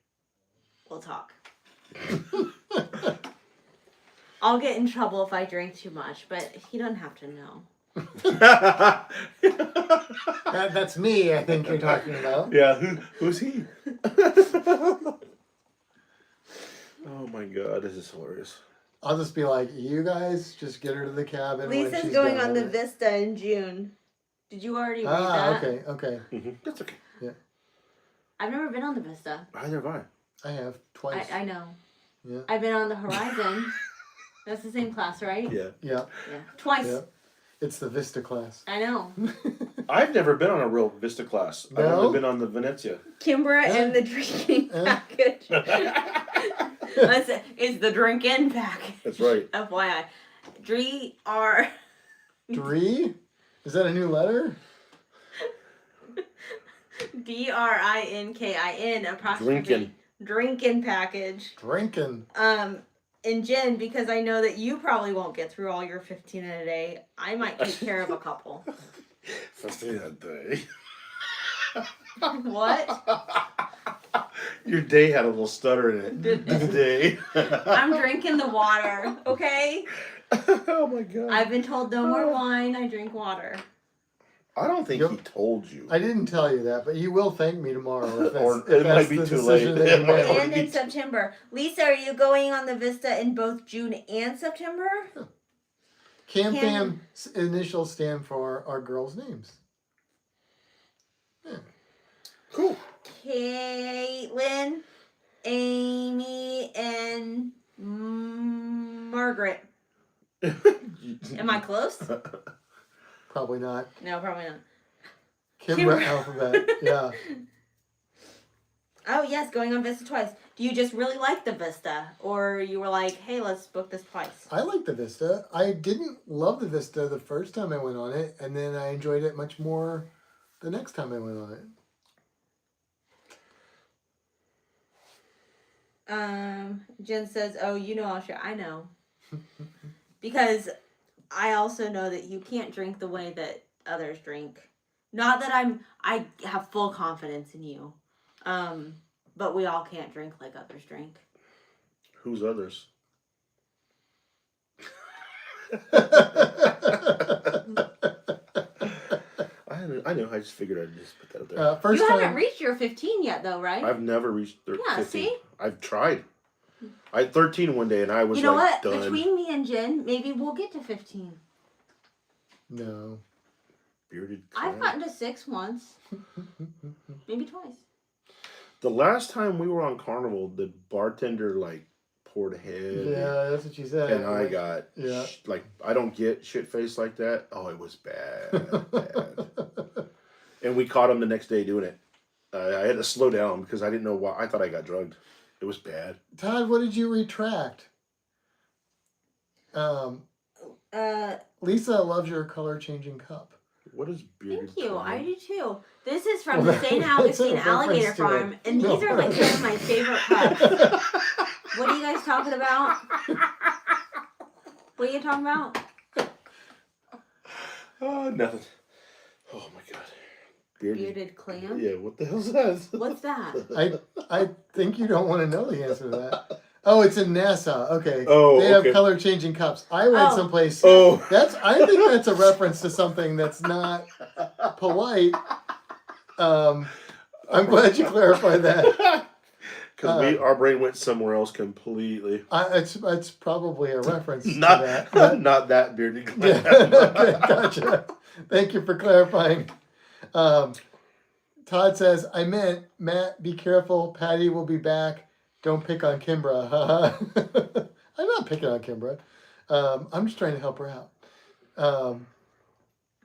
We'll talk. I'll get in trouble if I drink too much, but he doesn't have to know. That's me, I think you're talking about. Yeah, who's he? Oh my god, this is hilarious. I'll just be like, you guys just get her to the cabin. when Lisa's she's going done on with the it." Vista in June. Did you already read that? Okay. Mm-hmm. That's okay. I've never been on the Vista. Either have I. I have twice. I know. Yeah. I've been on the Horizon. That's the same class, right? Yeah. Yeah. Yeah. Twice. Yeah. It's the Vista class. I know. I've never been on a real Vista class. I've No? only been on the Venezia. Kimbra and the drinking package. It's the drink-in package. That's right. FYI. Dree-R. Dree? Is that a new letter? DRINKIN apostrophe. Drinkin'. Drinking package. Drinking. And Jen, because I know that you probably won't get through all your 15 in a day, I might take care of a couple. First day that day. What? Your day had a little stutter in it. This day. I'm drinking the water, okay? Oh my god. I've been told no more wine, I drink water. I don't think Yep. he told you. I didn't tell you that, but you will thank me tomorrow. If that's, Or if it that's might be the too decision late. that you made. And in September. Lisa, are you going on the Vista in both June and September? Cam Fam's initials stand for our girls' names. Yeah. Cool. Caitlin, Amy, and Margaret. Am I close? Probably not. No, probably not. Kimbra alphabet. Yeah. Oh, yes, going on Vista twice. Do you just really like the Vista? Or you were like, hey, let's book this twice? I like the Vista. I didn't love the Vista the first time I went on it, and then I enjoyed it much more the next time I went on it. Jen says, oh, you know I'll share. I know. Because I also know that you can't drink the way that others drink. Not that I have full confidence in you. But we all can't drink like others drink. Who's others? I know. I just figured I'd just put that out there. First You time, haven't reached your 15 yet, though, right? I've never reached 15. Yeah, see? I've tried. I had 13 one day, and I was you know like, what? done. Between me and Jen, maybe we'll get to 15. no. Bearded I've clam. gotten to 6 once. Maybe twice. The last time we were on Carnival, the bartender like poured ahead. Yeah, that's what you said. And I got Yeah. like I don't get shit faced like that. Oh, it was bad, bad. And we caught him the next day doing it. I had to slow down because I didn't know why. I thought I got drugged. It was bad. Todd, what did you retract? Lisa loves your color changing cup. What is bearded? Thank you. clam? I do too. This is from Well, the St. that's a Augustine reference Alligator to it. Farm, and No. these are like some of my favorite cups. What are you guys talking about? What are you talking about? Oh, nothing. Oh my god. Bearded clam? Yeah, what the hell's that? What's that? I think you don't want to know the answer to that. Oh, it's in Nassau. Okay. Oh, they have okay. color changing cups. I read Oh. someplace. Oh. I think that's a reference to something that's not polite. I'm glad you clarified that. Because our brain went somewhere else completely. It's probably a reference Not to that. But, not that bearded clam. yeah, okay, gotcha. Thank you for clarifying. Todd says, I meant, Matt, be careful. Patty will be back. Don't pick on Kimbra. I'm not picking on Kimbra. I'm just trying to help her out.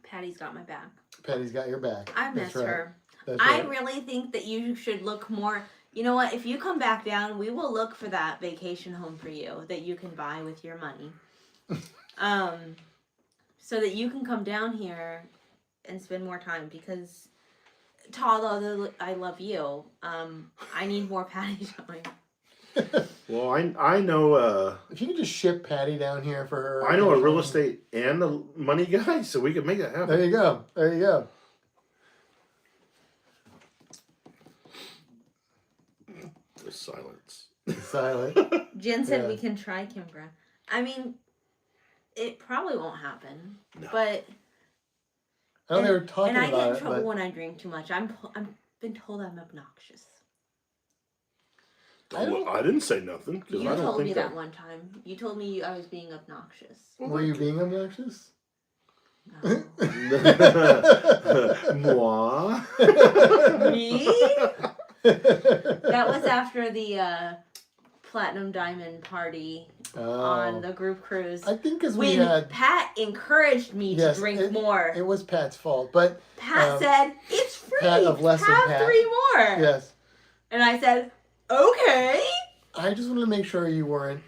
Patty's got my back. Patty's got your back. I miss That's right. her. That's I right. really think that you should look more. You know what? If you come back down, we will look for that vacation home for you that you can buy with your money. So that you can come down here and spend more time because, Todd, although I love you, I need more Patty time. Well, I know If you could just ship Patty down here for her. I know a real estate and a money guy, so we can make it happen. There you go. There you go. The silence. Silent. Jen said Yeah. we can try Kimbra. I mean, it probably won't happen, No. but I know they were talking and I about get in it, trouble but when I drink too much. I'm been told I'm obnoxious. I didn't say nothing because You I don't told me think that one time. You told me I was being obnoxious. were you being obnoxious? No. Moi. Me? That was after the Platinum Diamond party on the group cruise. I think because we When had Pat encouraged me to drink more. It was Pat's fault, but Pat said, it's free. Pat of less than Have Pat. 3 more. yes, And I said, okay. I just wanted to make sure you weren't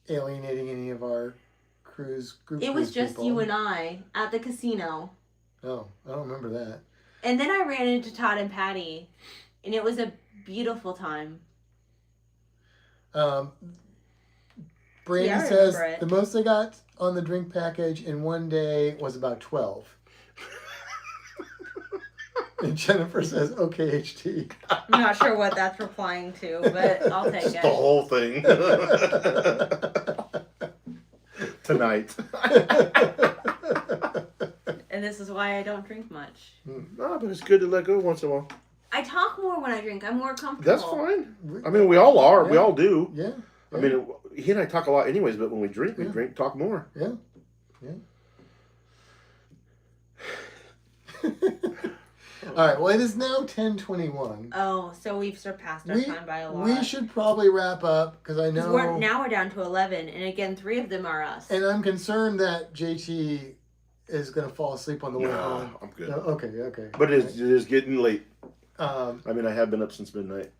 alienating any of our cruise group. It was cruise just people. you and I at the casino. Oh, I don't remember that. And then I ran into Todd and Patty, and it was a beautiful time. Brandy Yeah, I says remember it. the most I got on the drink package in one day was about 12. And Jennifer says, okay, HT. I'm not sure what that's replying to, but I'll take Just it. the whole thing. Tonight. And this is why I don't drink much. No, but it's good to let go once in a while. I talk more when I drink. I'm more comfortable. That's fine. I mean, we all are. Yeah. We all do. Yeah. I mean, he and I talk a lot anyways, but when we drink, talk more. Yeah. All right. Well, it is now 10:21. Oh, so we've surpassed our time by a lot. We should probably wrap up because I 'Cause know. now we're down to 11, and again, 3 of them are us. And I'm concerned that JT is going to fall asleep on the way No, home. I'm good. No, okay. But it is getting late. I I have been up since midnight.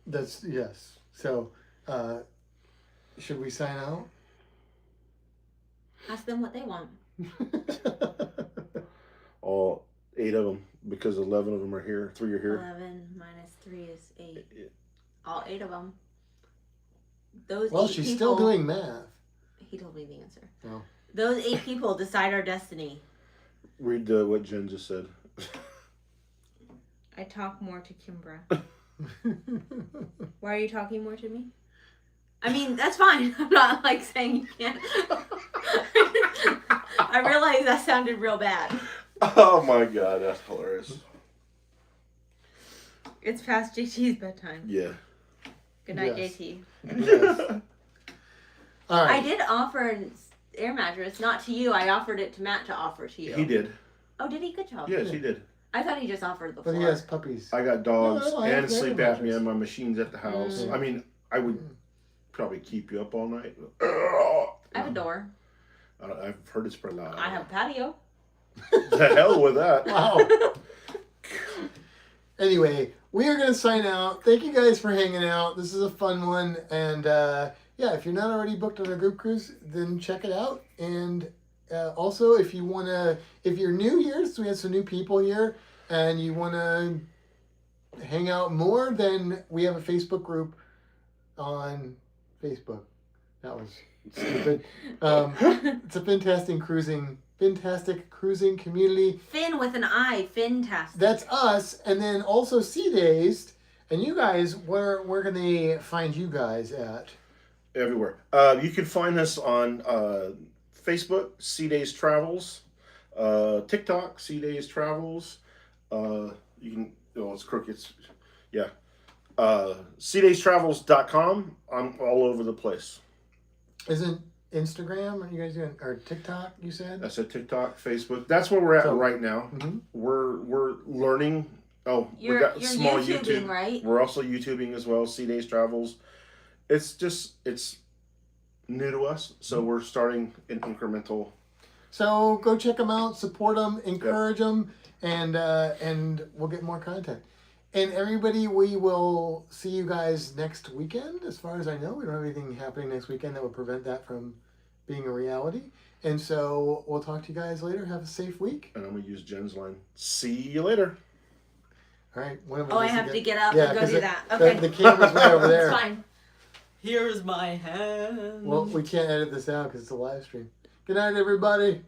That's yes. So, should we sign out? Ask them what they want. All 8 of them, because 11 of them are here. 3 are here. 11 minus 3 is 8. All 8 of them. Those Well, 8 she's people, still doing math. He told me the answer. Oh. Those 8 people decide our destiny. Read what Jen just said. I talk more to Kimbra. Why are you talking more to me? I mean, that's fine. I'm not like saying you can't. I realize that sounded real bad. Oh my god, that's hilarious. It's past JT's bedtime. Yeah. Good night, Yes. JT. Yes. All I right. did offer an air mattress, not to you. I offered it to Matt to offer to you. He did. Oh, did he? Good job. Yes, he did. I thought he just offered the But floor. he has puppies. I got dogs No, I have and sleep very apnea. mattress. My machine's at the house. Mm. I mean, I would probably keep you up all night. I have a door. I've heard it's pretty loud. I have a patio. The hell with that. Wow. Anyway, we are going to sign out. Thank you guys for hanging out. This is a fun one. And yeah, if you're not already booked on a group cruise, then check it out. And also, if you want to, if you're new here, so we have some new people here, and you want to hang out more, then we have a Facebook group on Facebook. That was stupid. It's a Fintastic Cruising community. Finn with an I. Fintastic. That's us, and then also Sea Dazed. And you guys, where can they find you guys at? Everywhere. You can find us on Facebook, Sea Dazed Travels, TikTok, Sea Dazed Travels. You can, it's crooked. Yeah. SeaDazedTravels.com. I'm all over the place. Isn't Instagram? Are you guys doing or TikTok? You said. I said TikTok, Facebook. That's where we're at So- right now. Mhm. We're learning. Oh, we You're got small YouTubing, YouTube. right? We're also YouTubing as well. Sea Dazed Travels. It's new to us, so we're starting in incremental. So go check them out, support them, encourage them, and we'll get more content. And everybody, we will see you guys next weekend. As far as I know, we don't have anything happening next weekend that would prevent that from being a reality. And so we'll talk to you guys later. Have a safe week. And I'm gonna use Jen's line. See you later. All right. One of us Oh, I needs have to get- get up Yeah, and go 'cause do the- that. Okay. The camera's way over there. It's fine. Here's my hand. Well, we can't edit this out because it's a live stream. Good night, everybody.